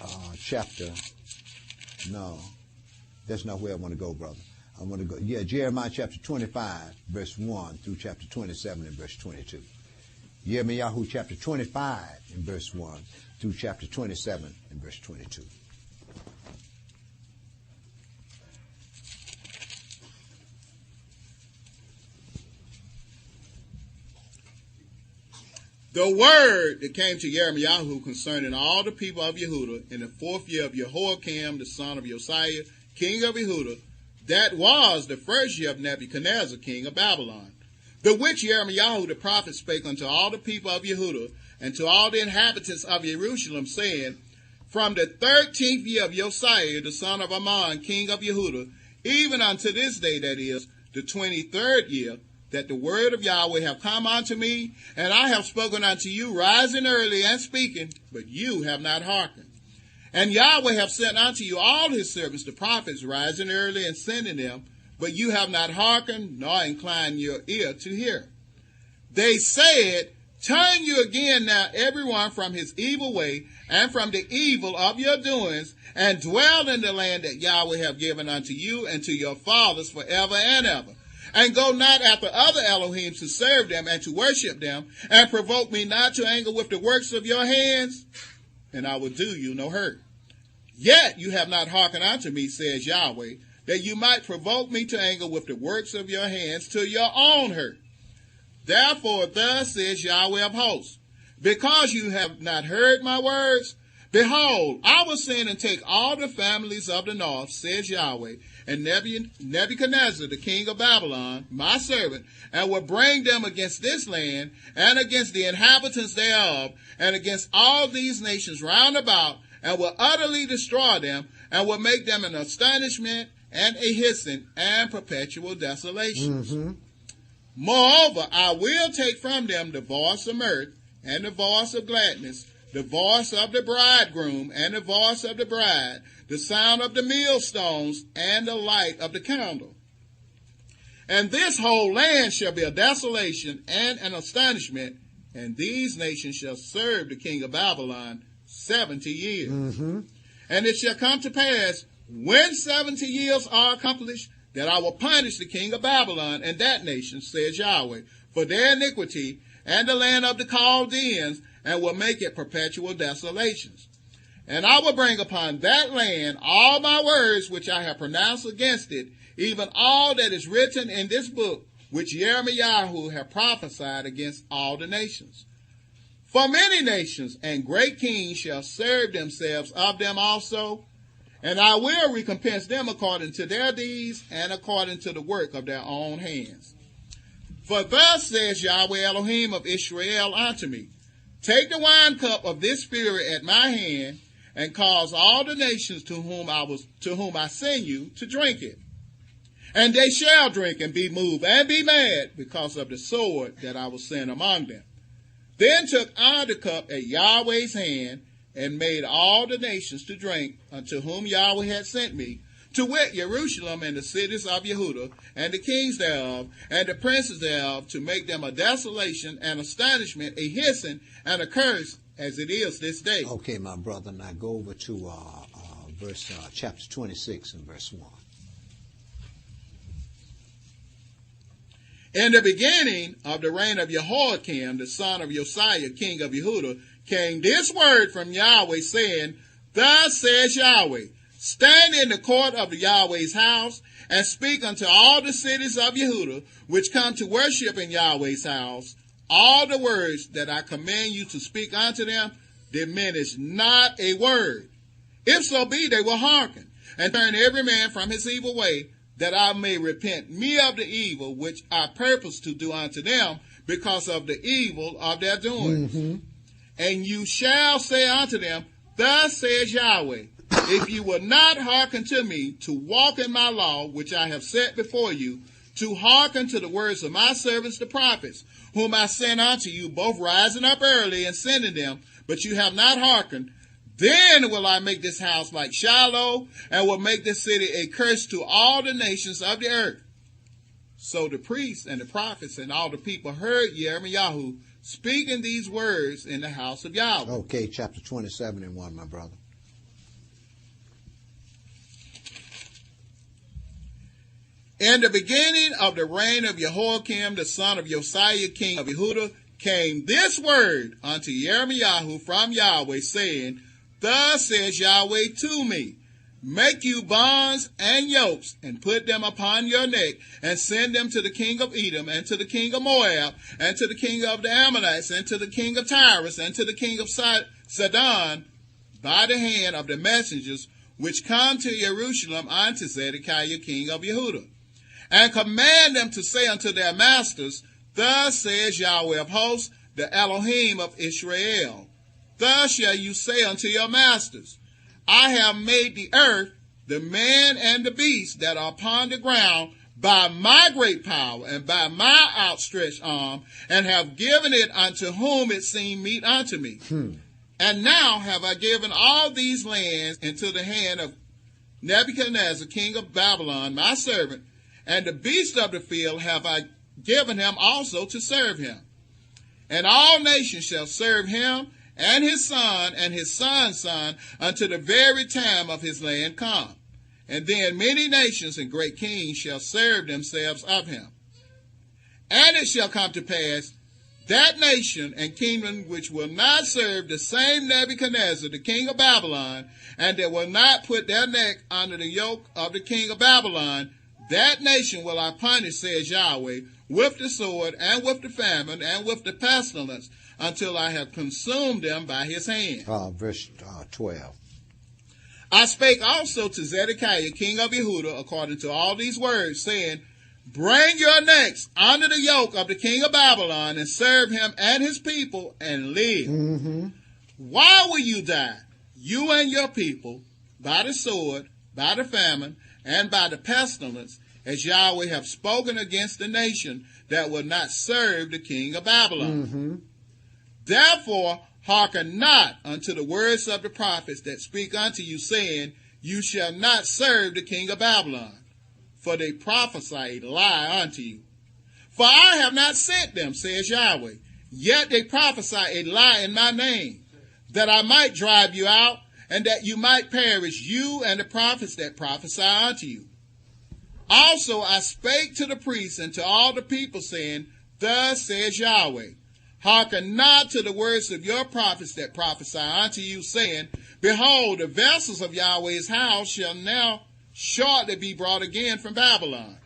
no, that's not where I want to go, brother. I want to go, Jeremiah chapter 25, verse 1 through chapter 27 and verse 22. Jeremiah chapter 25 and verse 1 through chapter 27 and verse 22. The word that came to Jeremiah concerning all the people of Yehuda in the 4th year of Jehoiakim, the son of Josiah, king of Yehuda, that was the 1st year of Nebuchadnezzar, king of Babylon, the which Jeremiah the prophet spake unto all the people of Yehuda, and to all the inhabitants of Jerusalem, saying, From the 13th year of Josiah, the son of Ammon, king of Yehuda, even unto this day, that is, the 23rd year, that the word of Yahweh have come unto me, and I have spoken unto you, rising early and speaking, but you have not hearkened. And Yahweh have sent unto you all his servants, the prophets, rising early and sending them, but you have not hearkened, nor inclined your ear to hear. They said, Turn you again now everyone from his evil way, and from the evil of your doings, and dwell in the land that Yahweh have given unto you and to your fathers forever and ever. And go not after other Elohims to serve them and to worship them, and provoke me not to anger with the works of your hands, and I will do you no hurt. Yet you have not hearkened unto me, says Yahweh, that you might provoke me to anger with the works of your hands to your own hurt. Therefore thus says Yahweh of hosts, because you have not heard my words, behold, I will send and take all the families of the north, says Yahweh, and Nebuchadnezzar, the king of Babylon, my servant, and will bring them against this land, and against the inhabitants thereof, and against all these nations round about, and will utterly destroy them, and will make them an astonishment, and a hissing, and perpetual desolation. Moreover, I will take from them the voice of mirth, and the voice of gladness, the voice of the bridegroom, and the voice of the bride, the sound of the millstones, and the light of the candle. And this whole land shall be a desolation and an astonishment, and these nations shall serve the king of Babylon 70 years. And it shall come to pass, when 70 years are accomplished, that I will punish the king of Babylon and that nation, says Yahweh, for their iniquity, and the land of the Chaldeans, and will make it perpetual desolations. And I will bring upon that land all my words which I have pronounced against it, even all that is written in this book, which Jeremiah have prophesied against all the nations. For many nations and great kings shall serve themselves of them also, and I will recompense them according to their deeds and according to the work of their own hands. For thus says Yahweh Elohim of Israel unto me, take the wine cup of this spirit at my hand, and cause all the nations to whom I send you to drink it. And they shall drink and be moved and be mad because of the sword that I will send among them. Then took I the cup at Yahweh's hand, and made all the nations to drink unto whom Yahweh had sent me, to wit, Jerusalem and the cities of Yehudah, and the kings thereof, and the princes thereof, to make them a desolation and astonishment, a hissing and a curse, as it is this day. Okay, my brother, now go over to chapter 26 and verse 1. In the beginning of the reign of Jehoiakim, the son of Josiah, king of Yehudah, came this word from Yahweh, saying, thus says Yahweh, stand in the court of the Yahweh's house, and speak unto all the cities of Yehudah, which come to worship in Yahweh's house, all the words that I command you to speak unto them, diminish not a word. If so be they will hearken, and turn every man from his evil way, that I may repent me of the evil which I purpose to do unto them, because of the evil of their doings. Mm-hmm. And you shall say unto them, thus says Yahweh, if you will not hearken to me, to walk in my law, which I have set before you, to hearken to the words of my servants the prophets, whom I sent unto you, both rising up early and sending them, but you have not hearkened, then will I make this house like Shiloh, and will make this city a curse to all the nations of the earth. So the priests and the prophets and all the people heard Jeremiah speaking these words in the house of Yahweh. Okay, chapter 27 and 1, my brother. In the beginning of the reign of Jehoiakim, the son of Josiah, king of Yehudah, came this word unto Jeremiah from Yahweh, saying, thus says Yahweh to me, make you bonds and yokes, and put them upon your neck, and send them to the king of Edom, and to the king of Moab, and to the king of the Ammonites, and to the king of Tyrus, and to the king of Sidon, by the hand of the messengers which come to Jerusalem unto Zedekiah king of Yehudah. And command them to say unto their masters, thus says Yahweh of hosts, the Elohim of Israel, thus shall you say unto your masters, I have made the earth, the man and the beast that are upon the ground, by my great power and by my outstretched arm, and have given it unto whom it seemed meet unto me. And now have I given all these lands into the hand of Nebuchadnezzar, king of Babylon, my servant, and the beasts of the field have I given him also to serve him. And all nations shall serve him, and his son, and his son's son, unto the very time of his land come. And then many nations and great kings shall serve themselves of him. And it shall come to pass, that nation and kingdom which will not serve the same Nebuchadnezzar, the king of Babylon, and that will not put their neck under the yoke of the king of Babylon, that nation will I punish, says Yahweh, with the sword, and with the famine, and with the pestilence, until I have consumed them by his hand. Verse 12. I spake also to Zedekiah, king of Yehudah, according to all these words, saying, bring your necks under the yoke of the king of Babylon, and serve him and his people, and live. Mm-hmm. Why will you die, you and your people, by the sword, by the famine, and by the pestilence, as Yahweh have spoken against the nation that will not serve the king of Babylon? Mm-hmm. Therefore, hearken not unto the words of the prophets that speak unto you, saying, you shall not serve the king of Babylon, for they prophesy a lie unto you. For I have not sent them, says Yahweh, yet they prophesy a lie in my name, that I might drive you out, and that you might perish, you and the prophets that prophesy unto you. Also I spake to the priests and to all the people, saying, thus says Yahweh, hearken not to the words of your prophets that prophesy unto you, saying, behold, the vessels of Yahweh's house shall now shortly be brought again from Babylon,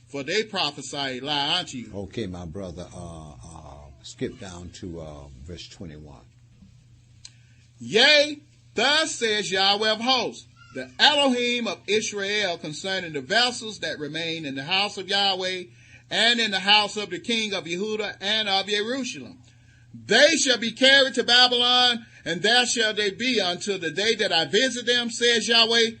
for they prophesy a lie unto you. Okay, my brother, skip down to verse 21. Yea, thus says Yahweh of hosts, the Elohim of Israel, concerning the vessels that remain in the house of Yahweh and in the house of the king of Yehuda and of Jerusalem. They shall be carried to Babylon, and there shall they be until the day that I visit them, says Yahweh.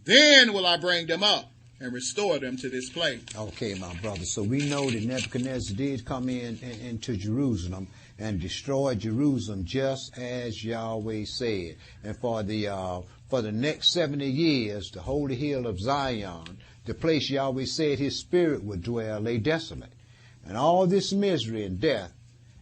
Then will I bring them up and restore them to this place. Okay, my brother. So we know that Nebuchadnezzar did come into Jerusalem and destroy Jerusalem just as Yahweh said. And for the next 70 years, the holy hill of Zion, the place Yahweh said his spirit would dwell, lay desolate. And all this misery and death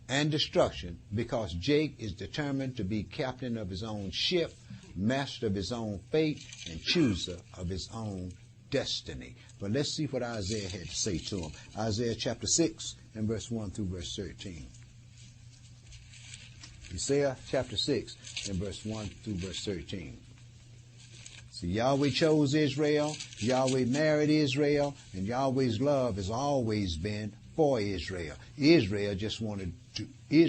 and destruction, because Jake is determined to be captain of his own ship, master of his own fate, and chooser of his own destiny. But let's see what Isaiah had to say to him. Isaiah chapter 6 and verse 1 through verse 13. Isaiah chapter 6 and verse 1 through verse 13. See, Yahweh chose Israel, Yahweh married Israel, and Yahweh's love has always been for Israel. Israel wanted to be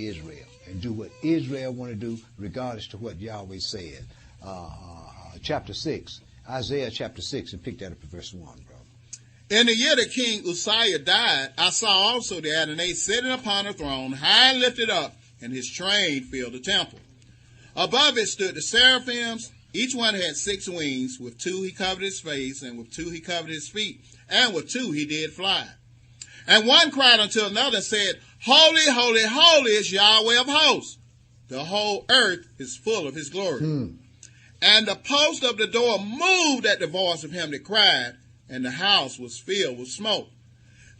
Israel and do what Israel wanted to do regardless to what Yahweh said. Chapter 6, Isaiah chapter 6, and pick that up at verse 1, brother. In the year that King Uzziah died, I saw also the Adonai sitting upon a throne, high and lifted up, and his train filled the temple. Above it stood the seraphims. Each one had 6 wings. With 2 he covered his face, and with 2 he covered his feet, and with 2 he did fly. And one cried unto another and said, Holy, holy, holy is Yahweh of hosts. The whole earth is full of his glory. And the post of the door moved at the voice of him that cried, and the house was filled with smoke.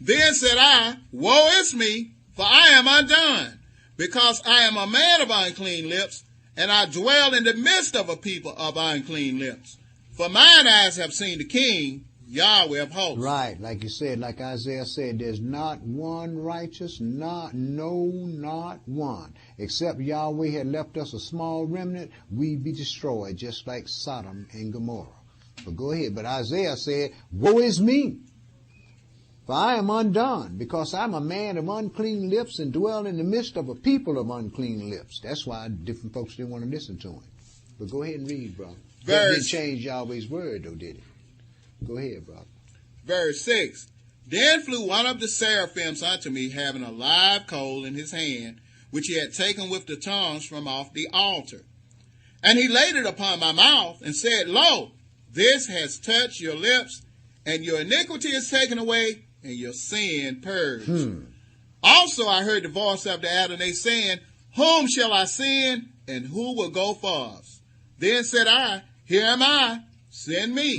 Then said I, Woe is me, for I am undone, because I am a man of unclean lips, and I dwell in the midst of a people of unclean lips. For mine eyes have seen the King, Yahweh of hosts. Right, like you said, like Isaiah said, there's not one righteous, not one. Except Yahweh had left us a small remnant, we'd be destroyed, just like Sodom and Gomorrah. But go ahead. But Isaiah said, Woe is me, for I am undone, because I'm a man of unclean lips and dwell in the midst of a people of unclean lips. That's why different folks didn't want to listen to him. But go ahead and read, brother. That didn't change Yahweh's word, though, did it? Go ahead, brother. Verse 6. Then flew one of the seraphims unto me, having a live coal in his hand, which he had taken with the tongs from off the altar. And he laid it upon my mouth, and said, Lo, this has touched your lips, and your iniquity is taken away, and your sin purged. Also I heard the voice of the Adonai saying, Whom shall I send, and who will go for us? Then said I, Here am I, send me.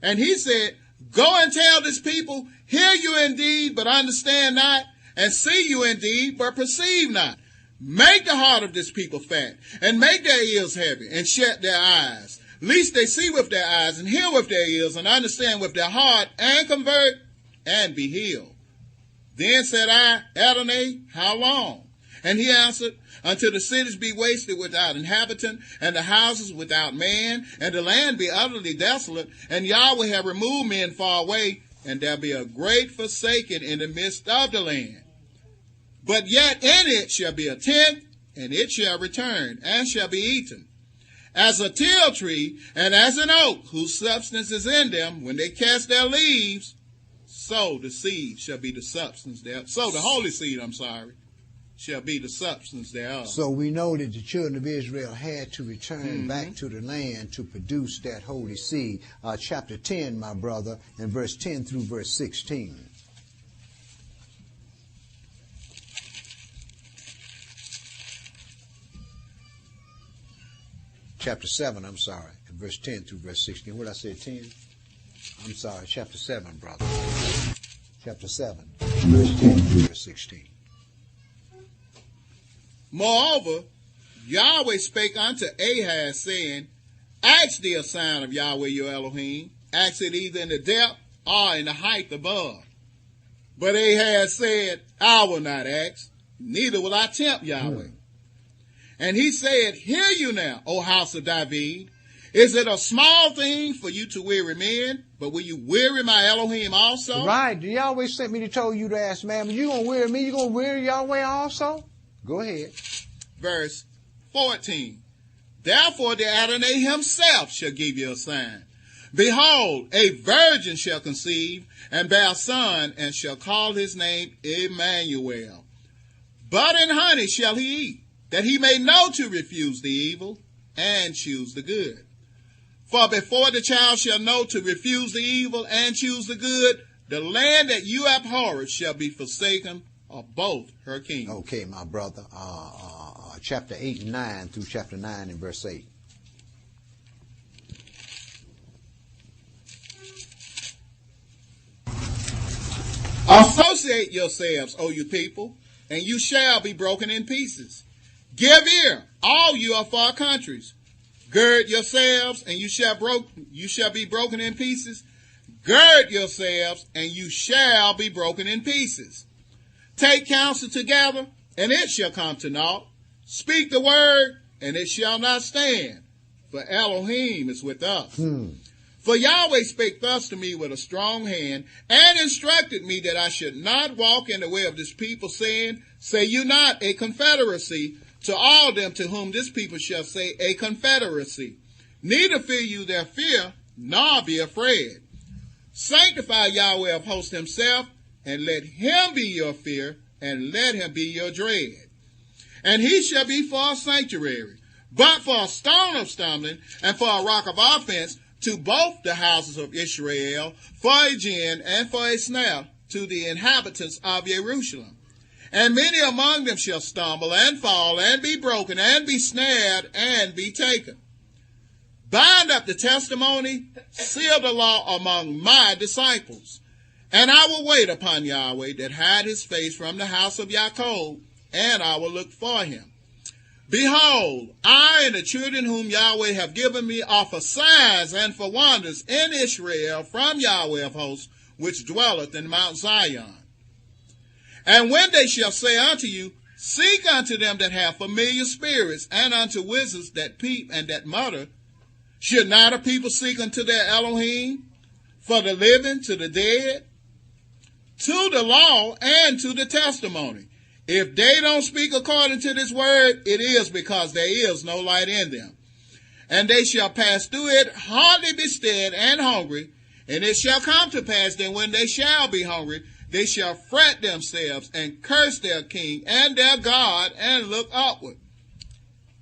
And he said, Go and tell this people, hear you indeed, but understand not, and see you indeed, but perceive not. Make the heart of this people fat, and make their ears heavy, and shut their eyes, lest they see with their eyes, and hear with their ears, and understand with their heart, and convert, and be healed. Then said I, Adonai, how long? And he answered, Until the cities be wasted without inhabitant, and the houses without man, and the land be utterly desolate, and Yahweh have removed men far away, and there be a great forsaking in the midst of the land. But yet in it shall be a tenth, and it shall return, and shall be eaten. As a teil tree, and as an oak, whose substance is in them, when they cast their leaves, so the seed shall be the substance thereof. So the holy seed, shall be the substance thereof. So we know that the children of Israel had to return back to the land to produce that holy seed. Chapter 10, my brother, and verse 10 through verse 16. Chapter 7, verse 10 through verse 16. What did I say, 10? I'm sorry, chapter 7, brother. Chapter 7, verse 10 through verse 16. Moreover, Yahweh spake unto Ahaz, saying, Ask thee a sign of Yahweh your Elohim. Ask it either in the depth or in the height above. But Ahaz said, I will not ask, neither will I tempt Yahweh. And he said, Hear you now, O house of David. Is it a small thing for you to weary men, but will you weary my Elohim also? Right. Yahweh sent me to tell you to ask, man, but you going to weary me? You going to weary Yahweh also? Go ahead. Verse 14. Therefore the Adonai himself shall give you a sign. Behold, a virgin shall conceive and bear a son, and shall call his name Emmanuel. Butter and honey shall he eat, that he may know to refuse the evil and choose the good. For before the child shall know to refuse the evil and choose the good, the land that you abhor shall be forsaken of both her kings. Okay, my brother. Chapter 8 and 9 through chapter 9 and verse 8. Associate yourselves, O you people, and you shall be broken in pieces. Give ear, all you of far countries. Gird yourselves, and you shall be broken in pieces. Gird yourselves, and you shall be broken in pieces. Take counsel together, and it shall come to naught. Speak the word, and it shall not stand. For Elohim is with us. For Yahweh spake thus to me with a strong hand, and instructed me that I should not walk in the way of this people, saying, Say you not a confederacy to all them to whom this people shall say a confederacy. Neither fear you their fear, nor be afraid. Sanctify Yahweh of hosts himself, and let him be your fear, and let him be your dread. And he shall be for a sanctuary, but for a stone of stumbling, and for a rock of offense, to both the houses of Israel, for a gin and for a snare to the inhabitants of Jerusalem. And many among them shall stumble and fall and be broken and be snared and be taken. Bind up the testimony, seal the law among my disciples. And I will wait upon Yahweh that hide his face from the house of Jacob, and I will look for him. Behold, I and the children whom Yahweh have given me are for signs and for wonders in Israel from Yahweh of hosts, which dwelleth in Mount Zion. And when they shall say unto you, Seek unto them that have familiar spirits, and unto wizards that peep and that mutter, should not a people seek unto their Elohim, for the living to the dead, to the law and to the testimony? If they don't speak according to this word, it is because there is no light in them. And they shall pass through it, hardly bestead and hungry. And it shall come to pass that when they shall be hungry, they shall fret themselves and curse their king and their God, and look upward.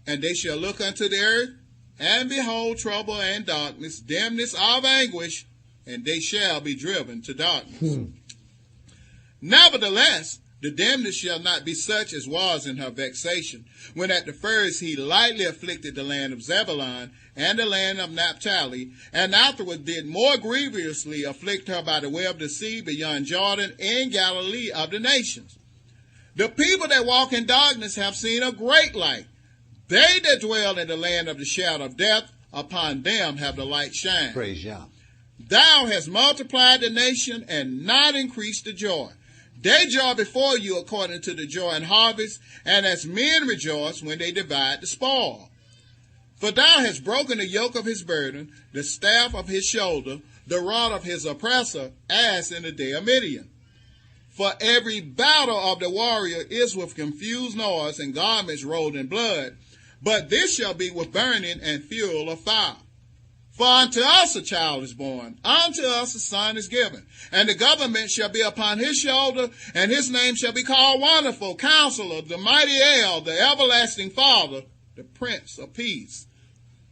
And they shall look unto the earth, and behold trouble and darkness, dimness of anguish, and they shall be driven to darkness. Nevertheless, the dimness shall not be such as was in her vexation, when at the first he lightly afflicted the land of Zebulun and the land of Naphtali, and afterward did more grievously afflict her by the way of the sea beyond Jordan in Galilee of the nations. The people that walk in darkness have seen a great light. They that dwell in the land of the shadow of death, upon them have the light shined. Praise Yah. Thou hast multiplied the nation and not increased the joy. They joy before you according to the joy and harvest, and as men rejoice when they divide the spoil. For thou hast broken the yoke of his burden, the staff of his shoulder, the rod of his oppressor, as in the day of Midian. For every battle of the warrior is with confused noise and garments rolled in blood, but this shall be with burning and fuel of fire. For unto us a child is born, unto us a son is given, and the government shall be upon his shoulder, and his name shall be called Wonderful, Counselor, the Mighty El, the Everlasting Father, the Prince of Peace.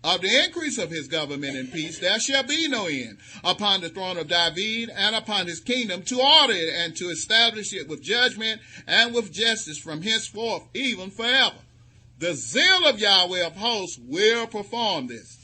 Of the increase of his government and peace there shall be no end, upon the throne of David and upon his kingdom, to order it and to establish it with judgment and with justice from henceforth, even forever. The zeal of Yahweh of hosts will perform this.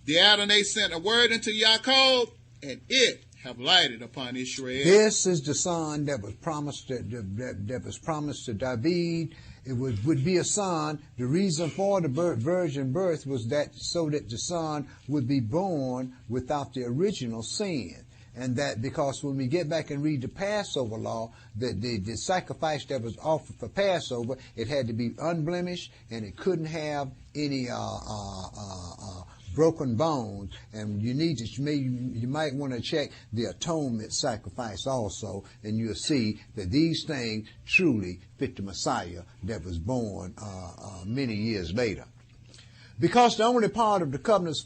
The Adonai sent a word unto Jacob, and it have lighted upon Israel. This is the son that was promised to David. It would be a son. The reason for the virgin birth was that so that the son would be born without the original sin. And that because when we get back and read the Passover law, the sacrifice that was offered for Passover, it had to be unblemished, and it couldn't have any broken bones, and you might want to check the atonement sacrifice also, and you'll see that these things truly fit the Messiah that was born many years later. Because the only part of the covenants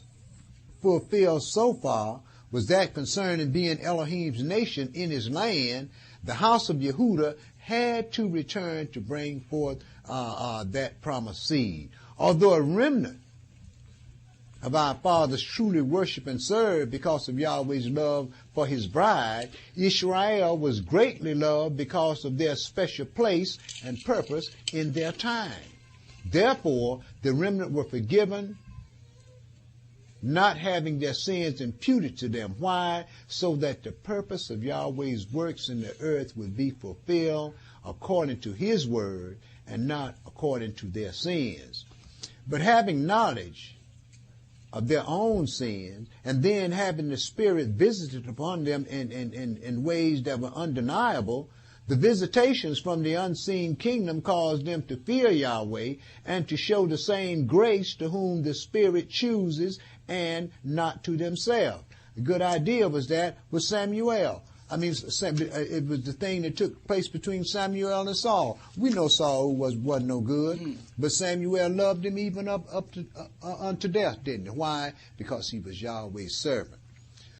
fulfilled so far was that concerning being Elohim's nation in his land, the house of Yehudah had to return to bring forth that promised seed. Although a remnant of our fathers truly worship and serve because of Yahweh's love for his bride, Israel was greatly loved because of their special place and purpose in their time. Therefore, the remnant were forgiven, not having their sins imputed to them. Why? So that the purpose of Yahweh's works in the earth would be fulfilled according to his word and not according to their sins. But having knowledge of their own sins, and then having the Spirit visited upon them in ways that were undeniable, the visitations from the unseen kingdom caused them to fear Yahweh and to show the same grace to whom the Spirit chooses and not to themselves. A good idea was that with Samuel. It was the thing that took place between Samuel and Saul. We know Saul wasn't no good, but Samuel loved him even up to unto death, didn't he? Why? Because he was Yahweh's servant.